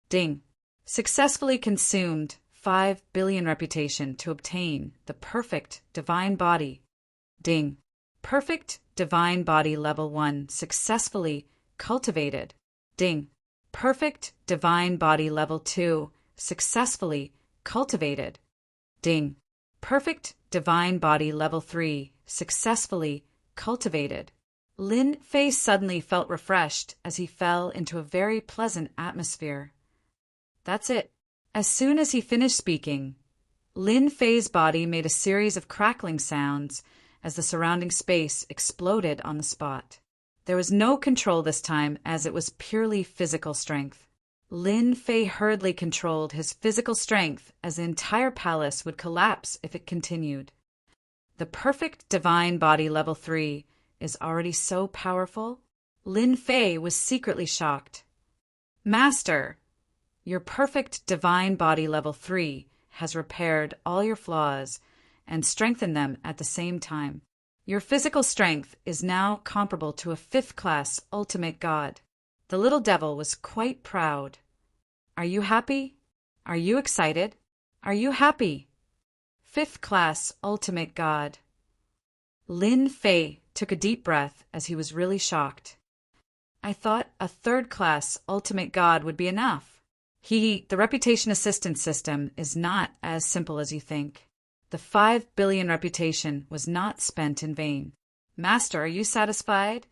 Ding. Successfully consumed 5 billion reputation to obtain the perfect divine body. Ding. Perfect divine body level 1 successfully cultivated. Ding. Perfect divine body level 2 successfully cultivated. Ding. Perfect divine body level 3 successfully cultivated. Lin Fei suddenly felt refreshed as he fell into a very pleasant atmosphere. That's it. As soon as he finished speaking, Lin Fei's body made a series of crackling sounds as the surrounding space exploded on the spot. There was no control this time, as it was purely physical strength. Lin Fei hurriedly controlled his physical strength as the entire palace would collapse if it continued. The perfect divine body level 3 is already so powerful. Lin Fei was secretly shocked. Master, your perfect divine body level 3 has repaired all your flaws and strengthened them at the same time. Your physical strength is now comparable to a 5th-class ultimate god. The little devil was quite proud. Are you happy? Are you excited? Are you happy? 5th-class ultimate god. Lin Fei took a deep breath as he was really shocked. I thought a 3rd-class ultimate god would be enough. The reputation assistance system is not as simple as you think. The 5 billion reputation was not spent in vain. Master, are you satisfied?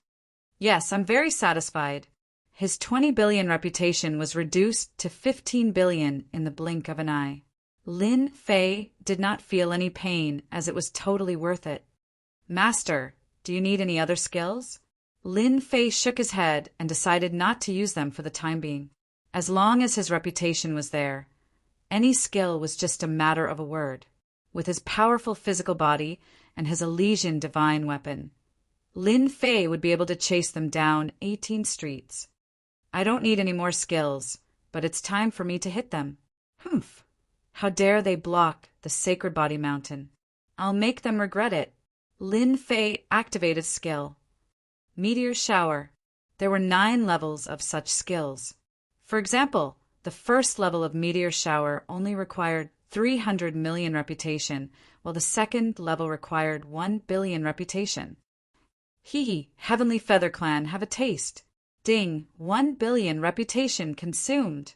Yes, I'm very satisfied. His 20 billion reputation was reduced to 15 billion in the blink of an eye. Lin Fei did not feel any pain, as it was totally worth it. Master, do Do you need any other skills? Lin Fei shook his head and decided not to use them for the time being. As long as his reputation was there, any skill was just a matter of a word. With his powerful physical body and his Elysian divine weapon, Lin Fei would be able to chase them down 18 streets. I don't need any more skills, but it's time for me to hit them. Humph! How dare they block the sacred body mountain? I'll make them regret it. Lin Fei activated skill. Meteor shower. There were 9 levels of such skills. For example, the first level of meteor shower only required 300 million reputation, while the second level required 1 billion reputation. Hee, Heavenly Feather Clan, have a taste. Ding, 1 billion reputation consumed.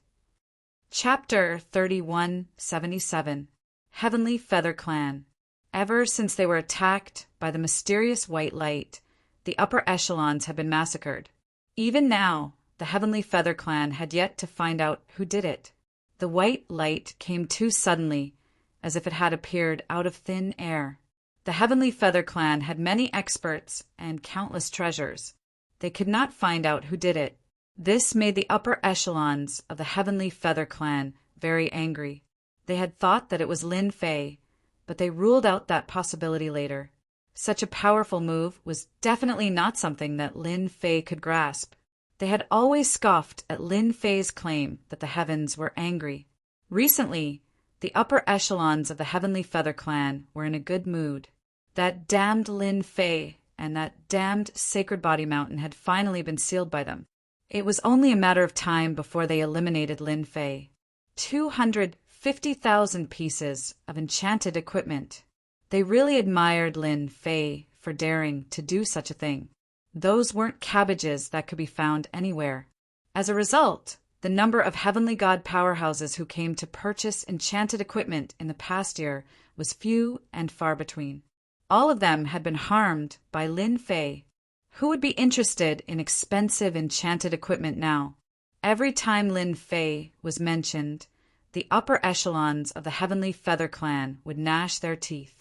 Chapter 3177. Heavenly Feather Clan. Ever since they were attacked by the mysterious white light, the upper echelons had been massacred. Even now, the Heavenly Feather Clan had yet to find out who did it. The white light came too suddenly, as if it had appeared out of thin air. The Heavenly Feather Clan had many experts and countless treasures. They could not find out who did it. This made the upper echelons of the Heavenly Feather Clan very angry. They had thought that it was Lin Fei, but they ruled out that possibility later. Such a powerful move was definitely not something that Lin Fei could grasp. They had always scoffed at Lin Fei's claim that the heavens were angry. Recently, the upper echelons of the Heavenly Feather Clan were in a good mood. That damned Lin Fei and that damned Sacred Body Mountain had finally been sealed by them. It was only a matter of time before they eliminated Lin Fei. 250,000 pieces of enchanted equipment. They really admired Lin Fei for daring to do such a thing. Those weren't cabbages that could be found anywhere. As a result, the number of Heavenly God powerhouses who came to purchase enchanted equipment in the past year was few and far between. All of them had been harmed by Lin Fei. Who would be interested in expensive enchanted equipment now? Every time Lin Fei was mentioned, the upper echelons of the Heavenly Feather Clan would gnash their teeth.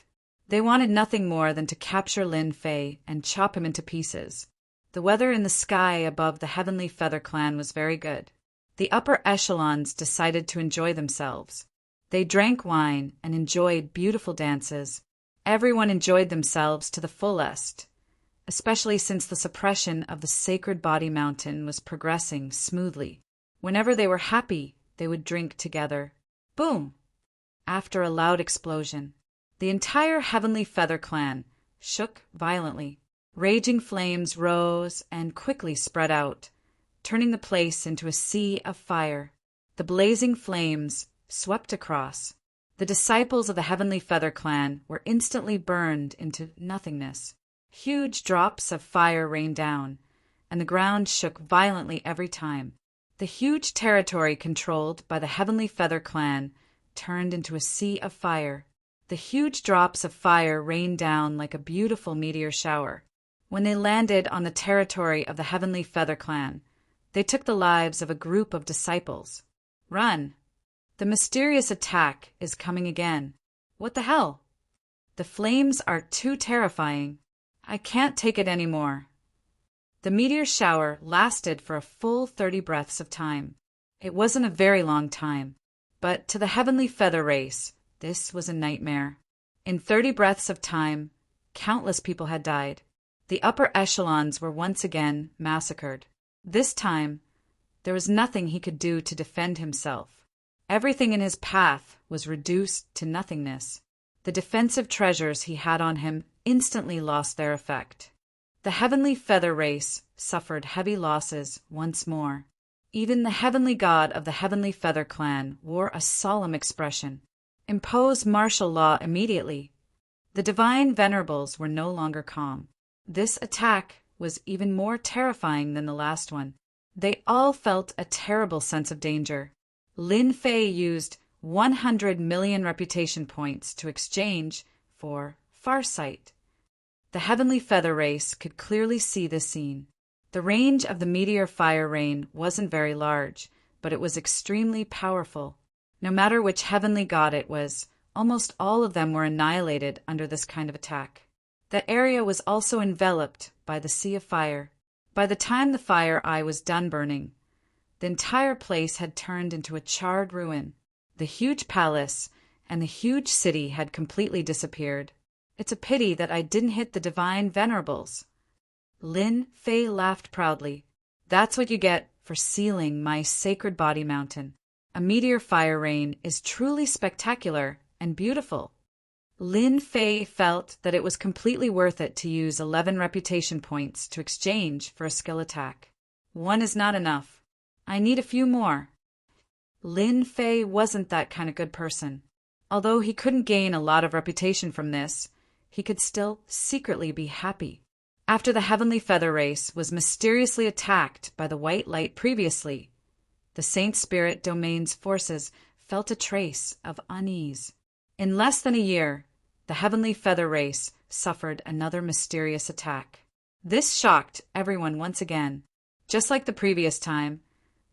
They wanted nothing more than to capture Lin Fei and chop him into pieces. The weather in the sky above the Heavenly Feather Clan was very good. The upper echelons decided to enjoy themselves. They drank wine and enjoyed beautiful dances. Everyone enjoyed themselves to the fullest, especially since the suppression of the Sacred Body Mountain was progressing smoothly. Whenever they were happy, they would drink together. Boom! After a loud explosion, the entire Heavenly Feather Clan shook violently. Raging flames rose and quickly spread out, turning the place into a sea of fire. The blazing flames swept across. The disciples of the Heavenly Feather Clan were instantly burned into nothingness. Huge drops of fire rained down, and the ground shook violently every time. The huge territory controlled by the Heavenly Feather Clan turned into a sea of fire. The huge drops of fire rained down like a beautiful meteor shower. When they landed on the territory of the Heavenly Feather Clan, they took the lives of a group of disciples. Run! The mysterious attack is coming again. What the hell? The flames are too terrifying. I can't take it anymore. The meteor shower lasted for a full 30 breaths of time. It wasn't a very long time, but to the Heavenly Feather race, this was a nightmare. In 30 breaths of time, countless people had died. The upper echelons were once again massacred. This time, there was nothing he could do to defend himself. Everything in his path was reduced to nothingness. The defensive treasures he had on him instantly lost their effect. The Heavenly Feather race suffered heavy losses once more. Even the Heavenly God of the Heavenly Feather Clan wore a solemn expression. Impose martial law immediately. The divine venerables were no longer calm. This attack was even more terrifying than the last one. They all felt a terrible sense of danger. Lin Fei used 100 million reputation points to exchange for farsight. The Heavenly Feather race could clearly see this scene. The range of the meteor fire rain wasn't very large, but it was extremely powerful. No matter which heavenly god it was, almost all of them were annihilated under this kind of attack. The area was also enveloped by the sea of fire. By the time the fire eye was done burning, the entire place had turned into a charred ruin. The huge palace and the huge city had completely disappeared. It's a pity that I didn't hit the divine venerables. Lin Fei laughed proudly. That's what you get for sealing my sacred body mountain. A meteor fire rain is truly spectacular and beautiful. Lin Fei felt that it was completely worth it to use 11 reputation points to exchange for a skill attack. One is not enough. I need a few more. Lin Fei wasn't that kind of good person. Although he couldn't gain a lot of reputation from this, he could still secretly be happy. After the Heavenly Feather Race was mysteriously attacked by the White Light previously, the Saint Spirit Domain's forces felt a trace of unease. In less than a year, the Heavenly Feather Race suffered another mysterious attack. This shocked everyone once again. Just like the previous time,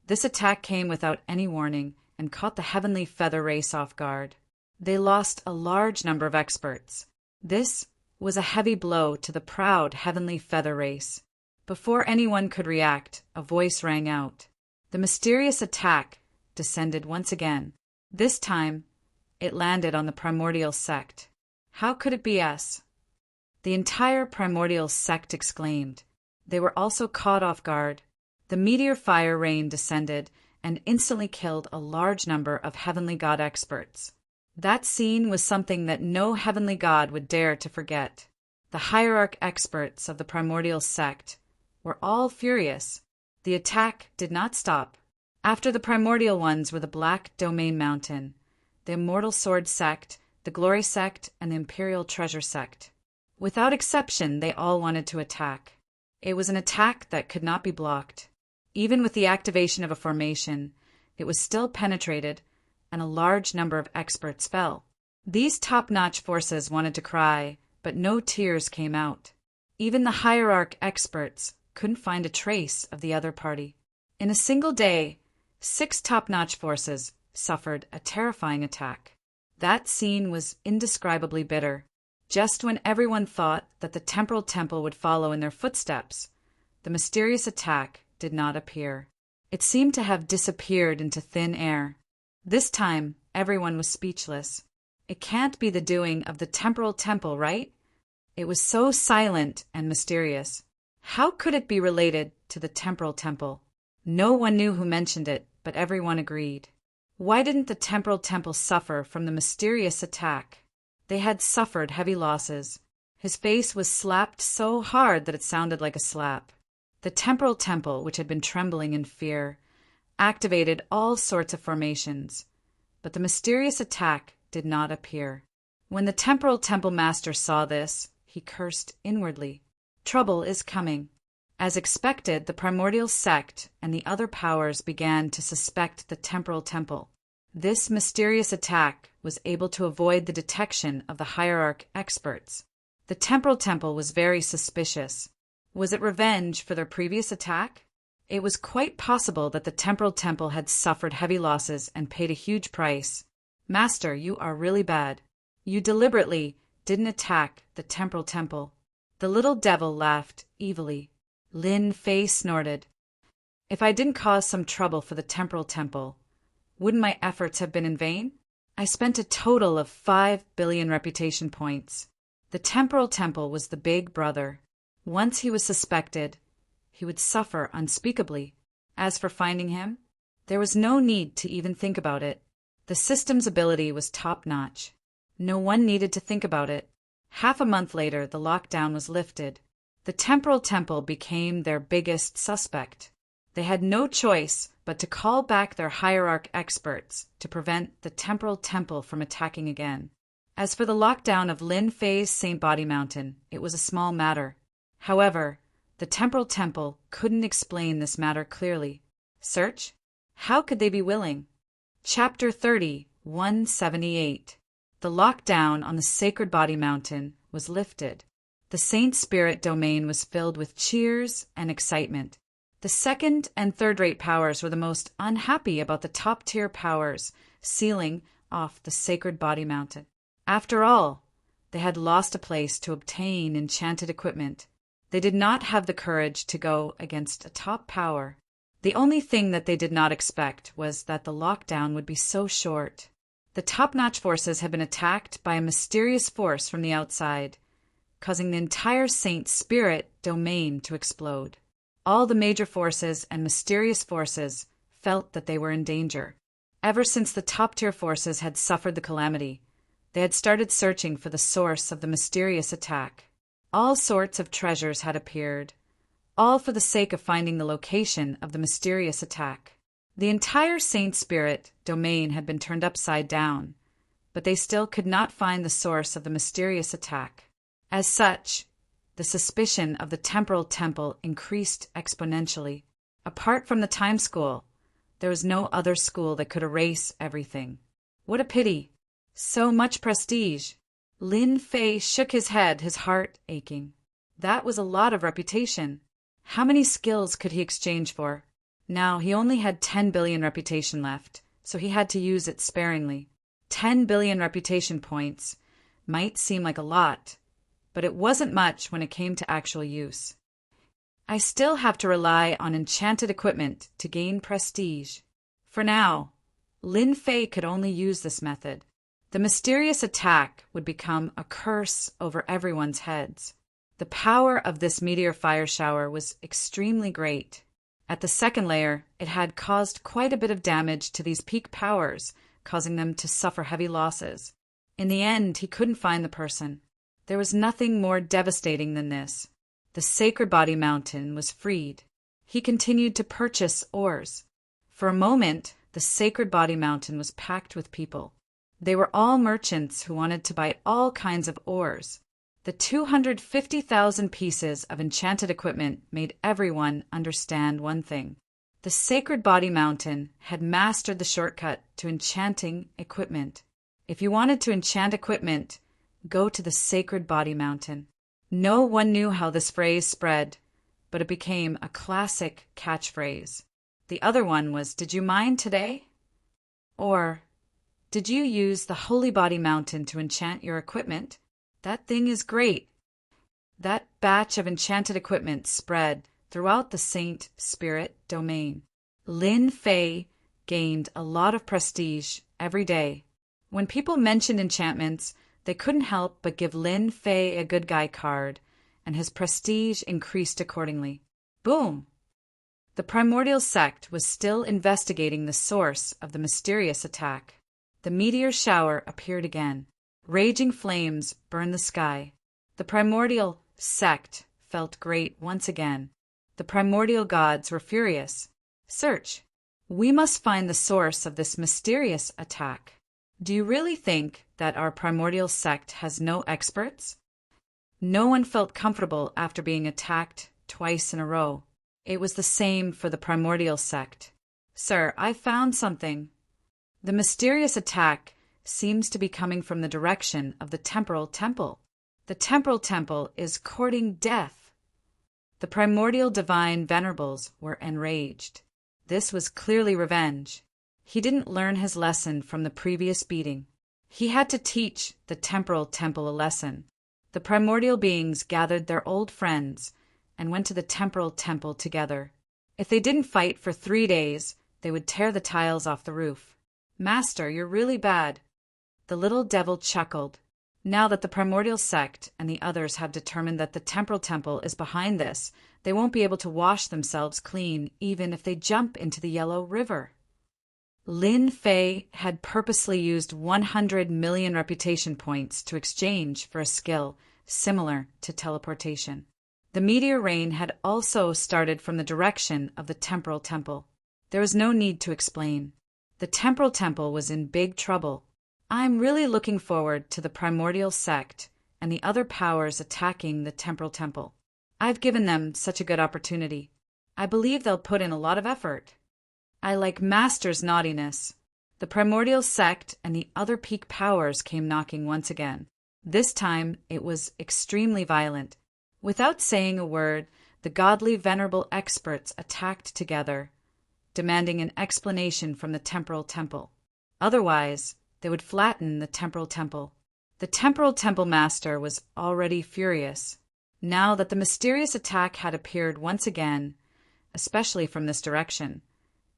this attack came without any warning and caught the Heavenly Feather Race off guard. They lost a large number of experts. This was a heavy blow to the proud Heavenly Feather Race. Before anyone could react, a voice rang out. The mysterious attack descended once again. This time, it landed on the Primordial Sect. How could it be us? The entire Primordial Sect exclaimed. They were also caught off guard. The meteor fire rain descended and instantly killed a large number of Heavenly God experts. That scene was something that no Heavenly God would dare to forget. The hierarch experts of the Primordial Sect were all furious. The attack did not stop. After the Primordial ones were the Black Domain Mountain, the Immortal Sword Sect, the Glory Sect, and the Imperial Treasure Sect. Without exception, they all wanted to attack. It was an attack that could not be blocked. Even with the activation of a formation, it was still penetrated, and a large number of experts fell. These top-notch forces wanted to cry, but no tears came out. Even the hierarch experts couldn't find a trace of the other party. In a single day, 6 top-notch forces suffered a terrifying attack. That scene was indescribably bitter. Just when everyone thought that the Temporal Temple would follow in their footsteps, the mysterious attack did not appear. It seemed to have disappeared into thin air. This time, everyone was speechless. It can't be the doing of the Temporal Temple, right? It was so silent and mysterious. How could it be related to the Temporal Temple? No one knew who mentioned it, but everyone agreed. Why didn't the Temporal Temple suffer from the mysterious attack? They had suffered heavy losses. His face was slapped so hard that it sounded like a slap. The Temporal Temple, which had been trembling in fear, activated all sorts of formations, but the mysterious attack did not appear. When the Temporal Temple Master saw this, he cursed inwardly. Trouble is coming. As expected, the Primordial Sect and the other powers began to suspect the Temporal Temple. This mysterious attack was able to avoid the detection of the hierarch experts. The Temporal Temple was very suspicious. Was it revenge for their previous attack? It was quite possible that the Temporal Temple had suffered heavy losses and paid a huge price. Master, you are really bad. You deliberately didn't attack the Temporal Temple. The little devil laughed evilly. Lin Fei snorted. If I didn't cause some trouble for the Temporal Temple, wouldn't my efforts have been in vain? I spent a total of 5 billion reputation points. The Temporal Temple was the big brother. Once he was suspected, he would suffer unspeakably. As for finding him, there was no need to even think about it. The system's ability was top-notch. No one needed to think about it. Half a month later, the lockdown was lifted. The Temporal Temple became their biggest suspect. They had no choice but to call back their hierarch experts to prevent the Temporal Temple from attacking again. As for the lockdown of Lin Fei's Saint Body Mountain, it was a small matter. However, the Temporal Temple couldn't explain this matter clearly. Search? How could they be willing? Chapter 30, 178. The lockdown on the Sacred Body Mountain was lifted. The Saint Spirit domain was filled with cheers and excitement. The second and third-rate powers were the most unhappy about the top-tier powers sealing off the Sacred Body Mountain. After all, They had lost a place to obtain enchanted equipment. They did not have the courage to go against a top power. The only thing that they did not expect was that the lockdown would be so short. The top-notch forces had been attacked by a mysterious force from the outside, causing the entire Saint Spirit domain to explode. All the major forces and mysterious forces felt that they were in danger. Ever since the top-tier forces had suffered the calamity, they had started searching for the source of the mysterious attack. All sorts of treasures had appeared, all for the sake of finding the location of the mysterious attack. The entire Saint Spirit domain had been turned upside down, but they still could not find the source of the mysterious attack. As such, the suspicion of the temporal temple increased exponentially. Apart from the time school, there was no other school that could erase everything. What a pity! So much prestige! Lin Fei shook his head, his heart aching. That was a lot of reputation. How many skills could he exchange for? Now he only had 10 billion reputation left, so he had to use it sparingly. 10 billion reputation points might seem like a lot, but it wasn't much when it came to actual use. I still have to rely on enchanted equipment to gain prestige. For now, Lin Fei could only use this method. The mysterious attack would become a curse over everyone's heads. The power of this meteor fire shower was extremely great. At the second layer, it had caused quite a bit of damage to these peak powers, causing them to suffer heavy losses. In the end, he couldn't find the person. There was nothing more devastating than this. The Sacred Body Mountain was freed. He continued to purchase ores. For a moment, the Sacred Body Mountain was packed with people. They were all merchants who wanted to buy all kinds of ores. The 250,000 pieces of enchanted equipment made everyone understand one thing. The Sacred Body Mountain had mastered the shortcut to enchanting equipment. If you wanted to enchant equipment, go to the Sacred Body Mountain. No one knew how this phrase spread, but it became a classic catchphrase. The other one was, "Did you mine today?" Or, "Did you use the Holy Body Mountain to enchant your equipment? That thing is great." That batch of enchanted equipment spread throughout the Saint Spirit domain. Lin Fei gained a lot of prestige every day. When people mentioned enchantments, they couldn't help but give Lin Fei a good guy card, and his prestige increased accordingly. Boom! The primordial sect was still investigating the source of the mysterious attack. The meteor shower appeared again. Raging flames burned the sky. The primordial sect felt great once again. The primordial gods were furious. Search. We must find the source of this mysterious attack. Do you really think that our primordial sect has no experts? No one felt comfortable after being attacked twice in a row. It was the same for the primordial sect. Sir, I found something. The mysterious attack seems to be coming from the direction of the temporal temple. The temporal temple is courting death. The primordial divine venerables were enraged. This was clearly revenge. He didn't learn his lesson from the previous beating. He had to teach the temporal temple a lesson. The primordial beings gathered their old friends and went to the temporal temple together. If they didn't fight for 3 days, they would tear the tiles off the roof. "Master, you're really bad." The little devil chuckled. Now that the primordial sect and the others have determined that the temporal temple is behind this, they won't be able to wash themselves clean even if they jump into the Yellow River. Lin Fei had purposely used 100 million reputation points to exchange for a skill similar to teleportation. The meteor rain had also started from the direction of the temporal temple. There was no need to explain. The temporal temple was in big trouble. I'm really looking forward to the primordial sect and the other powers attacking the temporal temple. I've given them such a good opportunity. I believe they'll put in a lot of effort. I like Master's naughtiness. The primordial sect and the other peak powers came knocking once again. This time it was extremely violent. Without saying a word, the godly venerable experts attacked together, demanding an explanation from the temporal temple. Otherwise, they would flatten the temporal temple. The temporal temple master was already furious, now that the mysterious attack had appeared once again, especially from this direction.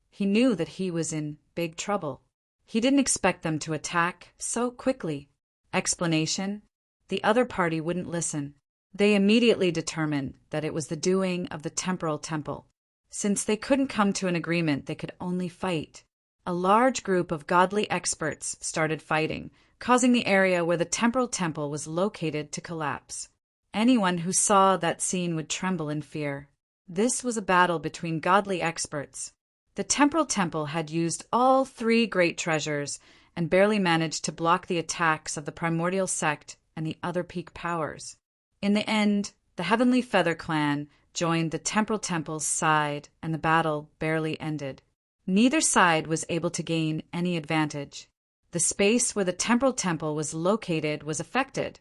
He knew that he was in big trouble. He didn't expect them to attack so quickly. Explanation? The other party wouldn't listen. They immediately determined that it was the doing of the temporal temple. Since they couldn't come to an agreement, they could only fight. A large group of godly experts started fighting, causing the area where the temporal temple was located to collapse. Anyone who saw that scene would tremble in fear. This was a battle between godly experts. The temporal temple had used all three great treasures and barely managed to block the attacks of the primordial sect and the other peak powers. In the end, the Heavenly Feather clan joined the temporal temple's side, and the battle barely ended. Neither side was able to gain any advantage. The space where the temporal temple was located was affected,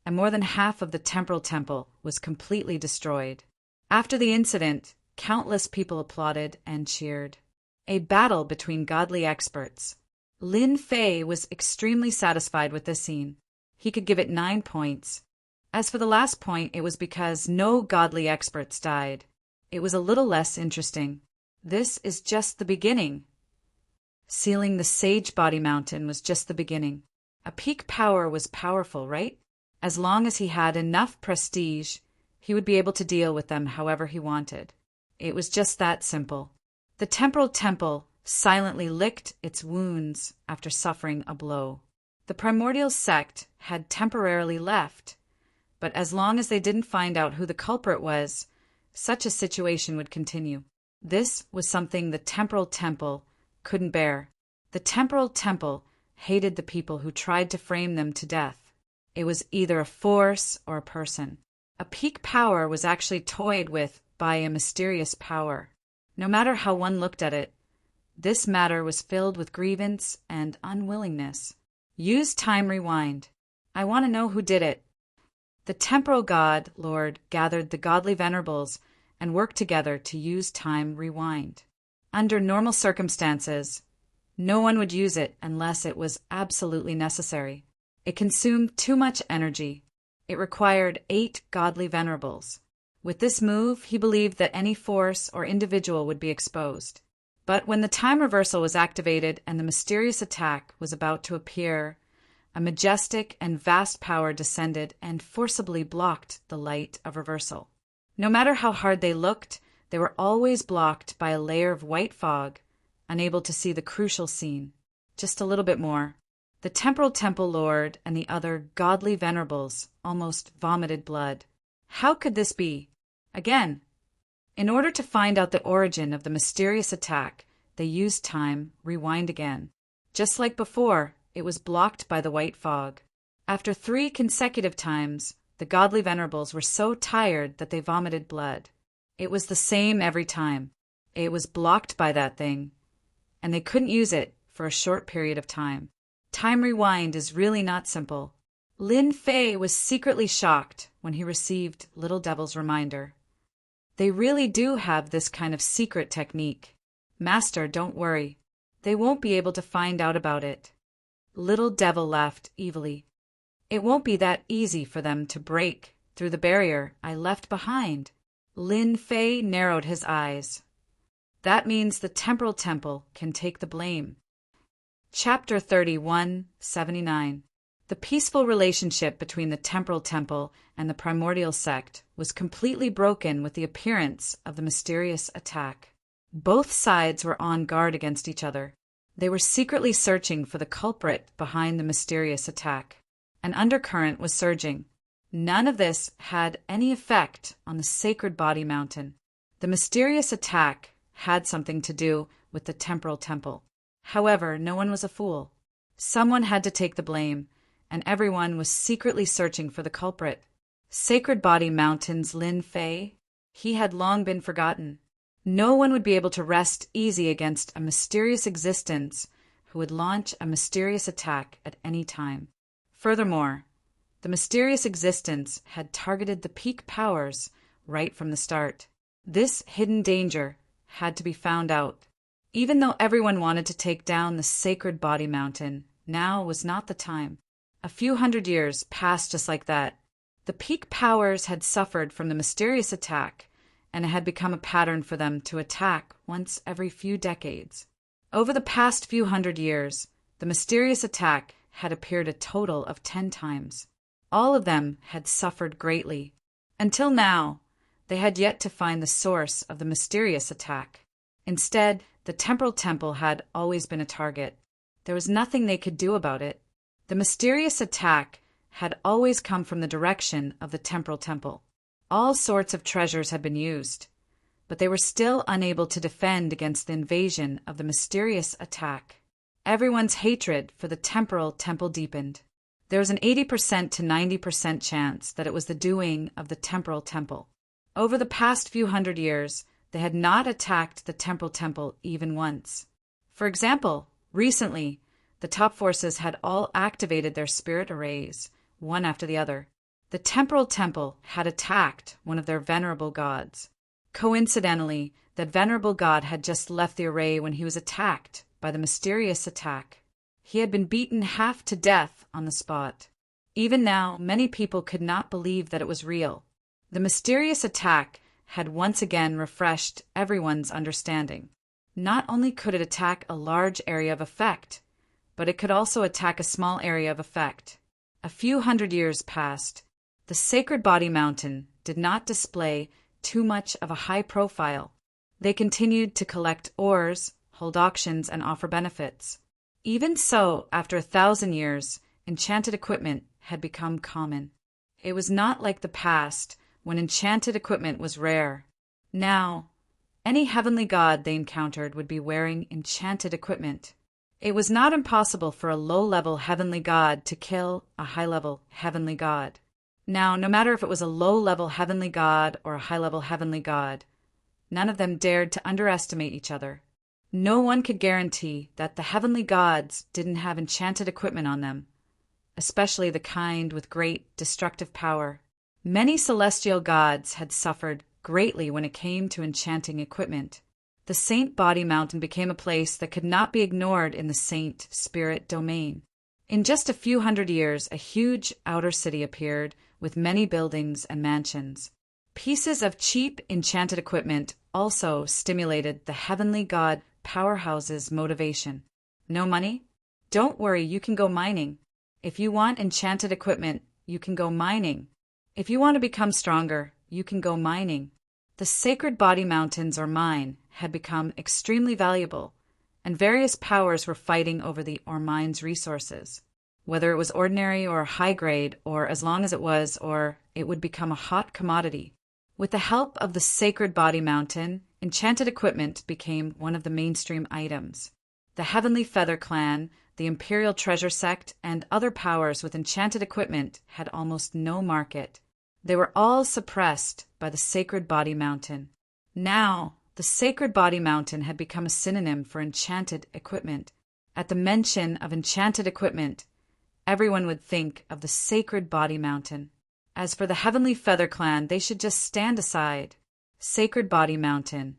and more than half of the temporal temple was completely destroyed. After the incident, countless people applauded and cheered. A battle between godly experts. Lin Fei was extremely satisfied with this scene. He could give it 9 points. As for the last point, it was because no godly experts died. It was a little less interesting. This is just the beginning. Sealing the Sage Body Mountain was just the beginning. A peak power was powerful, right? As long as he had enough prestige, he would be able to deal with them however he wanted. It was just that simple. The temporal temple silently licked its wounds after suffering a blow. The primordial sect had temporarily left, but as long as they didn't find out who the culprit was, such a situation would continue. This was something the temporal temple couldn't bear. The temporal temple hated the people who tried to frame them to death. It was either a force or a person. A peak power was actually toyed with by a mysterious power. No matter how one looked at it, this matter was filled with grievance and unwillingness. Use time rewind. I want to know who did it. The temporal god lord gathered the godly venerables and worked together to use time rewind. Under normal circumstances, no one would use it unless it was absolutely necessary. It consumed too much energy. It required 8 godly venerables. With this move, he believed that any force or individual would be exposed. But when the time reversal was activated and the mysterious attack was about to appear, a majestic and vast power descended and forcibly blocked the light of reversal. No matter how hard they looked, they were always blocked by a layer of white fog, unable to see the crucial scene. Just a little bit more. The temporal temple lord and the other godly venerables almost vomited blood. How could this be? Again, in order to find out the origin of the mysterious attack, they used time rewind again. Just like before, it was blocked by the white fog. After 3 consecutive times, the godly venerables were so tired that they vomited blood. It was the same every time. It was blocked by that thing, and they couldn't use it for a short period of time. Time rewind is really not simple. Lin Fei was secretly shocked when he received Little Devil's reminder. They really do have this kind of secret technique. Master, don't worry. They won't be able to find out about it. Little Devil laughed evilly. It won't be that easy for them to break through the barrier I left behind. Lin Fei narrowed his eyes. That means the temporal temple can take the blame. Chapter 3179. The peaceful relationship between the temporal temple and the primordial sect was completely broken with the appearance of the mysterious attack. Both sides were on guard against each other. They were secretly searching for the culprit behind the mysterious attack. An undercurrent was surging. None of this had any effect on the Sacred Body Mountain. The mysterious attack had something to do with the temporal temple. However, no one was a fool. Someone had to take the blame, and everyone was secretly searching for the culprit. Sacred Body Mountain's Lin Fei? He had long been forgotten. No one would be able to rest easy against a mysterious existence who would launch a mysterious attack at any time. Furthermore, the mysterious existence had targeted the peak powers right from the start. This hidden danger had to be found out. Even though everyone wanted to take down the Sacred Body Mountain, now was not the time. A few hundred years passed just like that. The peak powers had suffered from the mysterious attack, and it had become a pattern for them to attack once every few decades. Over the past few hundred years, the mysterious attack had appeared a total of 10 times. All of them had suffered greatly. Until now, they had yet to find the source of the mysterious attack. Instead, the temporal temple had always been a target. There was nothing they could do about it. The mysterious attack had always come from the direction of the temporal temple. All sorts of treasures had been used, but they were still unable to defend against the invasion of the mysterious attack. Everyone's hatred for the temporal temple deepened. There was an 80% to 90% chance that it was the doing of the temporal temple. Over the past few hundred years, they had not attacked the temporal temple even once. For example, recently, the top forces had all activated their spirit arrays, one after the other. The temporal temple had attacked one of their venerable gods. Coincidentally, that venerable god had just left the array when he was attacked by the mysterious attack. He had been beaten half to death on the spot. Even now, many people could not believe that it was real. The mysterious attack had once again refreshed everyone's understanding. Not only could it attack a large area of effect, but it could also attack a small area of effect. A few hundred years passed. The Sacred Body Mountain did not display too much of a high profile. They continued to collect ores, hold auctions, and offer benefits. Even so, after 1,000 years, enchanted equipment had become common. It was not like the past, when enchanted equipment was rare. Now, any heavenly god they encountered would be wearing enchanted equipment. It was not impossible for a low-level heavenly god to kill a high-level heavenly god. Now, no matter if it was a low-level heavenly god or a high-level heavenly god, none of them dared to underestimate each other. No one could guarantee that the heavenly gods didn't have enchanted equipment on them, especially the kind with great destructive power. Many celestial gods had suffered greatly when it came to enchanting equipment. The Saint Body Mountain became a place that could not be ignored in the Saint Spirit domain. In just a few hundred years, a huge outer city appeared with many buildings and mansions. Pieces of cheap enchanted equipment also stimulated the heavenly god powerhouse's motivation. No money? Don't worry, you can go mining. If you want enchanted equipment, you can go mining. If you want to become stronger, you can go mining. The Sacred Body Mountains, or mine, had become extremely valuable, and various powers were fighting over the or mine's resources. Whether it was ordinary or high grade, or as long as it was, or it would become a hot commodity. With the help of the Sacred Body Mountain, enchanted equipment became one of the mainstream items. The Heavenly Feather Clan, the Imperial Treasure Sect, and other powers with enchanted equipment had almost no market. They were all suppressed by the Sacred Body Mountain. Now, the Sacred Body Mountain had become a synonym for enchanted equipment. At the mention of enchanted equipment, everyone would think of the Sacred Body Mountain. As for the Heavenly Feather Clan, they should just stand aside. Sacred Body Mountain.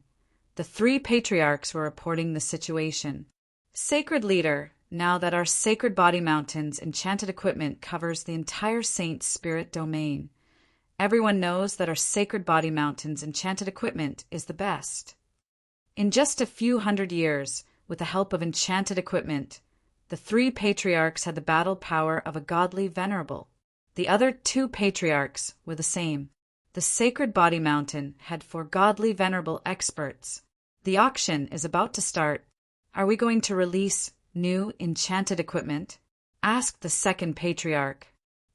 The 3 patriarchs were reporting the situation. Sacred Leader, now that our Sacred Body Mountain's enchanted equipment covers the entire Saint Spirit domain, everyone knows that our Sacred Body Mountain's enchanted equipment is the best. In just a few hundred years, with the help of enchanted equipment, the 3 patriarchs had the battle power of a godly venerable. The other 2 patriarchs were the same. The Sacred Body Mountain had 4 godly venerable experts. The auction is about to start. Are we going to release new enchanted equipment? Asked the 2nd patriarch.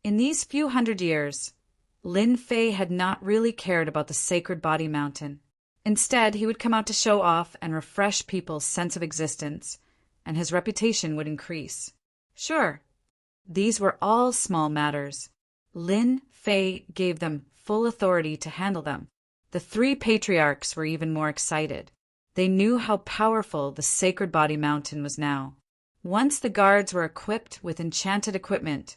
In these few hundred years, Lin Fei had not really cared about the Sacred Body Mountain. Instead, he would come out to show off and refresh people's sense of existence, and his reputation would increase. Sure, these were all small matters. Lin Fei gave them full authority to handle them. The 3 patriarchs were even more excited. They knew how powerful the Sacred Body Mountain was now. Once the guards were equipped with enchanted equipment,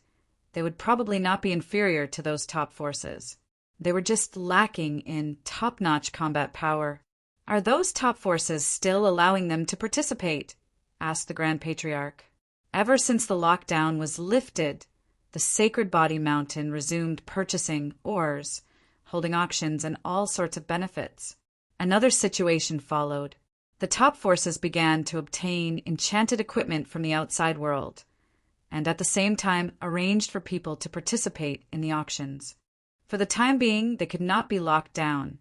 they would probably not be inferior to those top forces. They were just lacking in top-notch combat power. Are those top forces still allowing them to participate? Asked the Grand Patriarch. Ever since the lockdown was lifted, the Sacred Body Mountain resumed purchasing ores, holding auctions, and all sorts of benefits. Another situation followed. The top forces began to obtain enchanted equipment from the outside world, and at the same time arranged for people to participate in the auctions. For the time being, they could not be locked down,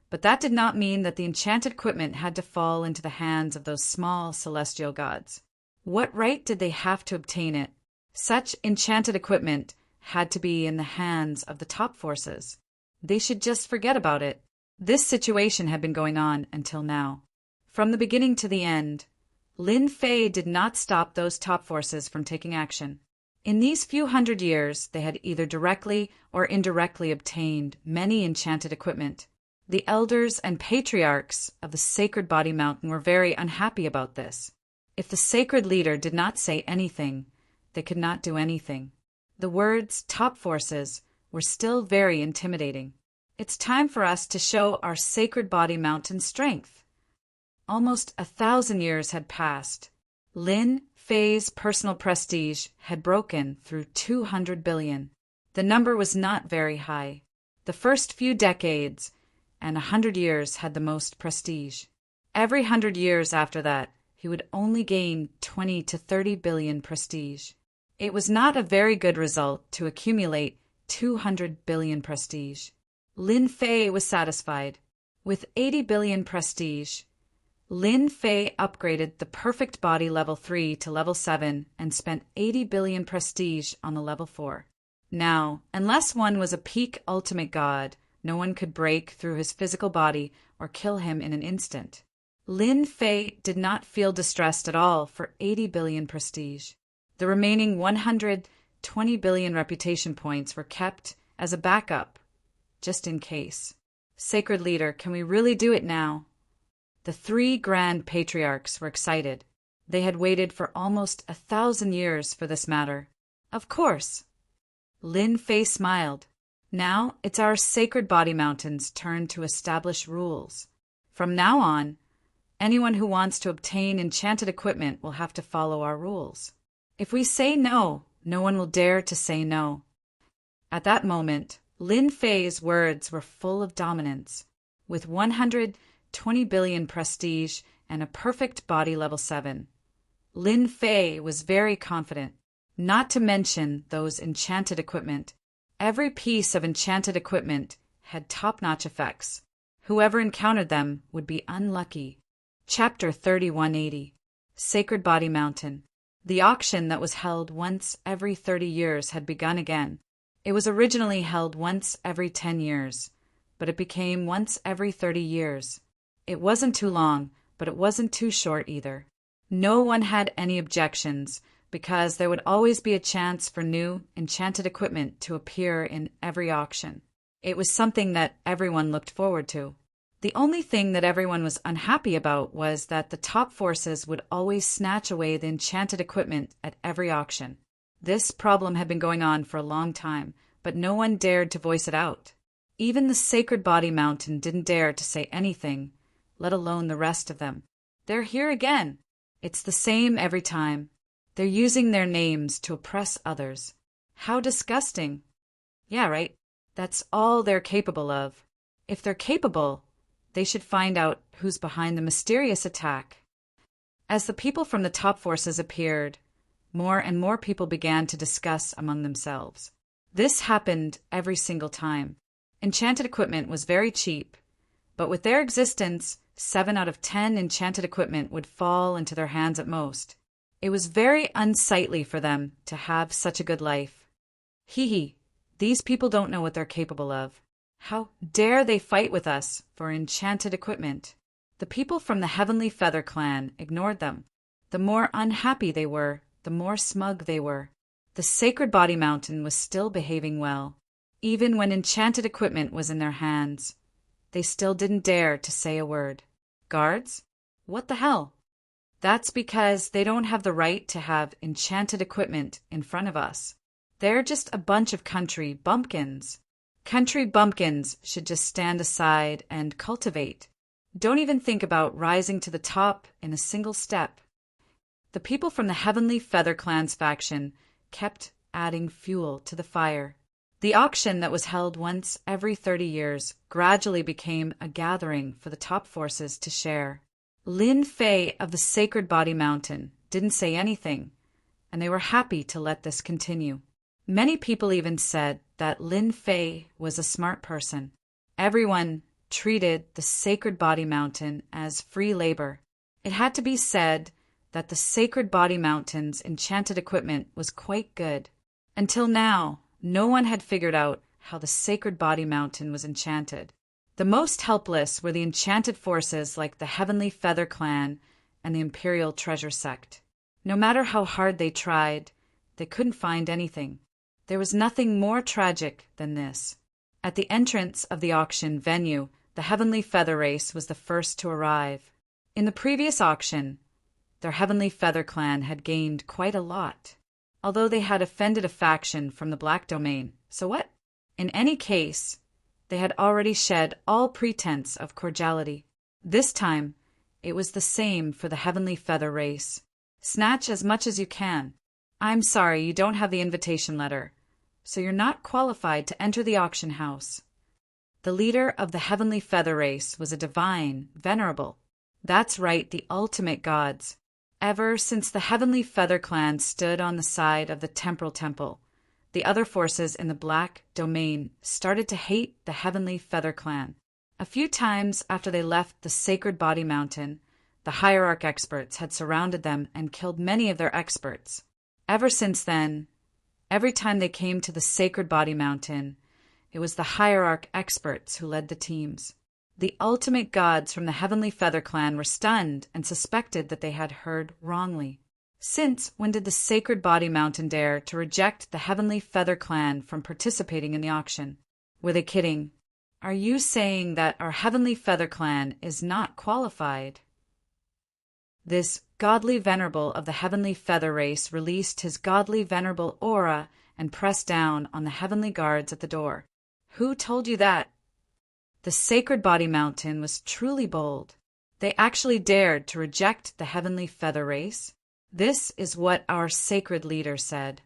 but that did not mean that the enchanted equipment had to fall into the hands of those small celestial gods. What right did they have to obtain it? Such enchanted equipment had to be in the hands of the top forces. They should just forget about it. This situation had been going on until now. From the beginning to the end, Lin Fei did not stop those top forces from taking action. In these few hundred years, they had either directly or indirectly obtained many enchanted equipment. The elders and patriarchs of the Sacred Body Mountain were very unhappy about this. If the sacred leader did not say anything, they could not do anything. The words top forces were still very intimidating. It's time for us to show our Sacred Body Mountain strength. Almost 1,000 years had passed. Lin Fei's personal prestige had broken through 200 billion. The number was not very high. The first few decades and 100 years had the most prestige. Every 100 years after that, he would only gain 20 to 30 billion prestige. It was not a very good result to accumulate 200 billion prestige. Lin Fei was satisfied. With 80 billion prestige, Lin Fei upgraded the perfect body level 3 to level 7 and spent 80 billion prestige on the level 4. Now, unless one was a peak ultimate god, no one could break through his physical body or kill him in an instant. Lin Fei did not feel distressed at all for 80 billion prestige. The remaining 120 billion reputation points were kept as a backup, just in case. Sacred Leader, can we really do it now? The 3 grand patriarchs were excited. They had waited for almost 1,000 years for this matter. Of course. Lin Fei smiled. Now it's our Sacred Body Mountain's turn to establish rules. From now on, anyone who wants to obtain enchanted equipment will have to follow our rules. If we say no, no one will dare to say no. At that moment, Lin Fei's words were full of dominance. With 120 billion prestige and a perfect body level 7, Lin Fei was very confident. Not to mention those enchanted equipment. Every piece of enchanted equipment had top-notch effects. Whoever encountered them would be unlucky. Chapter 3180. Sacred Body Mountain. The auction that was held once every 30 years had begun again. It was originally held once every 10 years, but it became once every 30 years. It wasn't too long, but it wasn't too short either. No one had any objections, because there would always be a chance for new, enchanted equipment to appear in every auction. It was something that everyone looked forward to. The only thing that everyone was unhappy about was that the top forces would always snatch away the enchanted equipment at every auction. This problem had been going on for a long time, but no one dared to voice it out. Even the Sacred Body Mountain didn't dare to say anything, let alone the rest of them. They're here again. It's the same every time. They're using their names to oppress others. How disgusting. Yeah, right. That's all they're capable of. If they're capable, they should find out who's behind the mysterious attack. As the people from the top forces appeared, more and more people began to discuss among themselves. This happened every single time. Enchanted equipment was very cheap, but with their existence, 7 out of 10 enchanted equipment would fall into their hands at most. It was very unsightly for them to have such a good life. Hee, these people don't know what they're capable of. How dare they fight with us for enchanted equipment? The people from the Heavenly Feather clan ignored them. The more unhappy they were, the more smug they were. The Sacred Body Mountain was still behaving well. Even when enchanted equipment was in their hands, they still didn't dare to say a word. Guards? What the hell? That's because they don't have the right to have enchanted equipment in front of us. They're just a bunch of country bumpkins. Country bumpkins should just stand aside and cultivate. Don't even think about rising to the top in a single step. The people from the Heavenly Feather Clan's faction kept adding fuel to the fire. The auction that was held once every 30 years gradually became a gathering for the top forces to share. Lin Fei of the Sacred Body Mountain didn't say anything, and they were happy to let this continue. Many people even said that Lin Fei was a smart person. Everyone treated the Sacred Body Mountain as free labor. It had to be said that the Sacred Body Mountain's enchanted equipment was quite good. Until now, no one had figured out how the Sacred Body Mountain was enchanted. The most helpless were the enchanted forces like the Heavenly Feather Clan and the Imperial Treasure Sect. No matter how hard they tried, they couldn't find anything. There was nothing more tragic than this. At the entrance of the auction venue, the Heavenly Feather Race was the first to arrive. In the previous auction, their Heavenly Feather Clan had gained quite a lot, although they had offended a faction from the Black Domain. So what? In any case, they had already shed all pretense of cordiality. This time, it was the same for the Heavenly Feather Race. Snatch as much as you can. I'm sorry you don't have the invitation letter, so you're not qualified to enter the auction house. The leader of the Heavenly Feather Race was a divine, venerable. That's right, the ultimate gods. Ever since the Heavenly Feather Clan stood on the side of the Temporal Temple, the other forces in the Black Domain started to hate the Heavenly Feather Clan. A few times after they left the Sacred Body Mountain, the Hierarch experts had surrounded them and killed many of their experts. Ever since then, every time they came to the Sacred Body Mountain, it was the Hierarch experts who led the teams. The ultimate gods from the Heavenly Feather Clan were stunned and suspected that they had heard wrongly. Since when did the Sacred Body Mountain dare to reject the Heavenly Feather Clan from participating in the auction? Were they kidding? Are you saying that our Heavenly Feather Clan is not qualified? This godly venerable of the Heavenly Feather Race released his godly venerable aura and pressed down on the heavenly guards at the door. Who told you that? The Sacred Body Mountain was truly bold. They actually dared to reject the Heavenly Feather Race. This is what our sacred leader said.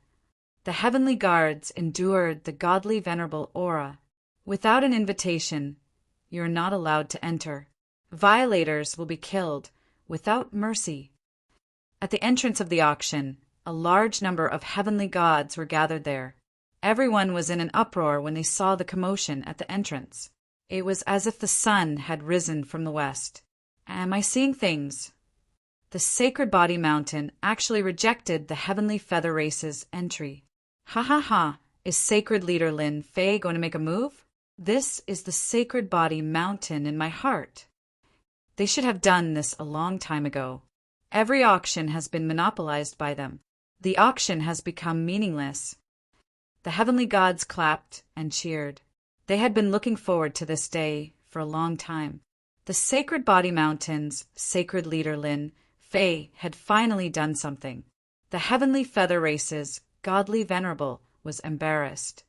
The heavenly guards endured the godly venerable aura. Without an invitation, you are not allowed to enter. Violators will be killed without mercy. At the entrance of the auction, a large number of heavenly gods were gathered there. Everyone was in an uproar when they saw the commotion at the entrance. It was as if the sun had risen from the west. Am I seeing things? The Sacred Body Mountain actually rejected the Heavenly Feather Race's entry. Ha ha ha! Is Sacred Leader Lin Fei going to make a move? This is the Sacred Body Mountain in my heart. They should have done this a long time ago. Every auction has been monopolized by them. The auction has become meaningless. The heavenly gods clapped and cheered. They had been looking forward to this day for a long time. The Sacred Body Mountain's sacred leader Lin Fei had finally done something. The Heavenly Feather Race's godly venerable was embarrassed.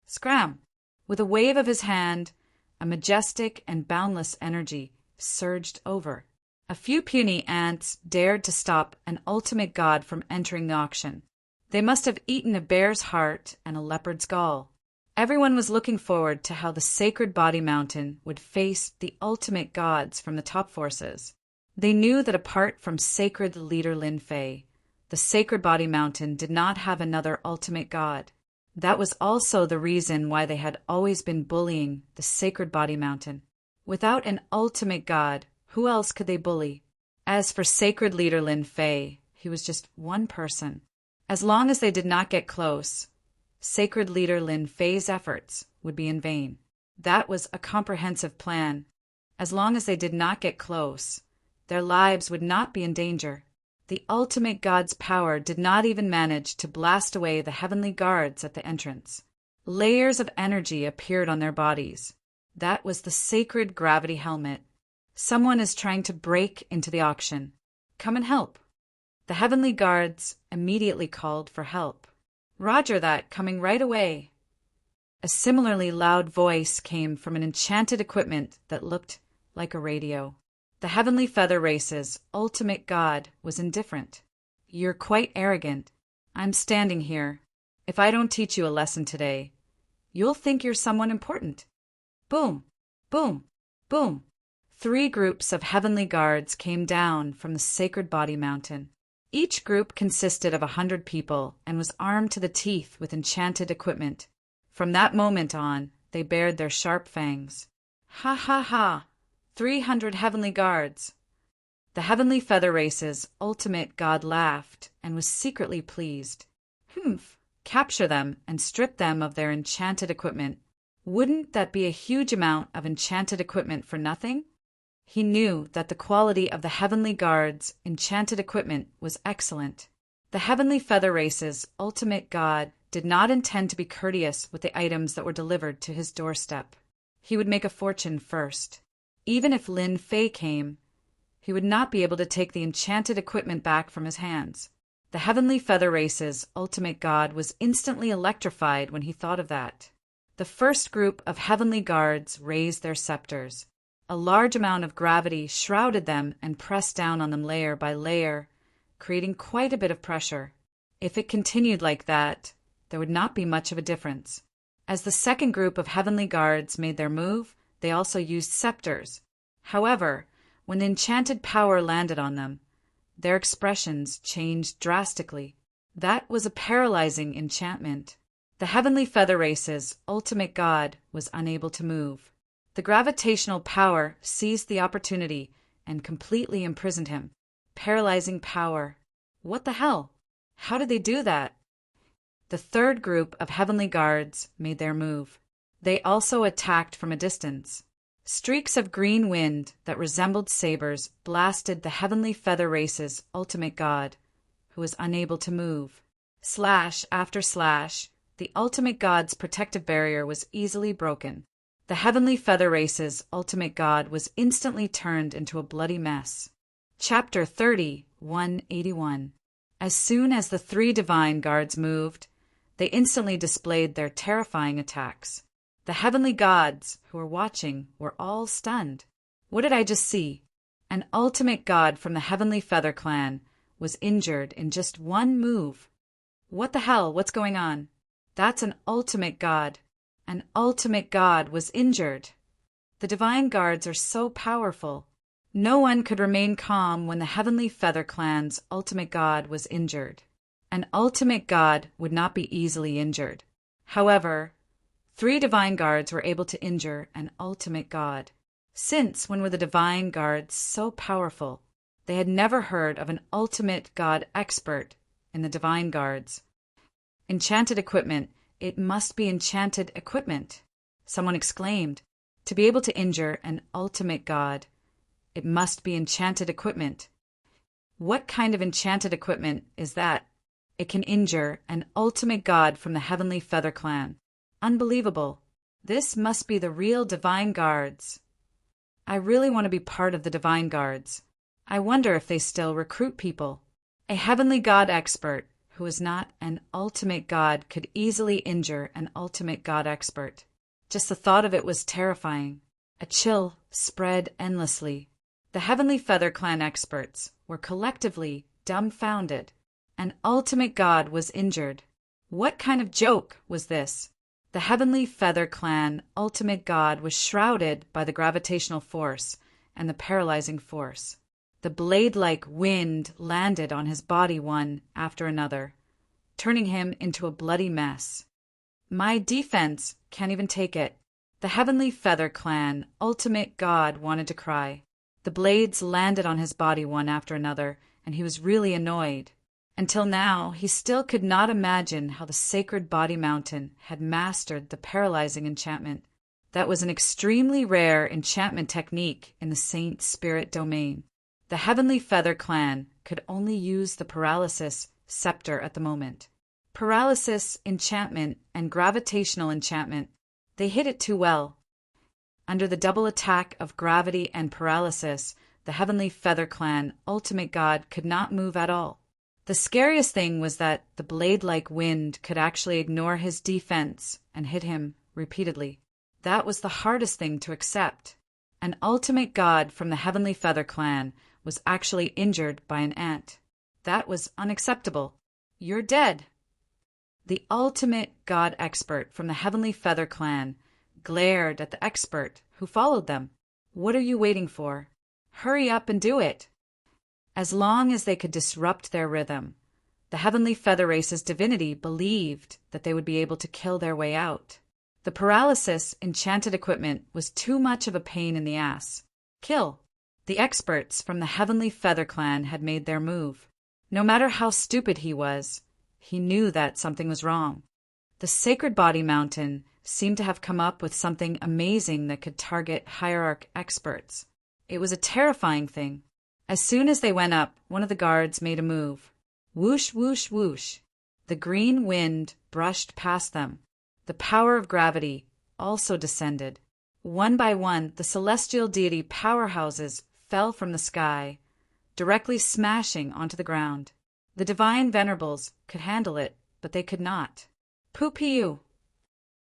Scram! With a wave of his hand, a majestic and boundless energy surged over. A few puny ants dared to stop an ultimate god from entering the auction. They must have eaten a bear's heart and a leopard's gall. Everyone was looking forward to how the Sacred Body Mountain would face the ultimate gods from the top forces. They knew that apart from sacred leader Lin Fei, the Sacred Body Mountain did not have another ultimate god. That was also the reason why they had always been bullying the Sacred Body Mountain. Without an ultimate god, who else could they bully? As for sacred leader Lin Fei, he was just one person. As long as they did not get close, sacred leader Lin Fei's efforts would be in vain. That was a comprehensive plan. As long as they did not get close, their lives would not be in danger. The ultimate god's power did not even manage to blast away the heavenly guards at the entrance. Layers of energy appeared on their bodies. That was the sacred gravity helmet. Someone is trying to break into the auction. Come and help. The heavenly guards immediately called for help. Roger that, coming right away. A similarly loud voice came from an enchanted equipment that looked like a radio. The Heavenly Feather Race's ultimate god was indifferent. You're quite arrogant. I'm standing here. If I don't teach you a lesson today, you'll think you're someone important. Boom, boom, boom. 3 groups of heavenly guards came down from the sacred body mountain. Each group consisted of 100 people and was armed to the teeth with enchanted equipment. From that moment on, they bared their sharp fangs. Ha ha ha! 300 heavenly guards! The heavenly feather race's ultimate god laughed and was secretly pleased. Humph! Capture them and strip them of their enchanted equipment. Wouldn't that be a huge amount of enchanted equipment for nothing? He knew that the quality of the heavenly guards' enchanted equipment was excellent. The heavenly feather race's ultimate god did not intend to be courteous with the items that were delivered to his doorstep. He would make a fortune first. Even if Lin Fei came, he would not be able to take the enchanted equipment back from his hands. The heavenly feather race's ultimate god was instantly electrified when he thought of that. The first group of heavenly guards raised their scepters. A large amount of gravity shrouded them and pressed down on them layer by layer, creating quite a bit of pressure. If it continued like that, there would not be much of a difference. As the second group of heavenly guards made their move, they also used scepters. However, when the enchanted power landed on them, their expressions changed drastically. That was a paralyzing enchantment. The heavenly feather race's ultimate god was unable to move. The gravitational power seized the opportunity and completely imprisoned him. Paralyzing power. What the hell? How did they do that? The third group of heavenly guards made their move. They also attacked from a distance. Streaks of green wind that resembled sabers blasted the heavenly feather race's ultimate god, who was unable to move. Slash after slash, the ultimate god's protective barrier was easily broken. The heavenly feather race's ultimate god was instantly turned into a bloody mess. Chapter 30, 181. As soon as the 3 divine guards moved, they instantly displayed their terrifying attacks. The heavenly gods who were watching were all stunned. What did I just see? An ultimate god from the heavenly feather clan was injured in just one move. What the hell? What's going on? That's an ultimate god. An ultimate god was injured. The divine guards are so powerful. No one could remain calm when the heavenly feather clan's ultimate god was injured. An ultimate god would not be easily injured. However, 3 divine guards were able to injure an ultimate god. Since when were the divine guards so powerful? They had never heard of an ultimate god expert in the divine guards. Enchanted equipment. It must be enchanted equipment. Someone exclaimed. To be able to injure an ultimate god, it must be enchanted equipment. What kind of enchanted equipment is that? It can injure an ultimate god from the heavenly feather clan. Unbelievable. This must be the real divine guards. I really want to be part of the divine guards. I wonder if they still recruit people. A heavenly god expert who is not an ultimate god could easily injure an ultimate god expert. Just the thought of it was terrifying. A chill spread endlessly. The heavenly feather clan experts were collectively dumbfounded. An ultimate god was injured. What kind of joke was this? The heavenly feather clan ultimate god was shrouded by the gravitational force and the paralyzing force. The blade-like wind landed on his body one after another, turning him into a bloody mess. My defense can't even take it. The heavenly feather clan ultimate god wanted to cry. The blades landed on his body one after another, and he was really annoyed. Until now, he still could not imagine how the sacred body mountain had mastered the paralyzing enchantment. That was an extremely rare enchantment technique in the Saint Spirit domain. The heavenly feather clan could only use the paralysis scepter at the moment. Paralysis enchantment and gravitational enchantment, they hit it too well. Under the double attack of gravity and paralysis, the heavenly feather clan ultimate god could not move at all. The scariest thing was that the blade-like wind could actually ignore his defense and hit him repeatedly. That was the hardest thing to accept. An ultimate god from the heavenly feather clan was actually injured by an ant. That was unacceptable. You're dead. The ultimate god expert from the Heavenly Feather Clan glared at the expert who followed them. What are you waiting for? Hurry up and do it! As long as they could disrupt their rhythm, the Heavenly Feather Race's divinity believed that they would be able to kill their way out. The paralysis enchanted equipment was too much of a pain in the ass. Kill! The experts from the Heavenly Feather Clan had made their move. No matter how stupid he was, he knew that something was wrong. The Sacred Body Mountain seemed to have come up with something amazing that could target hierarch experts. It was a terrifying thing. As soon as they went up, one of the guards made a move. Whoosh, whoosh, whoosh. The green wind brushed past them. The power of gravity also descended. One by one, the celestial deity powerhouses fell from the sky, directly smashing onto the ground. The divine venerables could handle it, but they could not. Poo-pee-oo!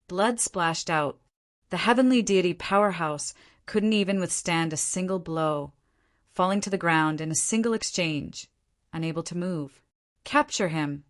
Blood splashed out. The heavenly deity powerhouse couldn't even withstand a single blow, falling to the ground in a single exchange, unable to move. Capture him!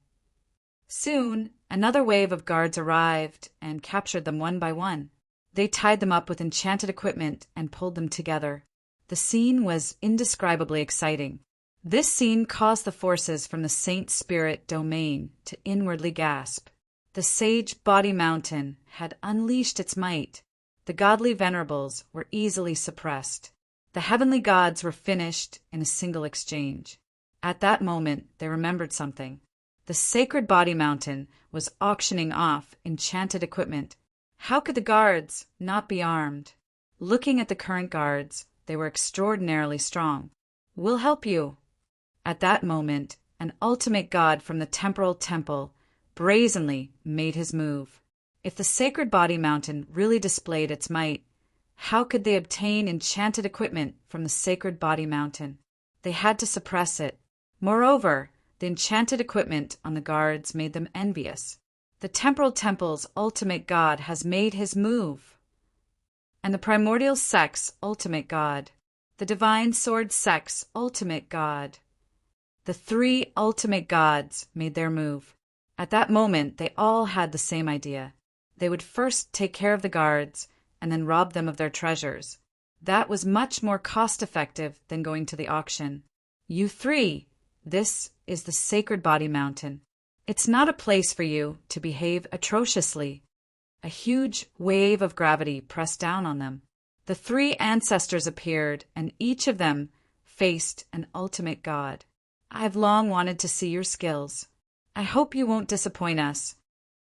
Soon, another wave of guards arrived and captured them one by one. They tied them up with enchanted equipment and pulled them together. The scene was indescribably exciting. This scene caused the forces from the Saint Spirit domain to inwardly gasp. The Sage Body Mountain had unleashed its might. The godly venerables were easily suppressed. The heavenly gods were finished in a single exchange. At that moment, they remembered something. The Sacred Body Mountain was auctioning off enchanted equipment. How could the guards not be armed? Looking at the current guards, they were extraordinarily strong. We'll help you. At that moment, an ultimate god from the temporal temple brazenly made his move. If the Sacred Body Mountain really displayed its might, how could they obtain enchanted equipment from the Sacred Body Mountain? They had to suppress it. Moreover, the enchanted equipment on the guards made them envious. The Temporal Temple's ultimate god has made his move. And the Primordial Sex ultimate god. The Divine Sword Sex ultimate god. The three ultimate gods made their move. At that moment, they all had the same idea. They would first take care of the guards and then rob them of their treasures. That was much more cost-effective than going to the auction. You three, this is the Sacred Body Mountain. It's not a place for you to behave atrociously. A huge wave of gravity pressed down on them. The three ancestors appeared, and each of them faced an ultimate god. I've long wanted to see your skills. I hope you won't disappoint us.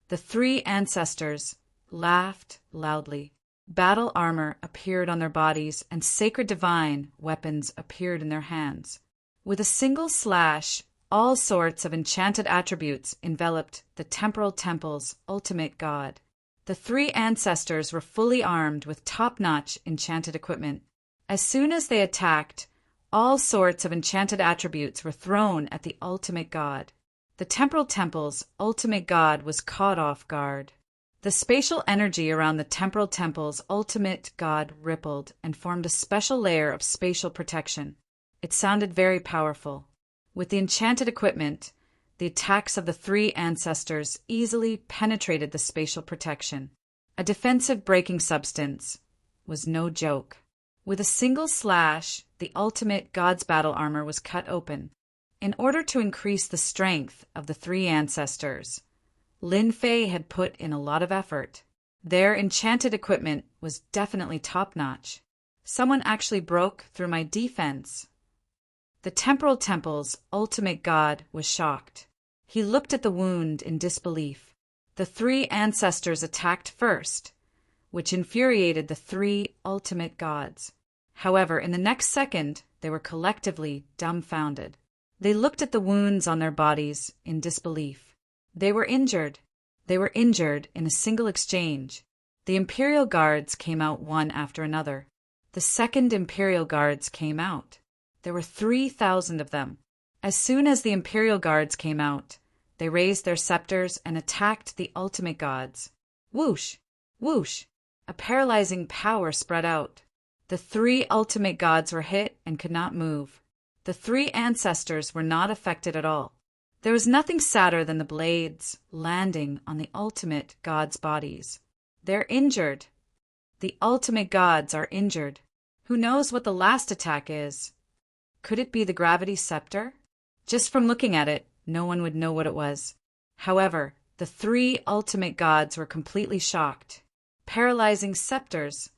The three ancestors laughed loudly. Battle armor appeared on their bodies, and sacred divine weapons appeared in their hands. With a single slash, all sorts of enchanted attributes enveloped the Temporal Temple's ultimate god. The three ancestors were fully armed with top-notch enchanted equipment. As soon as they attacked, all sorts of enchanted attributes were thrown at the ultimate god. The Temporal Temple's ultimate god was caught off guard. The spatial energy around the Temporal Temple's ultimate god rippled and formed a special layer of spatial protection. It sounded very powerful. With the enchanted equipment, the attacks of the three ancestors easily penetrated the spatial protection. A defensive breaking substance was no joke. With a single slash, the ultimate god's battle armor was cut open. In order to increase the strength of the three ancestors, Lin Fei had put in a lot of effort. Their enchanted equipment was definitely top-notch. Someone actually broke through my defense. The Temporal Temple's ultimate god was shocked. He looked at the wound in disbelief. The three ancestors attacked first, which infuriated the three ultimate gods. However, in the next second, they were collectively dumbfounded. They looked at the wounds on their bodies in disbelief. They were injured. They were injured in a single exchange. The Imperial Guards came out one after another. The second Imperial Guards came out. There were 3,000 of them. As soon as the Imperial Guards came out, they raised their scepters and attacked the ultimate gods. Whoosh! Whoosh! A paralyzing power spread out. The three ultimate gods were hit and could not move. The three ancestors were not affected at all. There was nothing sadder than the blades landing on the ultimate gods' bodies. They're injured. The ultimate gods are injured. Who knows what the last attack is? Could it be the gravity scepter? Just from looking at it, no one would know what it was. However, the three ultimate gods were completely shocked. Paralyzing scepters.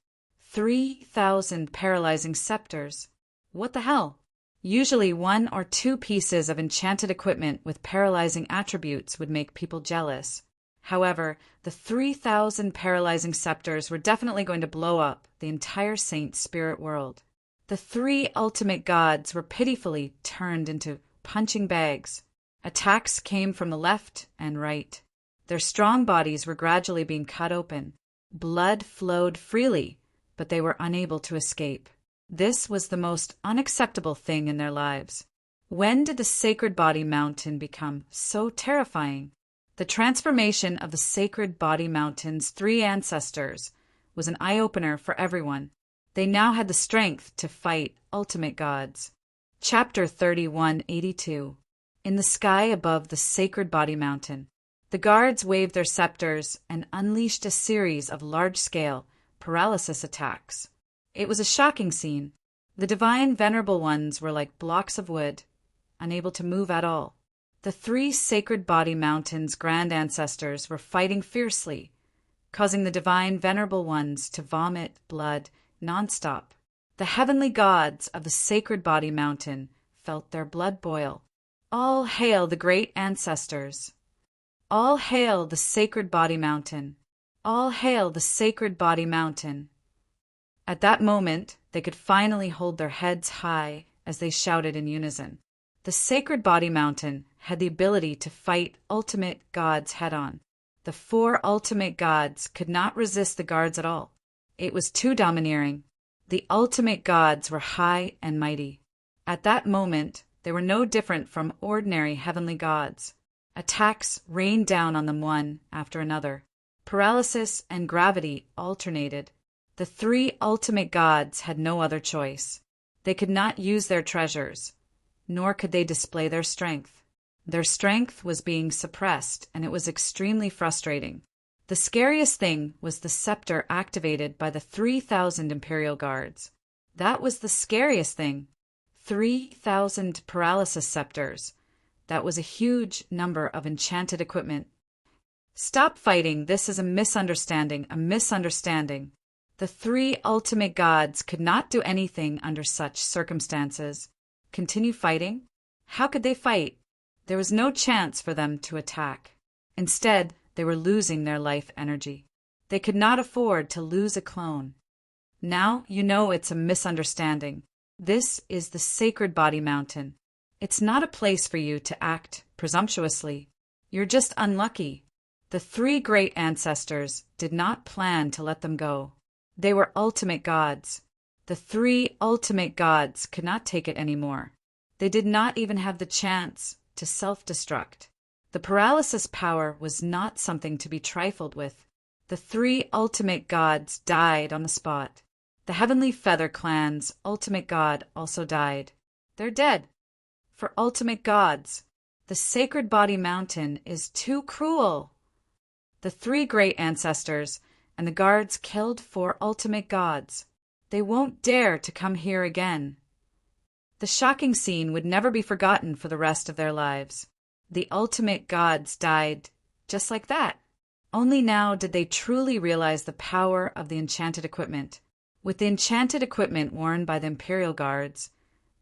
3,000 paralyzing scepters. What the hell? Usually 1 or 2 pieces of enchanted equipment with paralyzing attributes would make people jealous. However, the 3,000 paralyzing scepters were definitely going to blow up the entire saint spirit world. The three ultimate gods were pitifully turned into punching bags. Attacks came from the left and right. Their strong bodies were gradually being cut open. Blood flowed freely, but they were unable to escape. This was the most unacceptable thing in their lives. When did the Sacred Body Mountain become so terrifying? The transformation of the Sacred Body Mountain's 3 ancestors was an eye-opener for everyone. They now had the strength to fight ultimate gods. Chapter 3182. In the sky above the Sacred Body Mountain, the guards waved their scepters and unleashed a series of large-scale paralysis attacks. It was a shocking scene. The divine venerable ones were like blocks of wood, unable to move at all. The 3 Sacred Body Mountain's grand ancestors were fighting fiercely, causing the divine venerable ones to vomit blood nonstop. The heavenly gods of the Sacred Body Mountain felt their blood boil. All hail the great ancestors! All hail the Sacred Body Mountain! All hail the Sacred Body Mountain! At that moment, they could finally hold their heads high as they shouted in unison. The Sacred Body Mountain had the ability to fight ultimate gods head-on. The 4 ultimate gods could not resist the guards at all. It was too domineering. The ultimate gods were high and mighty. At that moment, they were no different from ordinary heavenly gods. Attacks rained down on them one after another. Paralysis and gravity alternated. The 3 ultimate gods had no other choice. They could not use their treasures, nor could they display their strength. Their strength was being suppressed, and it was extremely frustrating. The scariest thing was the scepter activated by the 3,000 Imperial Guards. That was the scariest thing. 3,000 paralysis scepters. That was a huge number of enchanted equipment. Stop fighting. This is a misunderstanding, a misunderstanding. The 3 ultimate gods could not do anything under such circumstances. Continue fighting? How could they fight? There was no chance for them to attack. Instead, they were losing their life energy. They could not afford to lose a clone. Now you know it's a misunderstanding. This is the Sacred Body Mountain. It's not a place for you to act presumptuously. You're just unlucky. The 3 great ancestors did not plan to let them go. They were ultimate gods. The 3 ultimate gods could not take it anymore. They did not even have the chance to self-destruct. The paralysis power was not something to be trifled with. The 3 ultimate gods died on the spot. The Heavenly Feather Clan's ultimate god also died. They're dead. For ultimate gods, the Sacred Body Mountain is too cruel. The 3 great ancestors and the guards killed 4 ultimate gods. They won't dare to come here again. The shocking scene would never be forgotten for the rest of their lives. The ultimate gods died just like that. Only now did they truly realize the power of the enchanted equipment. With the enchanted equipment worn by the Imperial Guards,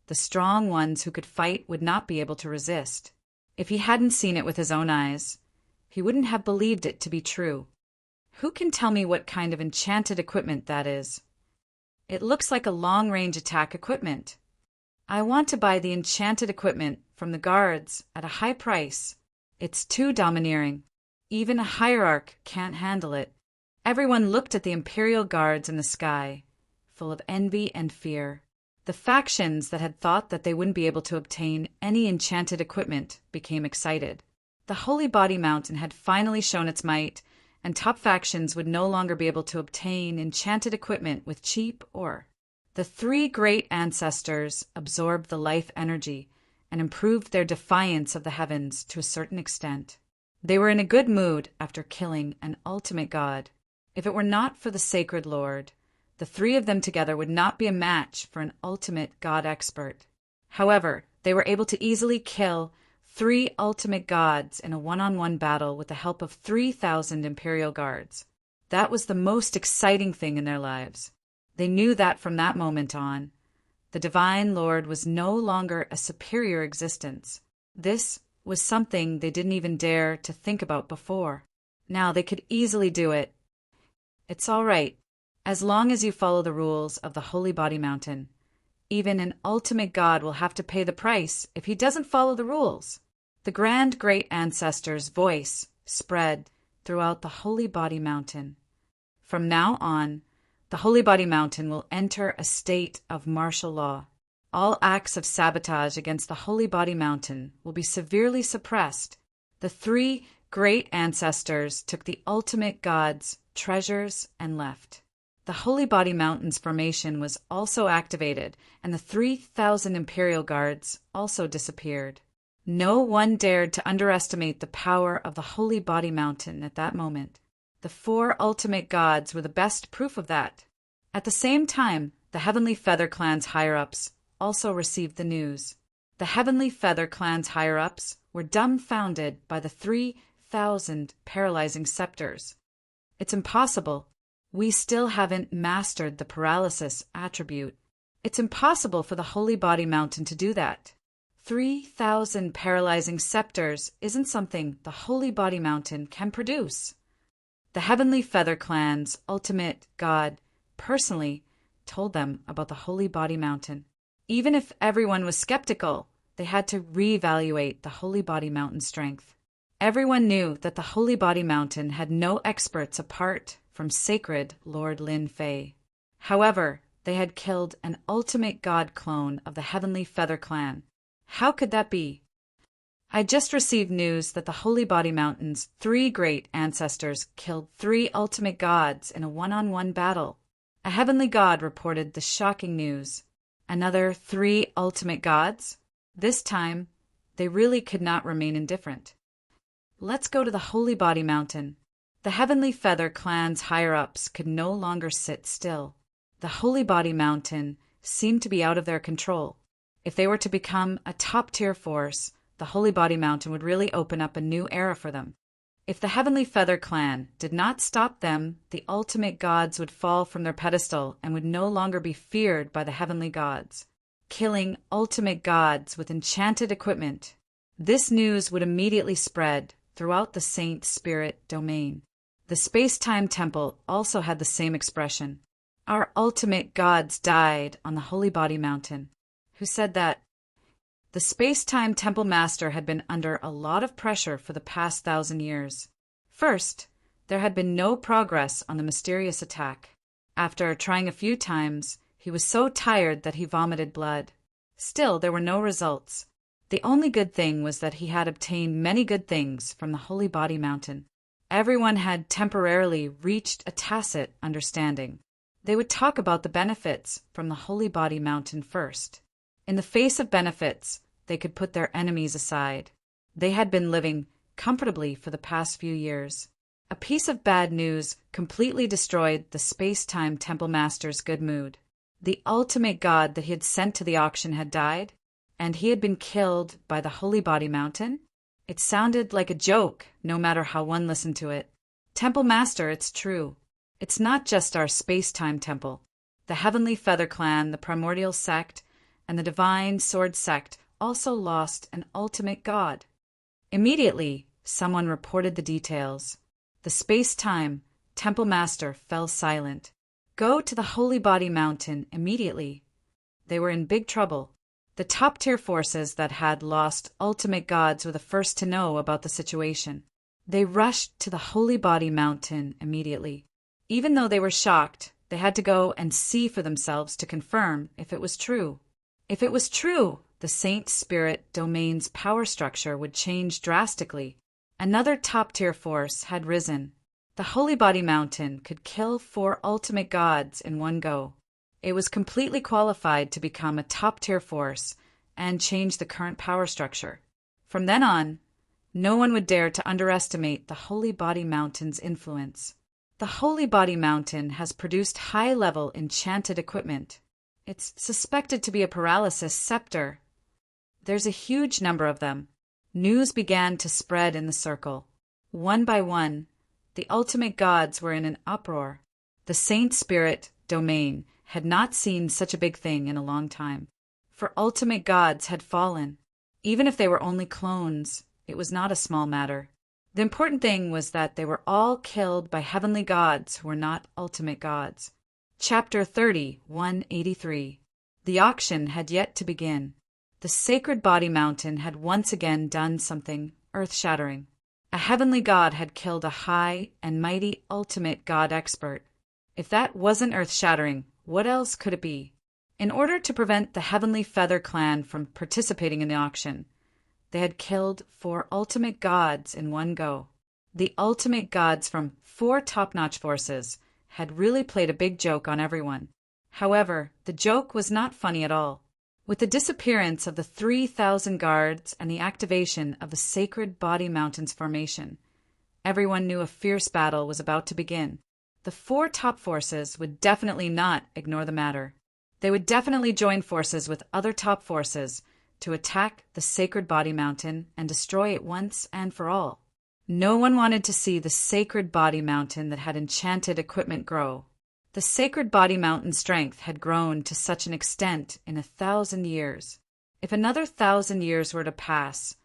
the strong ones who could fight would not be able to resist. If he hadn't seen it with his own eyes, he wouldn't have believed it to be true. Who can tell me what kind of enchanted equipment that is? It looks like a long-range attack equipment. I want to buy the enchanted equipment from the guards at a high price. It's too domineering. Even a hierarch can't handle it. Everyone looked at the Imperial Guards in the sky, full of envy and fear. The factions that had thought that they wouldn't be able to obtain any enchanted equipment became excited. The Holy Body Mountain had finally shown its might, and top factions would no longer be able to obtain enchanted equipment with cheap ore. The 3 great ancestors absorbed the life energy and improved their defiance of the heavens to a certain extent. They were in a good mood after killing an ultimate god. If it were not for the sacred Lord, the three of them together would not be a match for an ultimate god expert. However, they were able to easily kill 3 ultimate gods in a one-on-one battle with the help of 3,000 Imperial guards. That was the most exciting thing in their lives. They knew that from that moment on, the Divine Lord was no longer a superior existence. This was something they didn't even dare to think about before. Now they could easily do it. It's all right, as long as you follow the rules of the Holy Body Mountain. Even an ultimate god will have to pay the price if he doesn't follow the rules. The grand great ancestor's voice spread throughout the Holy Body Mountain. From now on, the Holy Body Mountain will enter a state of martial law. All acts of sabotage against the Holy Body Mountain will be severely suppressed. The 3 great ancestors took the ultimate god's treasures and left. The Holy Body Mountain's formation was also activated, and the 3,000 Imperial guards also disappeared. No one dared to underestimate the power of the Holy Body Mountain at that moment. The 4 ultimate gods were the best proof of that. At the same time, the Heavenly Feather Clan's higher-ups also received the news. The Heavenly Feather Clan's higher-ups were dumbfounded by the 3,000 paralyzing scepters. It's impossible. We still haven't mastered the paralysis attribute. It's impossible for the Holy Body Mountain to do that. 3,000 paralyzing scepters isn't something the Holy Body Mountain can produce. The Heavenly Feather Clan's ultimate god personally told them about the Holy Body Mountain. Even if everyone was skeptical, they had to reevaluate the Holy Body Mountain's strength. Everyone knew that the Holy Body Mountain had no experts apart from sacred Lord Lin Fei. However, they had killed an ultimate god clone of the Heavenly Feather Clan. How could that be? I just received news that the Holy Body Mountain's 3 great ancestors killed 3 ultimate gods in a one-on-one battle. A heavenly god reported the shocking news. Another 3 ultimate gods? This time, they really could not remain indifferent. Let's go to the Holy Body Mountain. The Heavenly Feather Clan's higher-ups could no longer sit still. The Holy Body Mountain seemed to be out of their control. If they were to become a top-tier force, the Holy Body Mountain would really open up a new era for them. If the Heavenly Feather Clan did not stop them, the ultimate gods would fall from their pedestal and would no longer be feared by the heavenly gods. Killing ultimate gods with enchanted equipment. This news would immediately spread throughout the Saint Spirit domain. The Space-Time Temple also had the same expression. Our ultimate gods died on the Holy Body Mountain. Who said that? The Space-Time Temple Master had been under a lot of pressure for the past 1,000 years. First, there had been no progress on the mysterious attack. After trying a few times, he was so tired that he vomited blood. Still, there were no results. The only good thing was that he had obtained many good things from the Holy Body Mountain. Everyone had temporarily reached a tacit understanding. They would talk about the benefits from the Holy Body Mountain first. In the face of benefits, they could put their enemies aside. They had been living comfortably for the past few years. A piece of bad news completely destroyed the Space-Time Temple Master's good mood. The ultimate god that he had sent to the auction had died, and he had been killed by the Holy Body Mountain? It sounded like a joke, no matter how one listened to it. Temple Master, it's true. It's not just our Space-Time Temple. The Heavenly Feather Clan, the Primordial Sect, and the Divine Sword Sect also lost an ultimate god. Immediately, someone reported the details. The Space-Time Temple Master fell silent. Go to the Holy Body Mountain immediately. They were in big trouble. The top-tier forces that had lost ultimate gods were the first to know about the situation. They rushed to the Holy Body Mountain immediately. Even though they were shocked, they had to go and see for themselves to confirm if it was true. If it was true, the Saint Spirit domain's power structure would change drastically. Another top-tier force had risen. The Holy Body Mountain could kill 4 ultimate gods in one go. It was completely qualified to become a top-tier force, and change the current power structure. From then on, no one would dare to underestimate the Holy Body Mountain's influence. The Holy Body Mountain has produced high-level enchanted equipment. It's suspected to be a paralysis scepter. There's a huge number of them. News began to spread in the circle. One by one, the ultimate gods were in an uproar. The Saint Spirit domain had not seen such a big thing in a long time. For ultimate gods had fallen. Even if they were only clones, it was not a small matter. The important thing was that they were all killed by heavenly gods who were not ultimate gods. Chapter 30, 183. The auction had yet to begin. The Sacred Body Mountain had once again done something earth-shattering. A heavenly god had killed a high and mighty ultimate god expert. If that wasn't earth-shattering, what else could it be? In order to prevent the Heavenly Feather clan from participating in the auction, they had killed 4 ultimate gods in one go. The ultimate gods from 4 top-notch forces had really played a big joke on everyone. However, the joke was not funny at all. With the disappearance of the 3,000 guards and the activation of the Sacred Body Mountain's formation, everyone knew a fierce battle was about to begin. The 4 top forces would definitely not ignore the matter. They would definitely join forces with other top forces to attack the Sacred Body Mountain and destroy it once and for all. No one wanted to see the Sacred Body Mountain that had enchanted equipment grow. The Sacred Body Mountain's strength had grown to such an extent in 1,000 years. If another 1,000 years were to pass,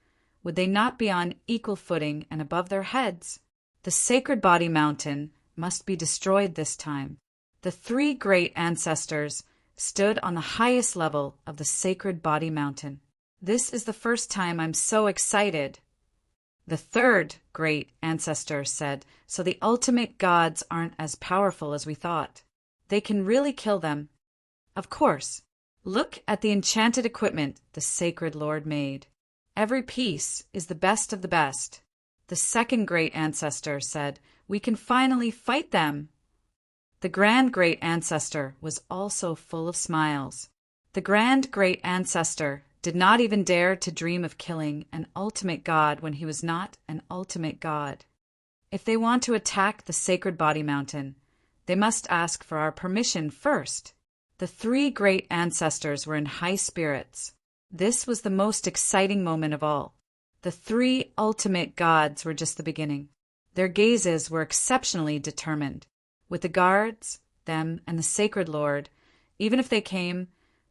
would they not be on equal footing and above their heads? The Sacred Body Mountain must be destroyed this time. The 3 great ancestors stood on the highest level of the Sacred Body Mountain. This is the first time I'm so excited. The 3rd great ancestor said, so the ultimate gods aren't as powerful as we thought. They can really kill them. Of course. Look at the enchanted equipment the Sacred Lord made. Every piece is the best of the best. The 2nd great ancestor said, we can finally fight them. The grand great ancestor was also full of smiles. The grand great ancestor did not even dare to dream of killing an ultimate god when he was not an ultimate god. If they want to attack the Sacred Body Mountain, they must ask for our permission first. The 3 great ancestors were in high spirits. This was the most exciting moment of all. The 3 ultimate gods were just the beginning. Their gazes were exceptionally determined. With the guards, them, and the Sacred Lord, even if they came,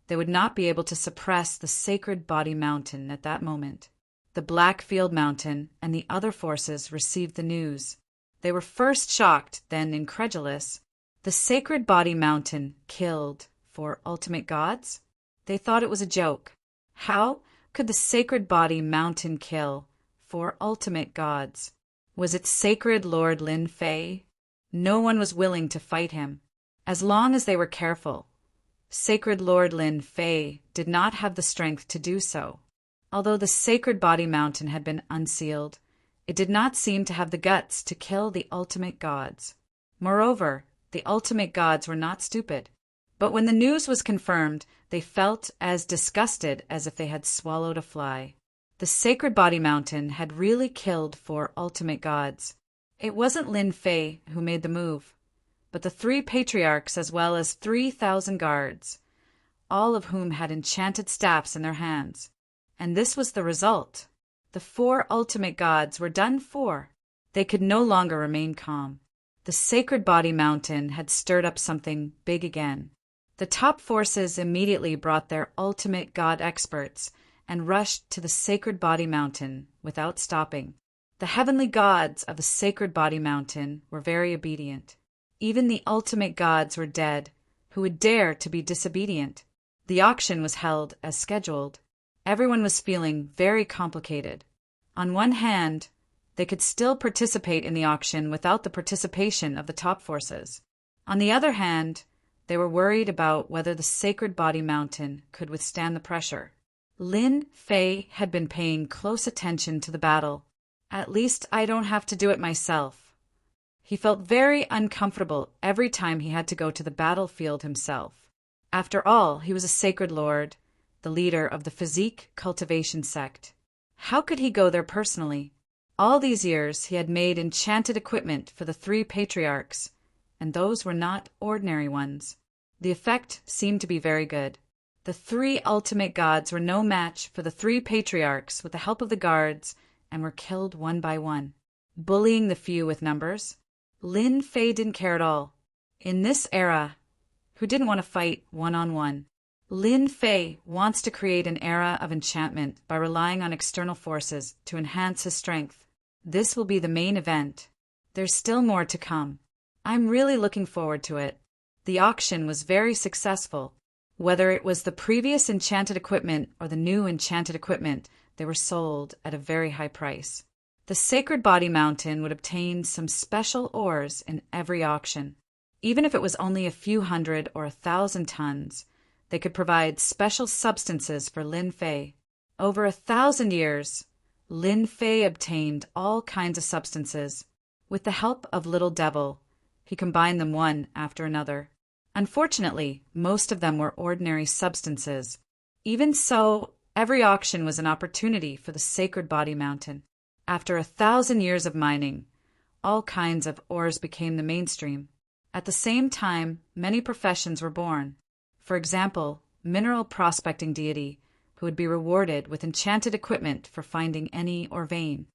they would not be able to suppress the Sacred Body Mountain at that moment. The Blackfield Mountain and the other forces received the news. They were first shocked, then incredulous. The Sacred Body Mountain killed 4 ultimate gods? They thought it was a joke. How could the Sacred Body Mountain kill 4 ultimate gods? Was it Sacred Lord Lin Fei? No one was willing to fight him, as long as they were careful. Sacred Lord Lin Fei did not have the strength to do so. Although the Sacred Body Mountain had been unsealed, it did not seem to have the guts to kill the ultimate gods. Moreover, the ultimate gods were not stupid. But when the news was confirmed, they felt as disgusted as if they had swallowed a fly. The Sacred Body Mountain had really killed 4 ultimate gods. It wasn't Lin Fei who made the move, but the 3 patriarchs as well as 3,000 guards, all of whom had enchanted staffs in their hands. And this was the result. The 4 ultimate gods were done for. They could no longer remain calm. The Sacred Body Mountain had stirred up something big again. The top forces immediately brought their ultimate god experts and rushed to the Sacred Body Mountain without stopping. The heavenly gods of the Sacred Body Mountain were very obedient. Even the ultimate gods were dead, who would dare to be disobedient. The auction was held as scheduled. Everyone was feeling very complicated. On one hand, they could still participate in the auction without the participation of the top forces. On the other hand, they were worried about whether the Sacred Body Mountain could withstand the pressure. Lin Fei had been paying close attention to the battle. At least I don't have to do it myself. He felt very uncomfortable every time he had to go to the battlefield himself. After all, he was a Sacred Lord, the leader of the physique cultivation sect. How could he go there personally? All these years he had made enchanted equipment for the three patriarchs, and those were not ordinary ones. The effect seemed to be very good. The three ultimate gods were no match for the three patriarchs with the help of the guards, and were killed one by one, bullying the few with numbers. Lin Fei didn't care at all. In this era, who didn't want to fight one-on-one? Lin Fei wants to create an era of enchantment by relying on external forces to enhance his strength. This will be the main event. There's still more to come. I'm really looking forward to it. The auction was very successful. Whether it was the previous enchanted equipment or the new enchanted equipment, they were sold at a very high price. The Sacred Body Mountain would obtain some special ores in every auction. Even if it was only a few hundred or 1,000 tons, they could provide special substances for Lin Fei. Over 1,000 years, Lin Fei obtained all kinds of substances. With the help of Little Devil, he combined them one after another. Unfortunately, most of them were ordinary substances. Even so, every auction was an opportunity for the Sacred Body Mountain. After 1,000 years of mining, all kinds of ores became the mainstream. At the same time, many professions were born. For example, mineral prospecting deity, who would be rewarded with enchanted equipment for finding any ore vein.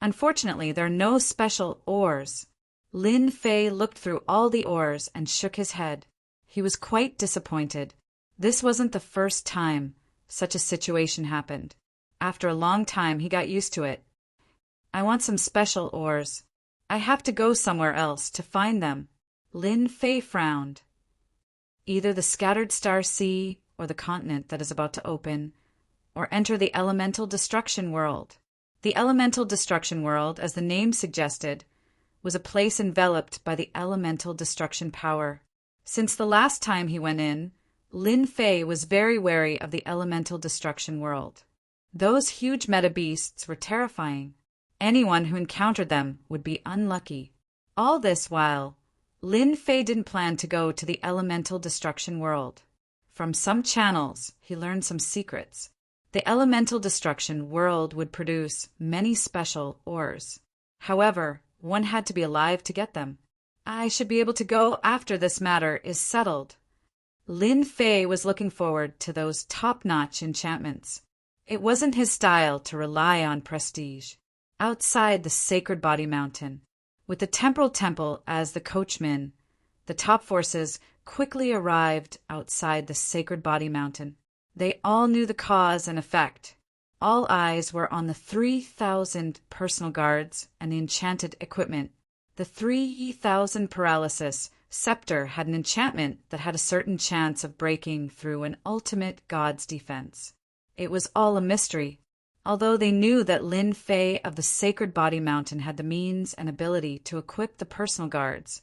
Unfortunately, there are no special ores. Lin Fei looked through all the ores and shook his head. He was quite disappointed. This wasn't the first time such a situation happened. After a long time, he got used to it. I want some special ores. I have to go somewhere else to find them. Lin Fei frowned. Either the Scattered Star Sea or the continent that is about to open, or enter the Elemental Destruction World. The Elemental Destruction World, as the name suggested, was a place enveloped by the elemental destruction power. Since the last time he went in, Lin Fei was very wary of the Elemental Destruction World. Those huge meta-beasts were terrifying. Anyone who encountered them would be unlucky. All this while, Lin Fei didn't plan to go to the Elemental Destruction World. From some channels, he learned some secrets. The Elemental Destruction World would produce many special ores. However, one had to be alive to get them. I should be able to go after this matter is settled. Lin Fei was looking forward to those top-notch enchantments. It wasn't his style to rely on prestige. Outside the Sacred Body Mountain, with the Temporal Temple as the coachman, the top forces quickly arrived outside the Sacred Body Mountain. They all knew the cause and effect. All eyes were on the 3,000 personal guards and the enchanted equipment. The 3,000 paralysis scepter had an enchantment that had a certain chance of breaking through an ultimate god's defense. It was all a mystery. Although they knew that Lin Fei of the Sacred Body Mountain had the means and ability to equip the personal guards,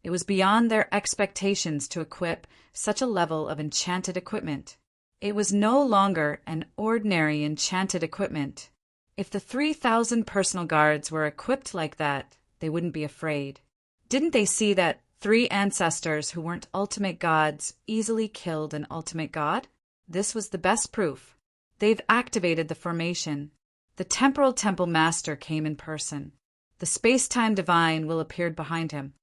it was beyond their expectations to equip such a level of enchanted equipment. It was no longer an ordinary enchanted equipment. If the 3,000 personal guards were equipped like that, they wouldn't be afraid. Didn't they see that 3 ancestors who weren't ultimate gods easily killed an ultimate god? This was the best proof. They've activated the formation. The Temporal Temple Master came in person. The space-time divine will appear behind him.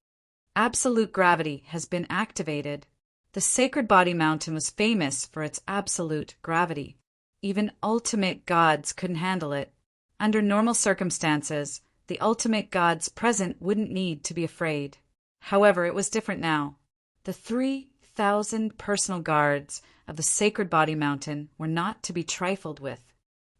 Absolute gravity has been activated. The Sacred Body Mountain was famous for its absolute gravity. Even ultimate gods couldn't handle it. Under normal circumstances, the ultimate gods present wouldn't need to be afraid. However, it was different now. The 3,000 personal guards of the Sacred Body Mountain were not to be trifled with.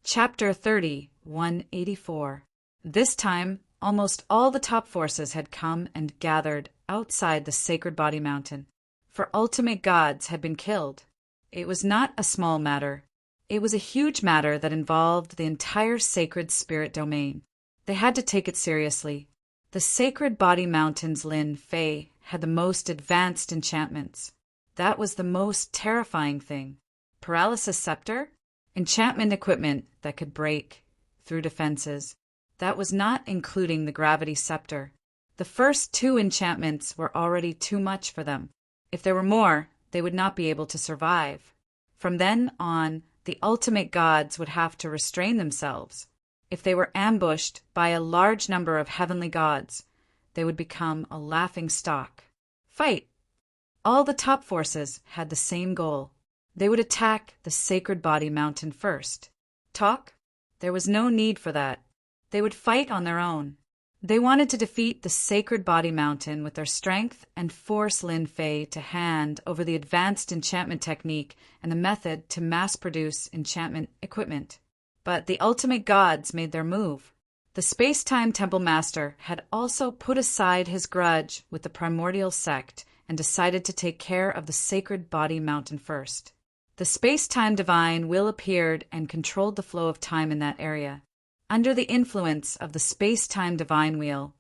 Chapter 30, 184. This time, almost all the top forces had come and gathered outside the Sacred Body Mountain, for ultimate gods had been killed. It was not a small matter. It was a huge matter that involved the entire sacred spirit domain. They had to take it seriously. The Sacred Body Mountain's Lin Fei had the most advanced enchantments. That was the most terrifying thing. Paralysis scepter? Enchantment equipment that could break through defenses. That was not including the gravity scepter. The first 2 enchantments were already too much for them. If there were more, they would not be able to survive. From then on, the ultimate gods would have to restrain themselves. If they were ambushed by a large number of heavenly gods, they would become a laughing stock. Fight! All the top forces had the same goal. They would attack the Sacred Body Mountain first. Talk? There was no need for that. They would fight on their own. They wanted to defeat the Sacred Body Mountain with their strength and force Lin Fei to hand over the advanced enchantment technique and the method to mass-produce enchantment equipment. But the ultimate gods made their move. The Space-Time Temple Master had also put aside his grudge with the primordial sect and decided to take care of the Sacred Body Mountain first. The Space-Time Divine Will appeared and controlled the flow of time in that area. Under the influence of the Space-Time Divine Wheel,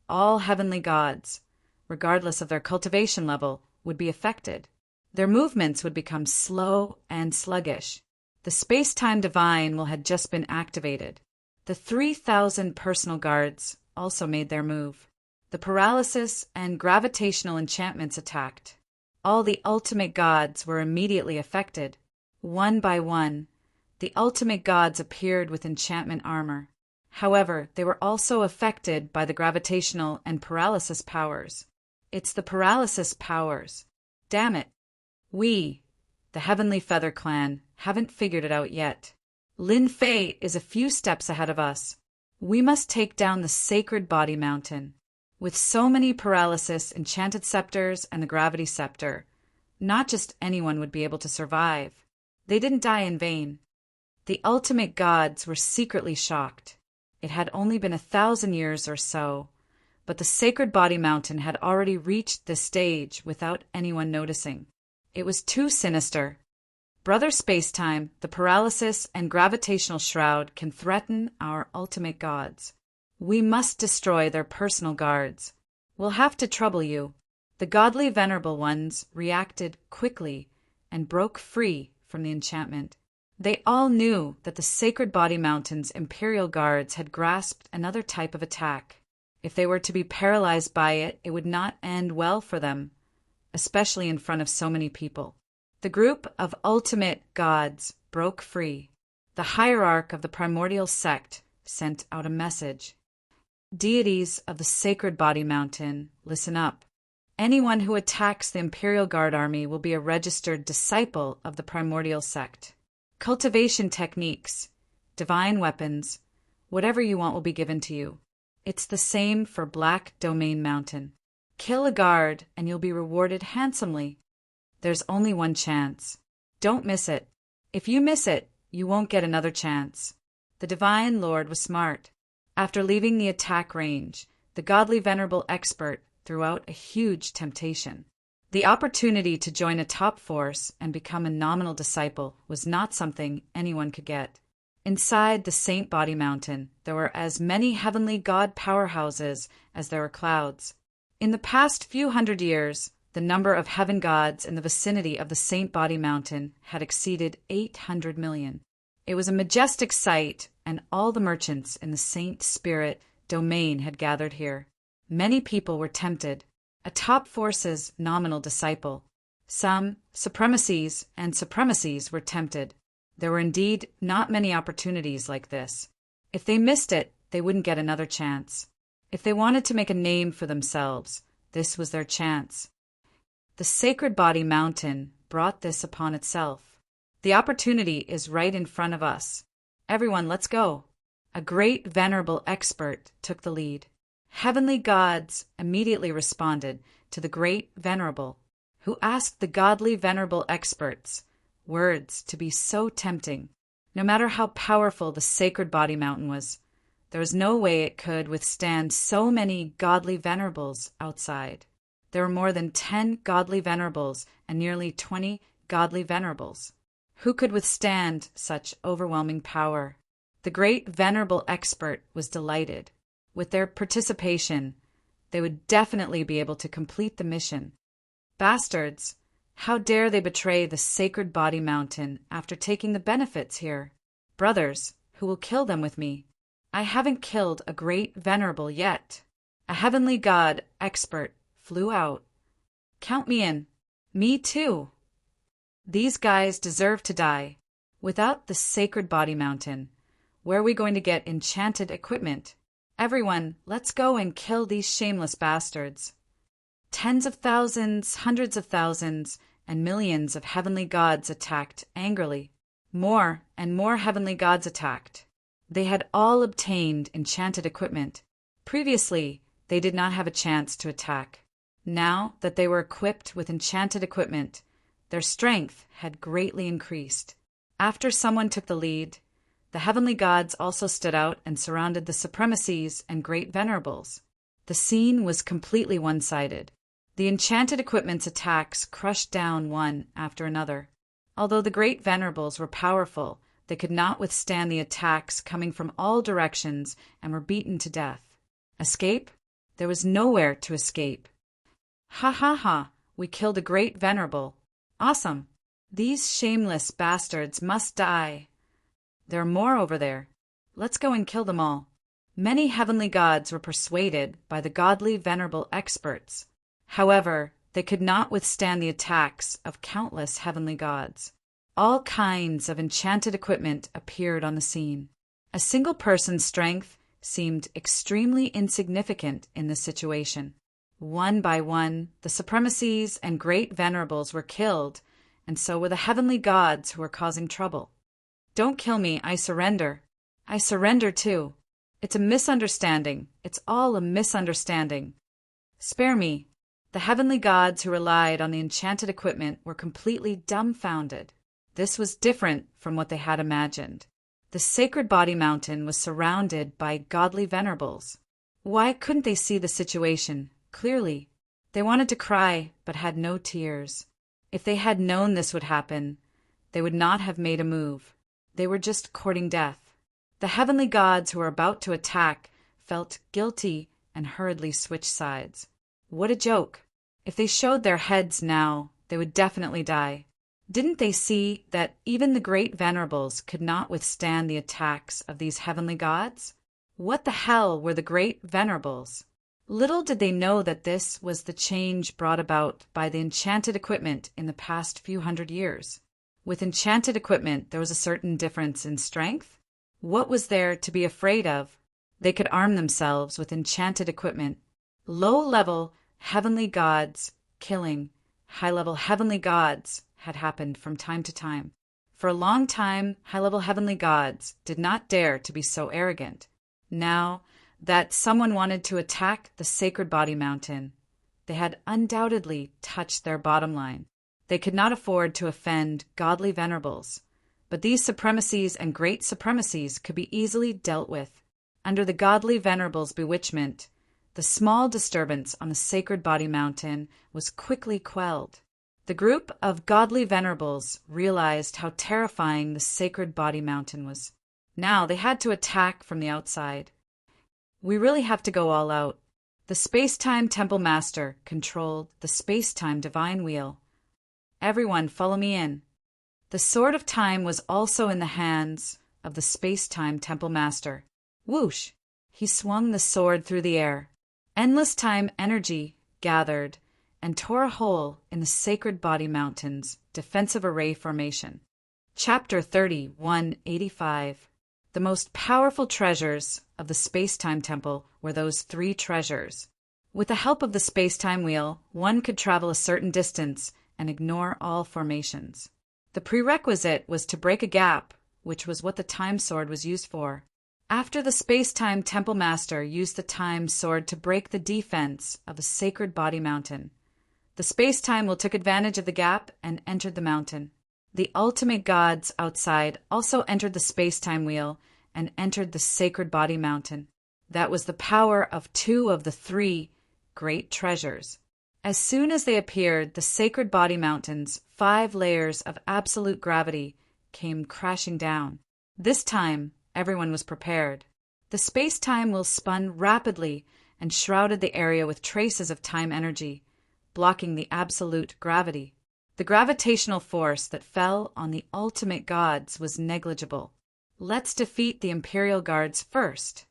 all heavenly gods, regardless of their cultivation level, would be affected. Their movements would become slow and sluggish. The Space-Time Divine Will had just been activated. The 3,000 personal guards also made their move. The paralysis and gravitational enchantments attacked. All the ultimate gods were immediately affected. One by one, the ultimate gods appeared with enchantment armor. However, they were also affected by the gravitational and paralysis powers. It's the paralysis powers. Damn it. We, the Heavenly Feather Clan, haven't figured it out yet. Lin Fei is a few steps ahead of us. We must take down the Sacred Body Mountain. With so many paralysis, enchanted scepters, and the gravity scepter, not just anyone would be able to survive. They didn't die in vain. The ultimate gods were secretly shocked. It had only been 1,000 years or so, but the Sacred Body Mountain had already reached this stage without anyone noticing. It was too sinister. Brother Spacetime, the paralysis and gravitational shroud can threaten our ultimate gods. We must destroy their personal guards. We'll have to trouble you. The godly venerable ones reacted quickly and broke free from the enchantment. They all knew that the Sacred Body Mountain's Imperial Guards had grasped another type of attack. If they were to be paralyzed by it, it would not end well for them, especially in front of so many people. The group of ultimate gods broke free. The hierarch of the primordial sect sent out a message. Deities of the Sacred Body Mountain, listen up. Anyone who attacks the Imperial Guard army will be a registered disciple of the primordial sect. Cultivation techniques, divine weapons, whatever you want will be given to you. It's the same for Black Domain Mountain. Kill a guard and you'll be rewarded handsomely. There's only one chance. Don't miss it. If you miss it, you won't get another chance. The Divine Lord was smart. After leaving the attack range, the godly venerable expert threw out a huge temptation. The opportunity to join a top force and become a nominal disciple was not something anyone could get. Inside the Saint Body Mountain, there were as many heavenly god powerhouses as there were clouds. In the past few hundred years, the number of heaven gods in the vicinity of the Saint Body Mountain had exceeded 800 million. It was a majestic sight, and all the merchants in the Saint Spirit domain had gathered here. Many people were tempted. A top force's nominal disciple. Some supremacies were tempted. There were indeed not many opportunities like this. If they missed it, they wouldn't get another chance. If they wanted to make a name for themselves, this was their chance. The Sacred Body Mountain brought this upon itself. The opportunity is right in front of us. Everyone, let's go. A great venerable expert took the lead. Heavenly gods immediately responded to the great venerable, who asked the godly venerable experts words to be so tempting. No matter how powerful the Sacred Body Mountain was, there was no way it could withstand so many godly venerables outside. There were more than 10 godly venerables and nearly 20 godly venerables. Who could withstand such overwhelming power? The great venerable expert was delighted. With their participation, they would definitely be able to complete the mission. Bastards! How dare they betray the Sacred Body Mountain after taking the benefits here? Brothers, who will kill them with me? I haven't killed a great venerable yet. A heavenly god expert flew out. Count me in. Me too. These guys deserve to die. Without the sacred body mountain, where are we going to get enchanted equipment? Everyone, let's go and kill these shameless bastards. Tens of thousands, hundreds of thousands, and millions of heavenly gods attacked angrily. More and more heavenly gods attacked. They had all obtained enchanted equipment. Previously, they did not have a chance to attack. Now that they were equipped with enchanted equipment, their strength had greatly increased. After someone took the lead, the heavenly gods also stood out and surrounded the supremacies and great venerables. The scene was completely one-sided. The enchanted equipment's attacks crushed down one after another. Although the great venerables were powerful, they could not withstand the attacks coming from all directions and were beaten to death. Escape? There was nowhere to escape. Ha ha ha, we killed a great venerable. Awesome. These shameless bastards must die. There are more over there. Let's go and kill them all. Many heavenly gods were persuaded by the godly venerable experts. However, they could not withstand the attacks of countless heavenly gods. All kinds of enchanted equipment appeared on the scene. A single person's strength seemed extremely insignificant in this situation. One by one, the supremacies and great venerables were killed, and so were the heavenly gods who were causing trouble. Don't kill me, I surrender. I surrender too. It's a misunderstanding. It's all a misunderstanding. Spare me. The heavenly gods who relied on the enchanted equipment were completely dumbfounded. This was different from what they had imagined. The sacred body mountain was surrounded by godly venerables. Why couldn't they see the situation clearly? They wanted to cry, but had no tears. If they had known this would happen, they would not have made a move. They were just courting death. The heavenly gods who were about to attack felt guilty and hurriedly switched sides. What a joke! If they showed their heads now, they would definitely die. Didn't they see that even the great venerables could not withstand the attacks of these heavenly gods? What the hell were the great venerables? Little did they know that this was the change brought about by the enchanted equipment in the past few hundred years. With enchanted equipment, there was a certain difference in strength. What was there to be afraid of? They could arm themselves with enchanted equipment. Low-level heavenly gods killing high-level heavenly gods had happened from time to time. For a long time, high-level heavenly gods did not dare to be so arrogant. Now that someone wanted to attack the sacred body mountain, they had undoubtedly touched their bottom line. They could not afford to offend godly venerables, but these supremacies and great supremacies could be easily dealt with. Under the godly venerables' bewitchment, the small disturbance on the sacred body mountain was quickly quelled. The group of godly venerables realized how terrifying the sacred body mountain was. Now they had to attack from the outside. We really have to go all out. The space-time temple master controlled the space-time divine wheel. Everyone follow me in. The sword of time was also in the hands of the space-time temple master. Whoosh! He swung the sword through the air. Endless time energy gathered and tore a hole in the sacred body mountain's defensive array formation. Chapter 30:185. The most powerful treasures of the space-time temple were those three treasures. With the help of the space-time wheel, one could travel a certain distance and ignore all formations. The prerequisite was to break a gap, which was what the time sword was used for. After the space-time temple master used the time sword to break the defense of the sacred body mountain, the space-time wheel took advantage of the gap and entered the mountain. The ultimate gods outside also entered the space-time wheel and entered the sacred body mountain. That was the power of two of the three great treasures. As soon as they appeared, the sacred body mountain's 5 layers of absolute gravity came crashing down. This time, everyone was prepared. The space-time wheel spun rapidly and shrouded the area with traces of time energy, blocking the absolute gravity. The gravitational force that fell on the ultimate gods was negligible. Let's defeat the Imperial Guards first.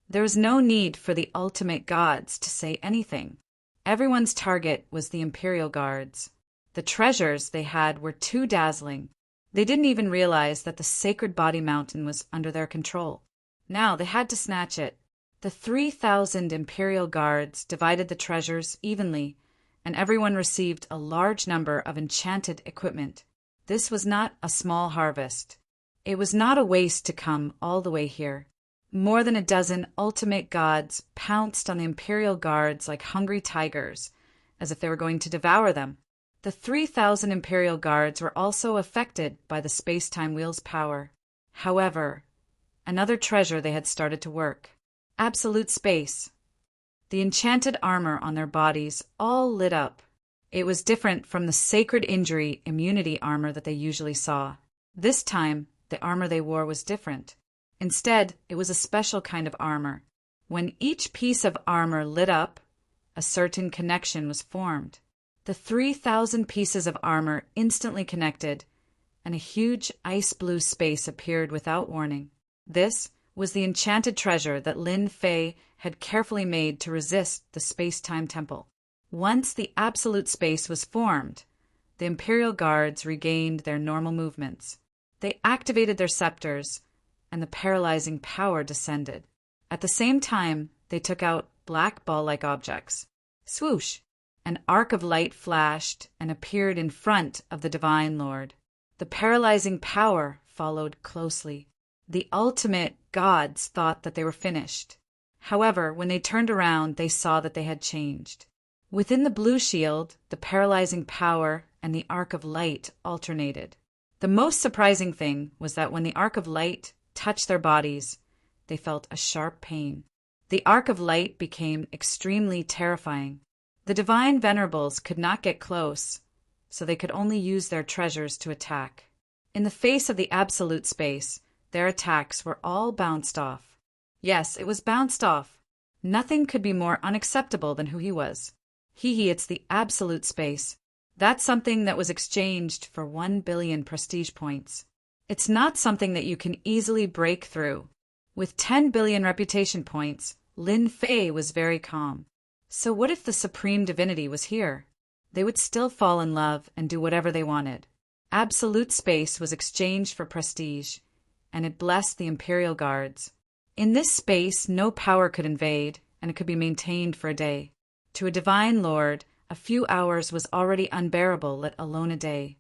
There was no need for the ultimate gods to say anything. Everyone's target was the Imperial Guards. The treasures they had were too dazzling. They didn't even realize that the sacred body mountain was under their control. Now they had to snatch it. The 3,000 imperial guards divided the treasures evenly, and everyone received a large number of enchanted equipment. This was not a small harvest. It was not a waste to come all the way here. More than a dozen ultimate gods pounced on the imperial guards like hungry tigers, as if they were going to devour them. The 3,000 imperial guards were also affected by the space-time wheel's power. However, another treasure they had started to work. Absolute space. The enchanted armor on their bodies all lit up. It was different from the sacred injury immunity armor that they usually saw. This time, the armor they wore was different. Instead, it was a special kind of armor. When each piece of armor lit up, a certain connection was formed. The 3,000 pieces of armor instantly connected, and a huge ice blue space appeared without warning. This was the enchanted treasure that Lin Fei had carefully made to resist the space-time temple. Once the absolute space was formed, the Imperial Guards regained their normal movements. They activated their scepters, and the paralyzing power descended. At the same time, they took out black ball-like objects. Swoosh! An arc of light flashed and appeared in front of the Divine Lord. The paralyzing power followed closely. The ultimate gods thought that they were finished. However, when they turned around, they saw that they had changed. Within the blue shield, the paralyzing power and the arc of light alternated. The most surprising thing was that when the arc of light touched their bodies, they felt a sharp pain. The arc of light became extremely terrifying. The divine venerables could not get close, so they could only use their treasures to attack. In the face of the absolute space, their attacks were all bounced off. Yes, it was bounced off. Nothing could be more unacceptable than who he was. It's the absolute space. That's something that was exchanged for 1 billion prestige points. It's not something that you can easily break through. With 10 billion reputation points, Lin Fei was very calm. So what if the supreme divinity was here? They would still fall in love and do whatever they wanted. Absolute space was exchanged for prestige, and it blessed the Imperial Guards. In this space, no power could invade, and it could be maintained for a day. To a divine lord, a few hours was already unbearable, let alone a day.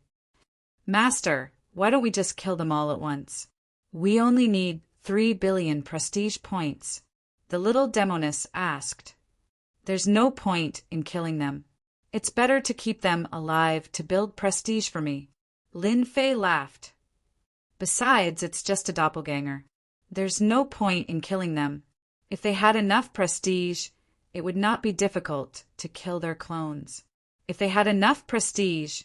Master, why don't we just kill them all at once? We only need 3 billion prestige points, the little demoness asked. There's no point in killing them. It's better to keep them alive to build prestige for me. Lin Fei laughed. Besides, it's just a doppelganger. There's no point in killing them. If they had enough prestige, it would not be difficult to kill their clones. If they had enough prestige,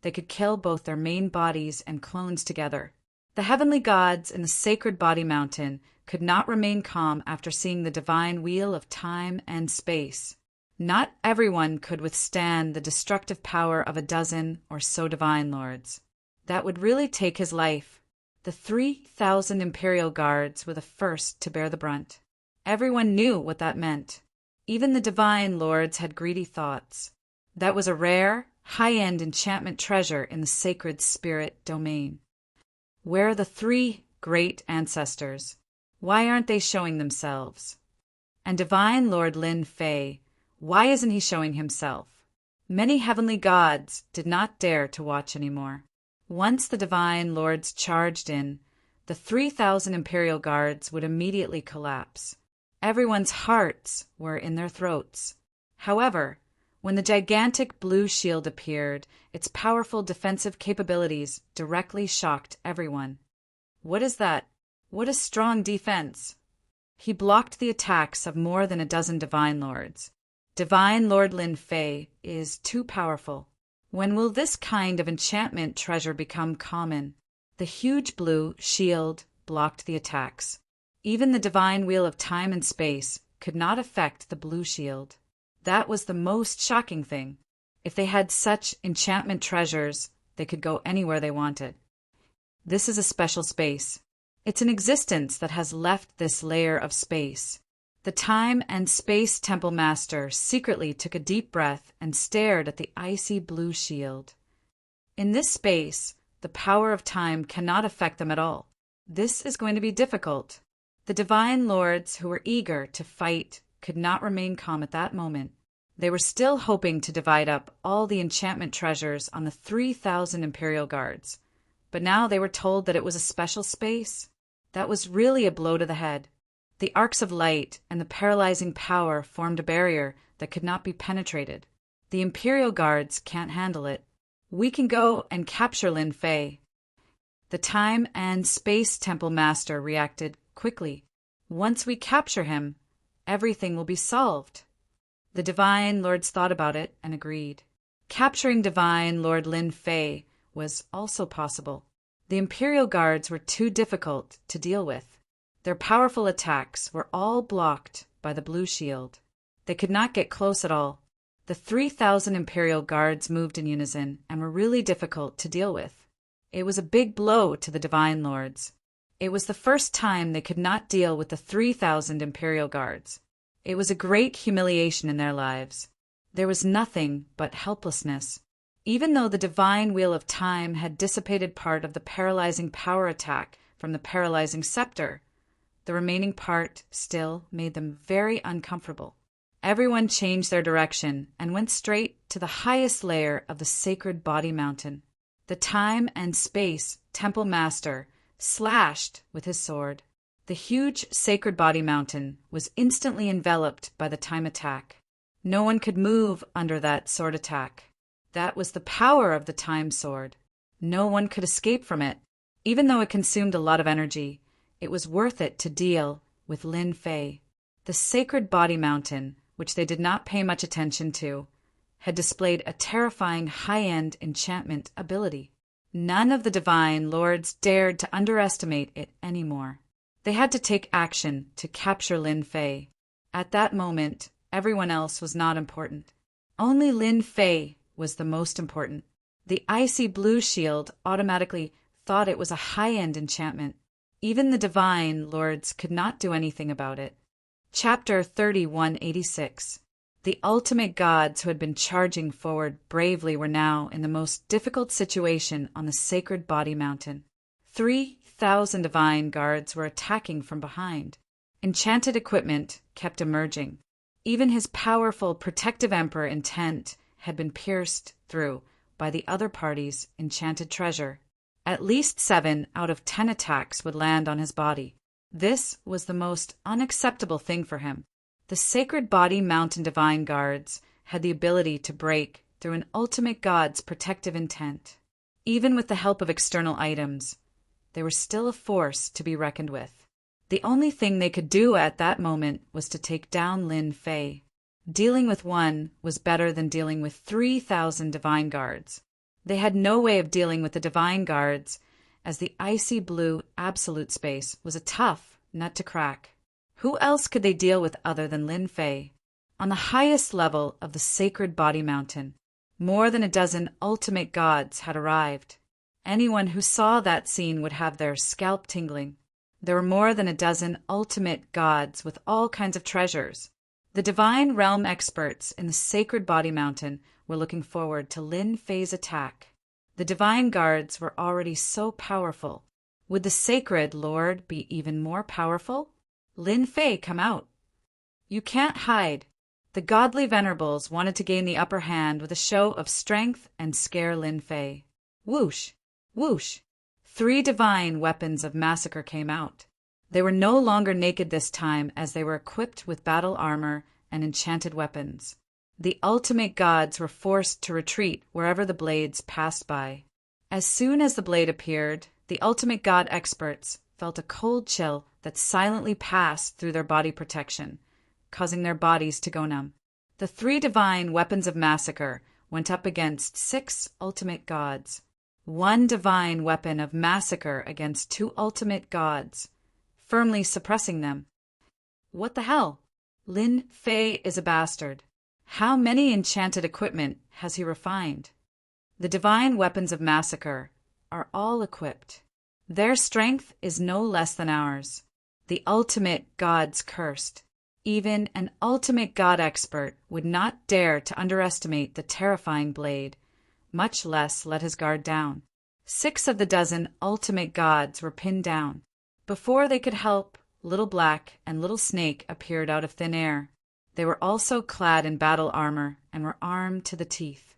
they could kill both their main bodies and clones together. The heavenly gods in the sacred body mountain could not remain calm after seeing the divine wheel of time and space. Not everyone could withstand the destructive power of a dozen or so divine lords. That would really take his life. The 3,000 Imperial Guards were the first to bear the brunt. Everyone knew what that meant. Even the divine lords had greedy thoughts. That was a rare, high-end enchantment treasure in the sacred spirit domain. Where are the 3 great ancestors? Why aren't they showing themselves? And Divine Lord Lin Fei, why isn't he showing himself? Many heavenly gods did not dare to watch anymore. Once the divine lords charged in, the 3,000 Imperial Guards would immediately collapse. Everyone's hearts were in their throats. However, when the gigantic blue shield appeared, its powerful defensive capabilities directly shocked everyone. What is that? What a strong defense! He blocked the attacks of more than a dozen divine lords. Divine Lord Lin Fei is too powerful. When will this kind of enchantment treasure become common? The huge blue shield blocked the attacks. Even the divine wheel of time and space could not affect the blue shield. That was the most shocking thing. If they had such enchantment treasures, they could go anywhere they wanted. This is a special space. It's an existence that has left this layer of space. The time and space temple master secretly took a deep breath and stared at the icy blue shield. In this space, the power of time cannot affect them at all. This is going to be difficult. The divine lords who were eager to fight could not remain calm at that moment. They were still hoping to divide up all the enchantment treasures on the 3,000 Imperial Guards. But now they were told that it was a special space. That was really a blow to the head. The arcs of light and the paralyzing power formed a barrier that could not be penetrated. The Imperial Guards can't handle it. We can go and capture Lin Fei. The Time and Space Temple Master reacted quickly. Once we capture him, everything will be solved. The Divine Lords thought about it and agreed. Capturing Divine Lord Lin Fei was also possible. The Imperial Guards were too difficult to deal with. Their powerful attacks were all blocked by the blue shield. They could not get close at all. The 3,000 Imperial Guards moved in unison and were really difficult to deal with. It was a big blow to the Divine Lords. It was the first time they could not deal with the 3,000 Imperial Guards. It was a great humiliation in their lives. There was nothing but helplessness. Even though the divine wheel of time had dissipated part of the paralyzing power attack from the paralyzing scepter, the remaining part still made them very uncomfortable. Everyone changed their direction and went straight to the highest layer of the sacred body mountain. The Time and Space Temple Master slashed with his sword. The huge sacred body mountain was instantly enveloped by the time attack. No one could move under that sword attack. That was the power of the time sword. No one could escape from it. Even though it consumed a lot of energy, it was worth it to deal with Lin Fei. The sacred body mountain, which they did not pay much attention to, had displayed a terrifying high-end enchantment ability. None of the divine lords dared to underestimate it anymore. They had to take action to capture Lin Fei. At that moment, everyone else was not important. Only Lin Fei was the most important. The icy blue shield automatically thought it was a high-end enchantment. Even the divine lords could not do anything about it. Chapter 3186. The ultimate gods who had been charging forward bravely were now in the most difficult situation on the sacred body mountain. 3,000 divine guards were attacking from behind. Enchanted equipment kept emerging. Even his powerful protective emperor intent had been pierced through by the other party's enchanted treasure. At least 7 out of 10 attacks would land on his body. This was the most unacceptable thing for him. The sacred body mountain divine guards had the ability to break through an ultimate god's protective intent. Even with the help of external items, they were still a force to be reckoned with. The only thing they could do at that moment was to take down Lin Fei. Dealing with one was better than dealing with 3,000 divine guards. They had no way of dealing with the divine guards, as the icy blue absolute space was a tough nut to crack. Who else could they deal with other than Lin Fei? On the highest level of the sacred body mountain, more than a dozen ultimate gods had arrived. Anyone who saw that scene would have their scalp tingling. There were more than a dozen ultimate gods with all kinds of treasures. The divine realm experts in the sacred body mountain were looking forward to Lin Fei's attack. The divine guards were already so powerful. Would the sacred lord be even more powerful? Lin Fei, come out. You can't hide. The godly venerables wanted to gain the upper hand with a show of strength and scare Lin Fei. Whoosh, whoosh. 3 divine weapons of massacre came out. They were no longer naked this time, as they were equipped with battle armor and enchanted weapons. The ultimate gods were forced to retreat wherever the blades passed by. As soon as the blade appeared, the ultimate god experts felt a cold chill that silently passed through their body protection, causing their bodies to go numb. The 3 divine weapons of massacre went up against 6 ultimate gods. 1 divine weapon of massacre against 2 ultimate gods, firmly suppressing them. What the hell? Lin Fei is a bastard. How many enchanted equipment has he refined? The divine weapons of massacre are all equipped. Their strength is no less than ours. The ultimate gods cursed. Even an ultimate god expert would not dare to underestimate the terrifying blade. much less let his guard down. 6 of the dozen ultimate gods were pinned down. Before they could help, Little Black and Little Snake appeared out of thin air. They were also clad in battle armor and were armed to the teeth.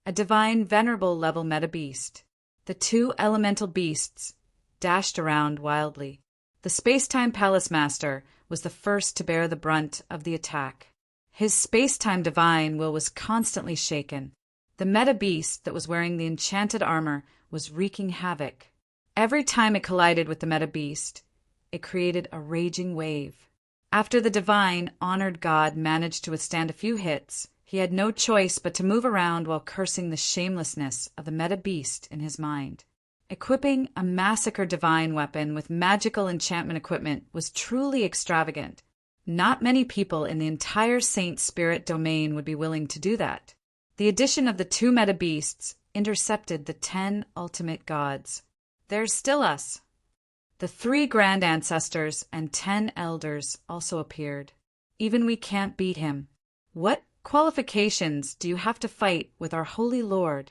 A divine venerable level met a beast. The 2 elemental beasts dashed around wildly. The Space-Time Palace Master was the first to bear the brunt of the attack. His space-time divine will was constantly shaken. The meta beast that was wearing the enchanted armor was wreaking havoc. Every time it collided with the meta beast, it created a raging wave. After the divine, honored god managed to withstand a few hits, he had no choice but to move around while cursing the shamelessness of the meta beast in his mind. Equipping a massacre divine weapon with magical enchantment equipment was truly extravagant. Not many people in the entire Saint Spirit domain would be willing to do that. The addition of the 2 meta beasts intercepted the 10 ultimate gods. There's still us. The 3 grand ancestors and 10 elders also appeared. Even we can't beat him. What qualifications do you have to fight with our holy lord?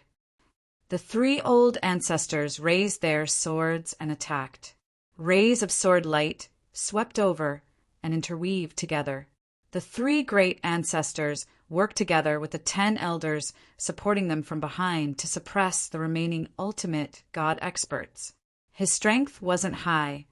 The 3 old ancestors raised their swords and attacked. Rays of sword light swept over and interweaved together. The 3 great ancestors worked together with the 10 elders, supporting them from behind to suppress the remaining ultimate god experts. His strength wasn't high,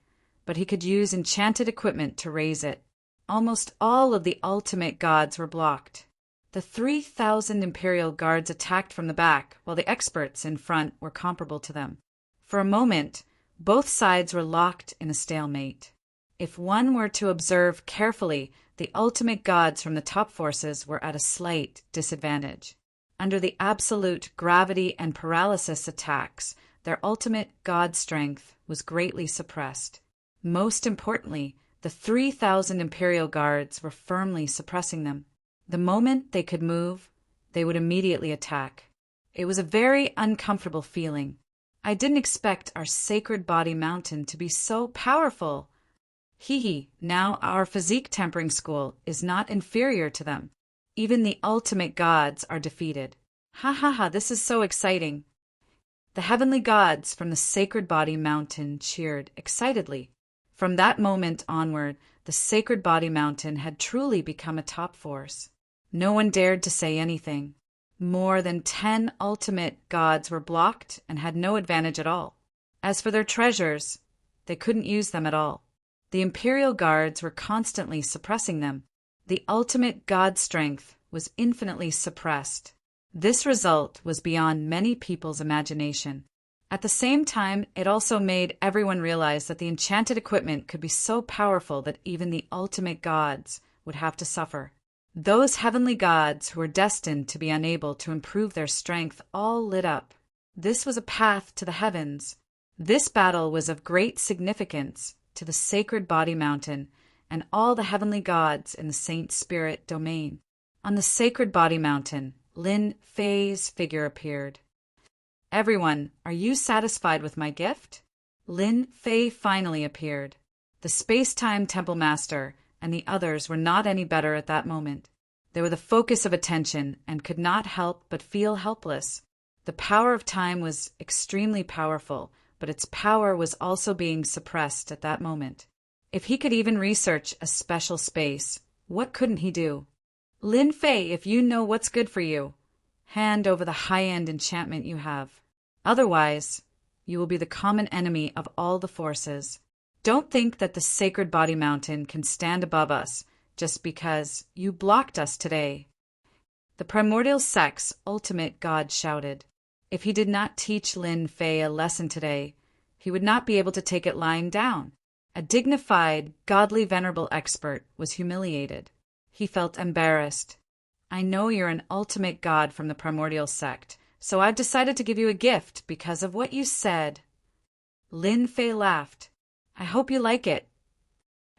but he could use enchanted equipment to raise it. Almost all of the ultimate gods were blocked. The 3,000 Imperial guards attacked from the back, while the experts in front were comparable to them. For a moment, both sides were locked in a stalemate. If one were to observe carefully, the ultimate gods from the top forces were at a slight disadvantage. Under the absolute gravity and paralysis attacks, their ultimate god strength was greatly suppressed. Most importantly, the 3,000 Imperial guards were firmly suppressing them. The moment they could move, they would immediately attack. It was a very uncomfortable feeling. I didn't expect our sacred body mountain to be so powerful. Now our physique tempering school is not inferior to them. Even the ultimate gods are defeated. This is so exciting. The heavenly gods from the sacred body mountain cheered excitedly. From that moment onward, the sacred body mountain had truly become a top force. No one dared to say anything. More than 10 ultimate gods were blocked and had no advantage at all. As for their treasures, they couldn't use them at all. The Imperial guards were constantly suppressing them. The ultimate god strength was infinitely suppressed. This result was beyond many people's imagination. At the same time, it also made everyone realize that the enchanted equipment could be so powerful that even the ultimate gods would have to suffer. Those heavenly gods who were destined to be unable to improve their strength all lit up. This was a path to the heavens. This battle was of great significance to the sacred body mountain and all the heavenly gods in the Saint Spirit domain. On the sacred body mountain, Lin Fei's figure appeared. Everyone, are you satisfied with my gift? Lin Fei finally appeared. The space-time temple master and the others were not any better at that moment. They were the focus of attention and could not help but feel helpless. The power of time was extremely powerful, but its power was also being suppressed at that moment. If he could even research a special space, what couldn't he do? Lin Fei, if you know what's good for you, hand over the high-end enchantment you have. Otherwise, you will be the common enemy of all the forces. Don't think that the sacred body mountain can stand above us just because you blocked us today. The primordial sex ultimate god shouted. If he did not teach Lin Fei a lesson today, he would not be able to take it lying down. A dignified, godly venerable expert was humiliated. He felt embarrassed. I know you're an ultimate god from the primordial sect, so I've decided to give you a gift because of what you said. Lin Fei laughed. I hope you like it.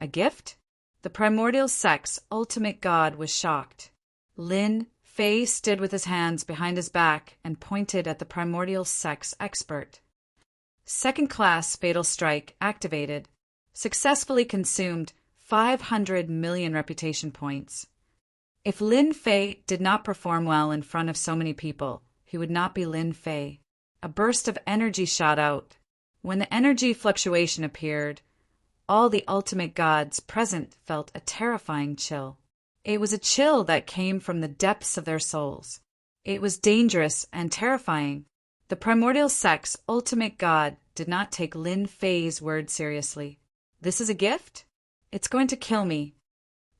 A gift? The primordial sect's ultimate god was shocked. Lin Fei stood with his hands behind his back and pointed at the primordial sex expert. Second-class fatal strike activated. Successfully consumed 500 million reputation points. If Lin Fei did not perform well in front of so many people, he would not be Lin Fei. A burst of energy shot out. When the energy fluctuation appeared, all the ultimate gods present felt a terrifying chill. It was a chill that came from the depths of their souls. It was dangerous and terrifying. The primordial sex ultimate god did not take Lin Fei's word seriously. This is a gift? It's going to kill me.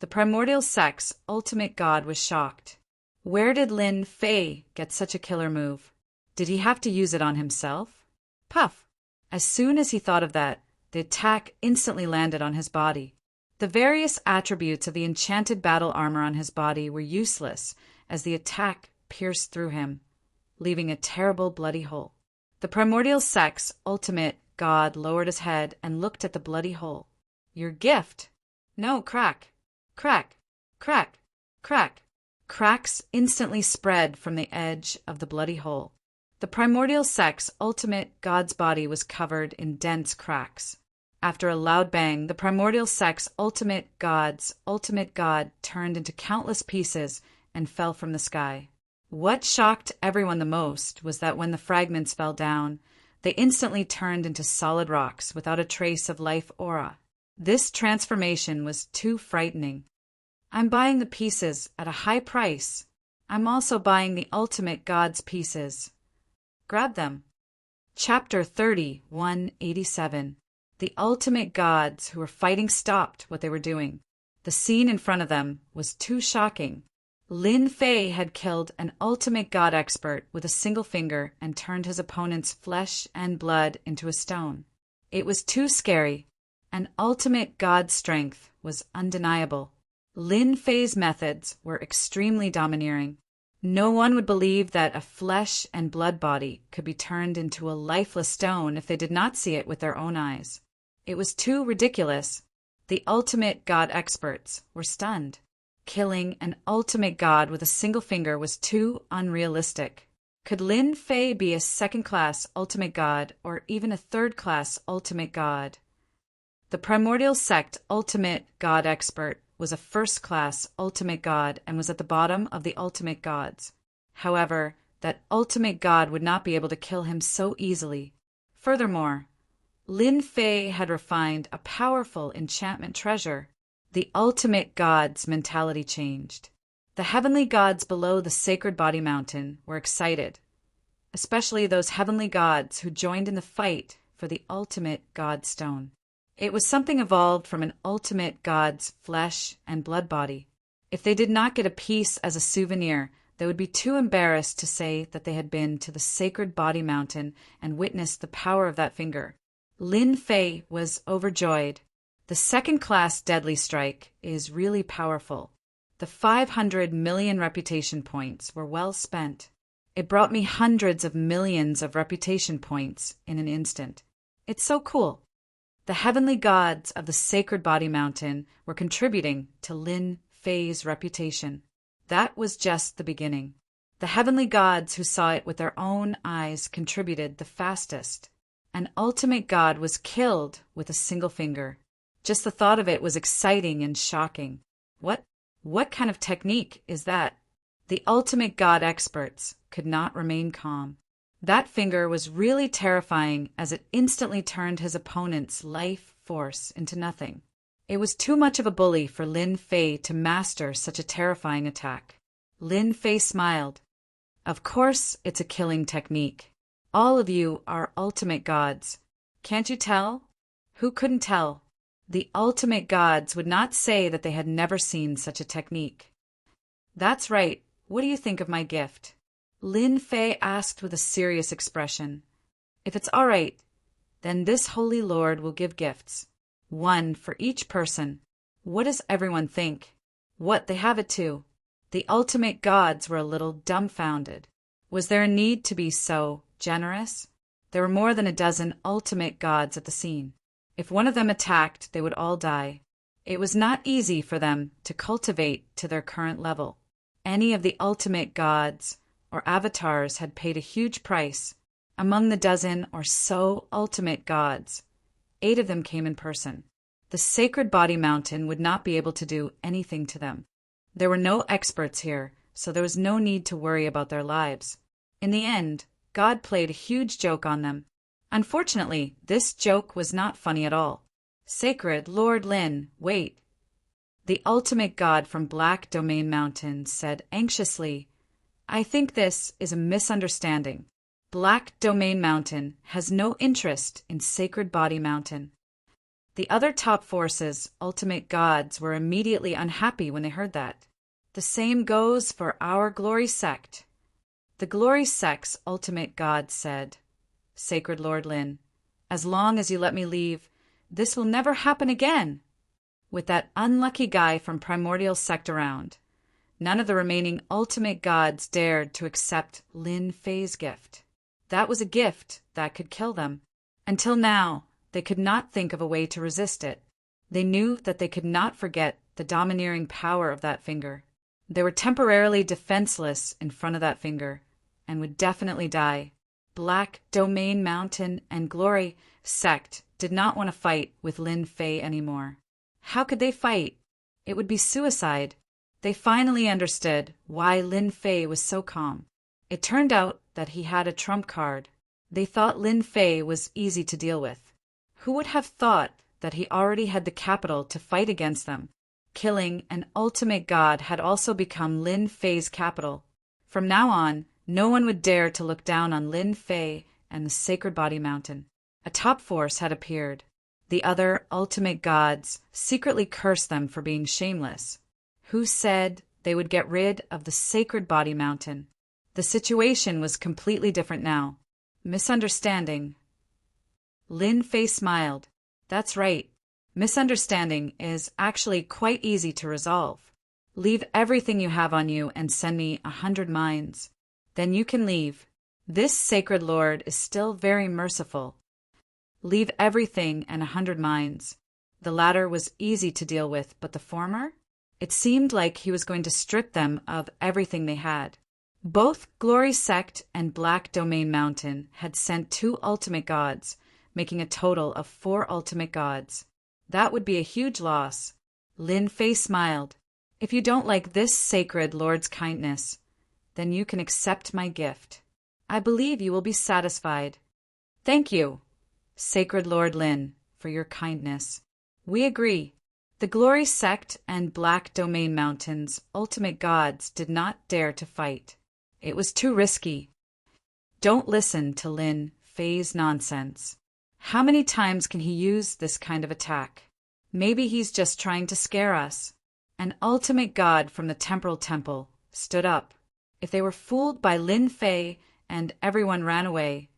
The primordial sex ultimate god was shocked. Where did Lin Fei get such a killer move? Did he have to use it on himself? Puff! As soon as he thought of that, the attack instantly landed on his body. The various attributes of the enchanted battle armor on his body were useless as the attack pierced through him, leaving a terrible bloody hole. The primordial sex ultimate god lowered his head and looked at the bloody hole. Your gift? No, crack. Crack. Crack. Crack. Cracks instantly spread from the edge of the bloody hole. The primordial sex ultimate god's body was covered in dense cracks. After a loud bang, the primordial sex ultimate god turned into countless pieces and fell from the sky. What shocked everyone the most was that when the fragments fell down, they instantly turned into solid rocks without a trace of life aura. This transformation was too frightening. I'm buying the pieces at a high price. I'm also buying the ultimate god's pieces. Grab them. Chapter 30, 187. The ultimate gods who were fighting stopped what they were doing. The scene in front of them was too shocking. Lin Fei had killed an ultimate god expert with a single finger and turned his opponent's flesh and blood into a stone. It was too scary. An ultimate god's strength was undeniable. Lin Fei's methods were extremely domineering. No one would believe that a flesh and blood body could be turned into a lifeless stone if they did not see it with their own eyes. It was too ridiculous. The ultimate god experts were stunned. Killing an ultimate god with a single finger was too unrealistic. Could Lin Fei be a second-class ultimate god or even a third-class ultimate god? The primordial sect ultimate god expert was a first-class ultimate god and was at the bottom of the ultimate gods. However, that ultimate god would not be able to kill him so easily. Furthermore, Lin Fei had refined a powerful enchantment treasure. The ultimate god's mentality changed. The heavenly gods below the sacred body mountain were excited, especially those heavenly gods who joined in the fight for the ultimate god stone. It was something evolved from an ultimate god's flesh and blood body. If they did not get a piece as a souvenir, they would be too embarrassed to say that they had been to the sacred body mountain and witnessed the power of that finger. Lin Fei was overjoyed. The second-class deadly strike is really powerful. The 500 million reputation points were well spent. It brought me hundreds of millions of reputation points in an instant. It's so cool. The heavenly gods of the sacred body mountain were contributing to Lin Fei's reputation. That was just the beginning. The heavenly gods who saw it with their own eyes contributed the fastest. An ultimate god was killed with a single finger. Just the thought of it was exciting and shocking. What kind of technique is that? The ultimate god experts could not remain calm. That finger was really terrifying as it instantly turned his opponent's life force into nothing. It was too much of a bully for Lin Fei to master such a terrifying attack. Lin Fei smiled. Of course it's a killing technique. All of you are ultimate gods. Can't you tell? Who couldn't tell? The ultimate gods would not say that they had never seen such a technique. That's right. What do you think of my gift? Lin Fei asked with a serious expression. If it's all right, then this holy lord will give gifts. One for each person. What does everyone think? What, they have it too. The ultimate gods were a little dumbfounded. Was there a need to be so generous? There were more than a dozen ultimate gods at the scene. If one of them attacked, they would all die. It was not easy for them to cultivate to their current level. Any of the ultimate gods or avatars had paid a huge price. Among the dozen or so ultimate gods, 8 of them came in person. The sacred body mountain would not be able to do anything to them. There were no experts here, so there was no need to worry about their lives. In the end, God played a huge joke on them. Unfortunately, this joke was not funny at all. Sacred Lord Lin, wait. The ultimate god from Black Domain Mountain said anxiously, I think this is a misunderstanding. Black Domain Mountain has no interest in Sacred Body Mountain. The other top forces, ultimate gods, were immediately unhappy when they heard that. The same goes for our Glory Sect. The Glory Sect's ultimate god said, Sacred Lord Lin, as long as you let me leave, this will never happen again. With that unlucky guy from Primordial Sect around, none of the remaining ultimate gods dared to accept Lin Fei's gift. That was a gift that could kill them. Until now, they could not think of a way to resist it. They knew that they could not forget the domineering power of that finger. They were temporarily defenseless in front of that finger, and would definitely die. Black Domain Mountain and Glory Sect did not want to fight with Lin Fei anymore. How could they fight? It would be suicide. They finally understood why Lin Fei was so calm. It turned out that he had a trump card. They thought Lin Fei was easy to deal with. Who would have thought that he already had the capital to fight against them? Killing an ultimate god had also become Lin Fei's capital. From now on, no one would dare to look down on Lin Fei and the Sacred Body Mountain. A top force had appeared. The other ultimate gods secretly cursed them for being shameless. Who said they would get rid of the Sacred Body Mountain? The situation was completely different now. Misunderstanding. Lin Fei smiled. That's right. Misunderstanding is actually quite easy to resolve. Leave everything you have on you and send me 100 mines. Then you can leave. This sacred lord is still very merciful. Leave everything and 100 mines. The latter was easy to deal with, but the former? It seemed like he was going to strip them of everything they had. Both Glory Sect and Black Domain Mountain had sent 2 ultimate gods, making a total of 4 ultimate gods. That would be a huge loss. Lin Fei smiled. If you don't like this sacred lord's kindness, then you can accept my gift. I believe you will be satisfied. Thank you, Sacred Lord Lin, for your kindness. We agree. The Glory Sect and Black Domain Mountain's ultimate gods did not dare to fight. It was too risky. Don't listen to Lin Fei's nonsense. How many times can he use this kind of attack? Maybe he's just trying to scare us. An ultimate god from the Temporal Temple stood up. If they were fooled by Lin Fei and everyone ran away,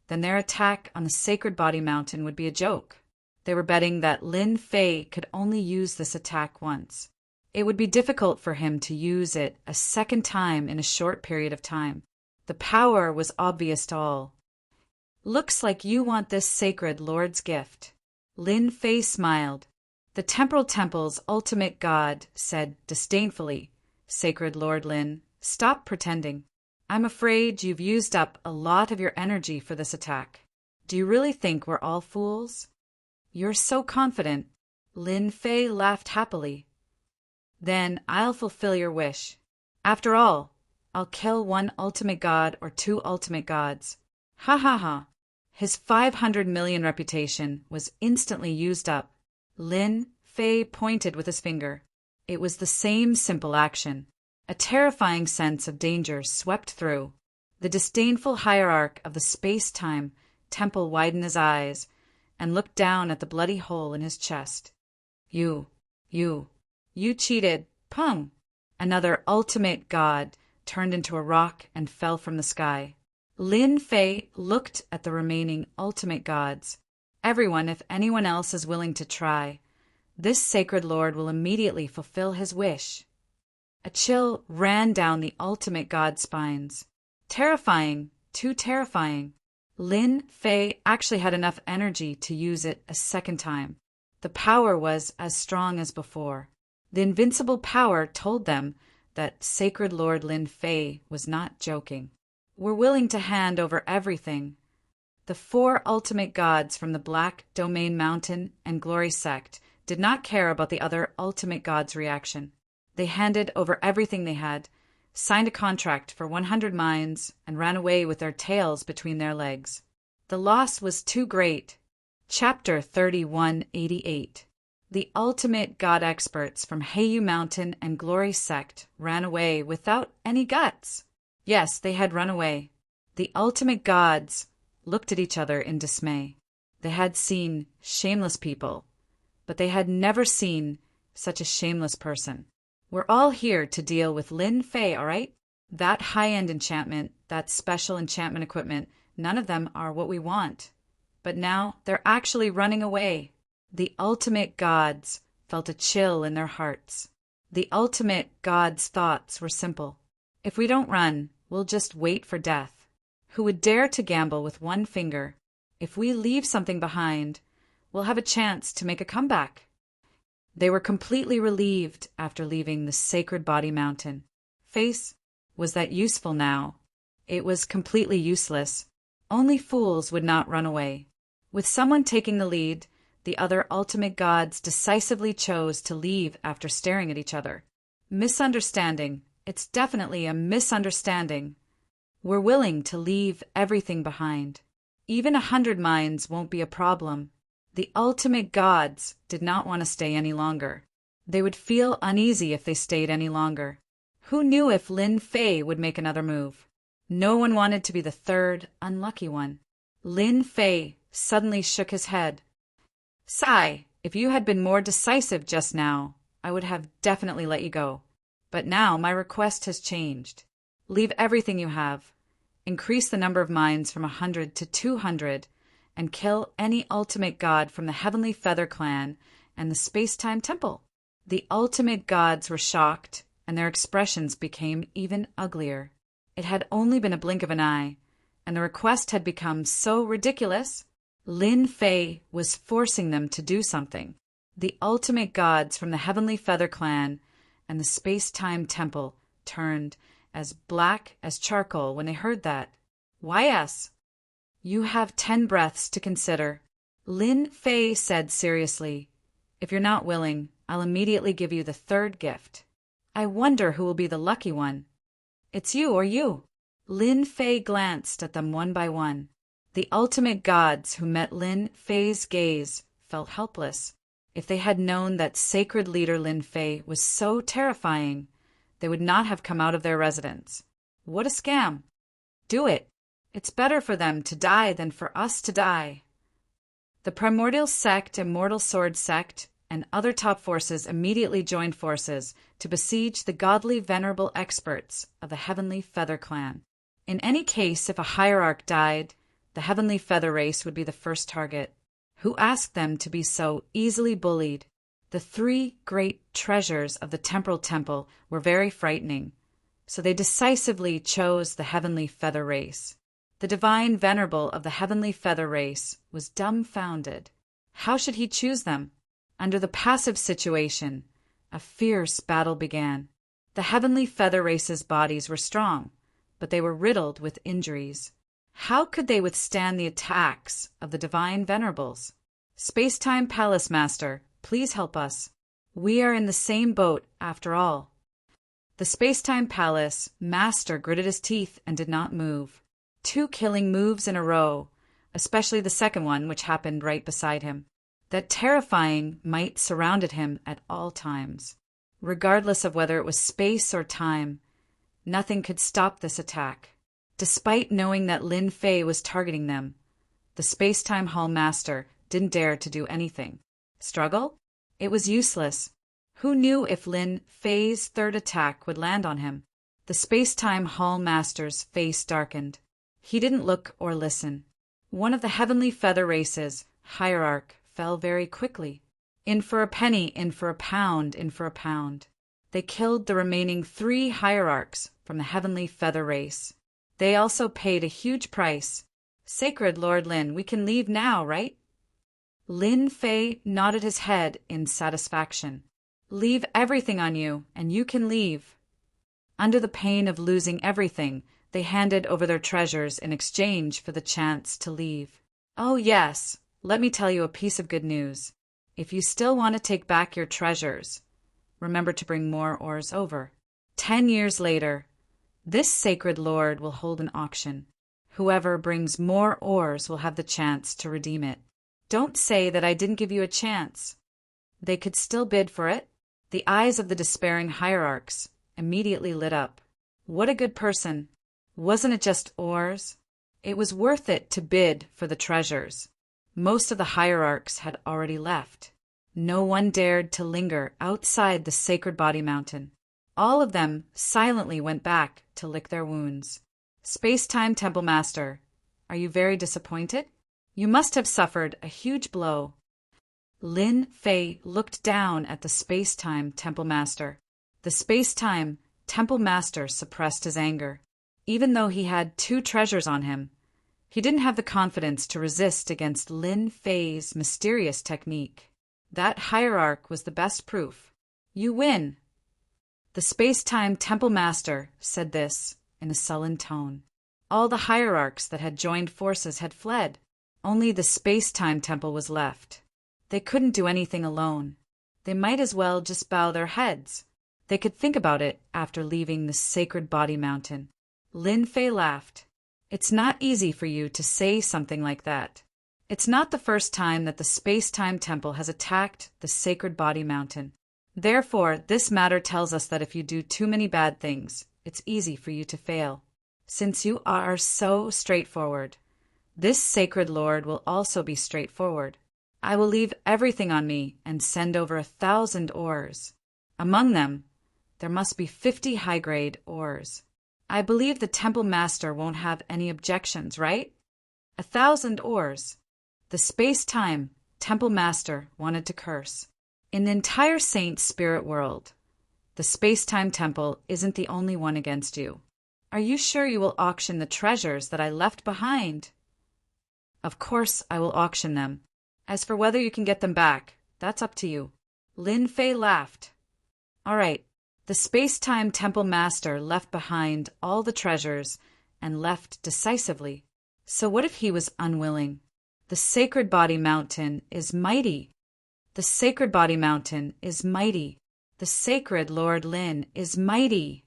then their attack on the Sacred Body Mountain would be a joke. They were betting that Lin Fei could only use this attack once. It would be difficult for him to use it a second time in a short period of time. The power was obvious to all. Looks like you want this sacred lord's gift. Lin Fei smiled. The Temporal Temple's ultimate god said disdainfully, Sacred Lord Lin, stop pretending. I'm afraid you've used up a lot of your energy for this attack. Do you really think we're all fools? You're so confident. Lin Fei laughed happily. Then I'll fulfill your wish. After all, I'll kill 1 ultimate god or 2 ultimate gods. Ha ha ha. His 500 million reputation was instantly used up. Lin Fei pointed with his finger. It was the same simple action. A terrifying sense of danger swept through. The disdainful hierarch of the space-time temple widened his eyes and looked down at the bloody hole in his chest. You cheated, Pung! Another ultimate god turned into a rock and fell from the sky. Lin Fei looked at the remaining ultimate gods. Everyone, if anyone else is willing to try, this sacred lord will immediately fulfill his wish. A chill ran down the ultimate god's spines. Terrifying, too terrifying. Lin Fei actually had enough energy to use it a second time. The power was as strong as before. The invincible power told them that Sacred Lord Lin Fei was not joking. We're willing to hand over everything. The 4 ultimate gods from the Black Domain Mountain and Glory Sect did not care about the other ultimate gods' reaction. They handed over everything they had, signed a contract for 100 mines, and ran away with their tails between their legs. The loss was too great. Chapter 3188. The ultimate God experts from Heiau Mountain and Glory Sect ran away without any guts. Yes, they had run away. The ultimate gods looked at each other in dismay. They had seen shameless people, but they had never seen such a shameless person. We're all here to deal with Lin Fei, all right? That high-end enchantment, that special enchantment equipment, none of them are what we want. But now they're actually running away. The ultimate gods felt a chill in their hearts. The ultimate gods' thoughts were simple. If we don't run, we'll just wait for death. Who would dare to gamble with one finger? If we leave something behind, we'll have a chance to make a comeback. They were completely relieved after leaving the Sacred Body Mountain. Face, was that useful now? It was completely useless. Only fools would not run away. With someone taking the lead, the other ultimate gods decisively chose to leave after staring at each other. Misunderstanding. It's definitely a misunderstanding. We're willing to leave everything behind. Even 100 mines won't be a problem. The ultimate gods did not want to stay any longer. They would feel uneasy if they stayed any longer. Who knew if Lin Fei would make another move? No one wanted to be the third unlucky one. Lin Fei suddenly shook his head. Sigh, if you had been more decisive just now, I would have definitely let you go. But now my request has changed. Leave everything you have. Increase the number of mines from 100 to 200, and kill any ultimate god from the Heavenly Feather Clan and the Space-Time Temple. The ultimate gods were shocked, and their expressions became even uglier. It had only been a blink of an eye, and the request had become so ridiculous. Lin Fei was forcing them to do something. The ultimate gods from the Heavenly Feather Clan and the Space-Time Temple turned as black as charcoal when they heard that. Why, yes. You have 10 breaths to consider. Lin Fei said seriously, if you're not willing, I'll immediately give you the third gift. I wonder who will be the lucky one. It's you or you. Lin Fei glanced at them one by one. The ultimate gods who met Lin Fei's gaze felt helpless. If they had known that sacred leader Lin Fei was so terrifying, they would not have come out of their residence. What a scam. Do it. It's better for them to die than for us to die. The Primordial Sect, Immortal Sword Sect, and other top forces immediately joined forces to besiege the godly venerable experts of the Heavenly Feather Clan. In any case, if a hierarch died, the Heavenly Feather race would be the first target. Who asked them to be so easily bullied? The 3 great treasures of the Temporal Temple were very frightening, so they decisively chose the Heavenly Feather race. The divine venerable of the Heavenly Feather race was dumbfounded. How should he choose them? Under the passive situation, a fierce battle began. The Heavenly Feather race's bodies were strong, but they were riddled with injuries. How could they withstand the attacks of the divine venerables? Space-Time Palace Master, please help us. We are in the same boat, after all. The Space-Time Palace Master gritted his teeth and did not move. 2 killing moves in a row, especially the second one, which happened right beside him. That terrifying might surrounded him at all times. Regardless of whether it was space or time, nothing could stop this attack. Despite knowing that Lin Fei was targeting them, the Space-Time Hall Master didn't dare to do anything. Struggle? It was useless. Who knew if Lin Fei's third attack would land on him? The Space-Time Hall Master's face darkened. He didn't look or listen. One of the Heavenly Feather races, Hierarch, fell very quickly. In for a penny, in for a pound, in for a pound. They killed the remaining 3 hierarchs from the Heavenly Feather race. They also paid a huge price. Sacred Lord Lin, we can leave now, right? Lin Fei nodded his head in satisfaction. Leave everything on you, and you can leave. Under the pain of losing everything, they handed over their treasures in exchange for the chance to leave. Oh yes, let me tell you a piece of good news. If you still want to take back your treasures, remember to bring more ores over. 10 years later, This sacred lord will hold an auction. Whoever brings more ores will have the chance to redeem it. Don't say that I didn't give you a chance. They could still bid for it. The eyes of the despairing hierarchs immediately lit up. What a good person. Wasn't it just ores? It was worth it to bid for the treasures. Most of the hierarchs had already left. No one dared to linger outside the sacred body mountain. All of them silently went back to lick their wounds. Space-time Temple Master, are you very disappointed? You must have suffered a huge blow. Lin Fei looked down at the Space-time Temple Master. The Space-time Temple Master suppressed his anger. Even though he had 2 treasures on him, he didn't have the confidence to resist against Lin Fei's mysterious technique. That hierarch was the best proof. You win. The Space-time Temple Master said this in a sullen tone. All the hierarchs that had joined forces had fled. Only the Space-time Temple was left. They couldn't do anything alone. They might as well just bow their heads. They could think about it after leaving the sacred body mountain. Lin Fei laughed. It's not easy for you to say something like that. It's not the first time that the Space-time Temple has attacked the sacred body mountain. Therefore, this matter tells us that if you do too many bad things, it's easy for you to fail. Since you are so straightforward, this sacred lord will also be straightforward. I will leave everything on me and send over 1,000 ores. Among them, there must be 50 high-grade ores. I believe the Temple Master won't have any objections, right? 1,000 ores. The Space-time Temple Master wanted to curse. In the entire Saint Spirit world, the Space-time Temple isn't the only one against you. Are you sure you will auction the treasures that I left behind? Of course I will auction them. As for whether you can get them back, that's up to you. Lin Fei laughed. All right. The Space-time Temple Master left behind all the treasures and left decisively. So what if he was unwilling? The sacred body mountain is mighty. The sacred body mountain is mighty. The sacred Lord Lin is mighty.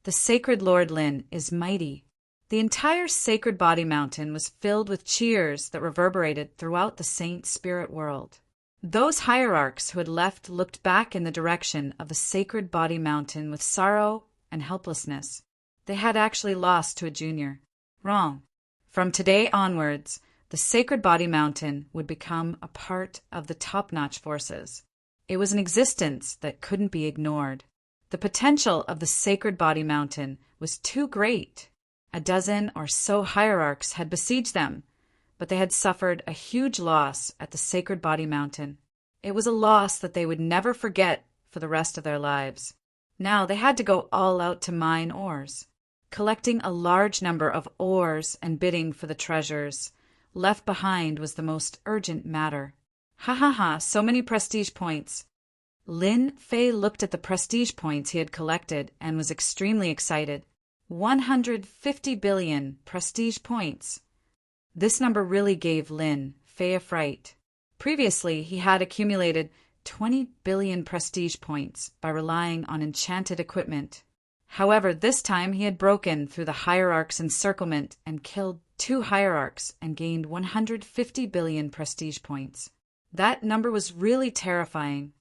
The sacred Lord Lin is mighty. The entire sacred body mountain was filled with cheers that reverberated throughout the Saint Spirit world. Those hierarchs who had left looked back in the direction of the sacred body mountain with sorrow and helplessness. They had actually lost to a junior. Wrong. From today onwards, the sacred body mountain would become a part of the top-notch forces. It was an existence that couldn't be ignored. The potential of the sacred body mountain was too great. A dozen or so hierarchs had besieged them, but they had suffered a huge loss at the sacred body mountain. It was a loss that they would never forget for the rest of their lives. Now they had to go all out to mine ores. Collecting a large number of ores and bidding for the treasures left behind was the most urgent matter. Ha ha ha, so many prestige points. Lin Fei looked at the prestige points he had collected and was extremely excited. 150 billion prestige points. This number really gave Lin Fei a fright. Previously, he had accumulated 20 billion prestige points by relying on enchanted equipment. However, this time he had broken through the hierarch's encirclement and killed 2 hierarchs and gained 150 billion prestige points. That number was really terrifying.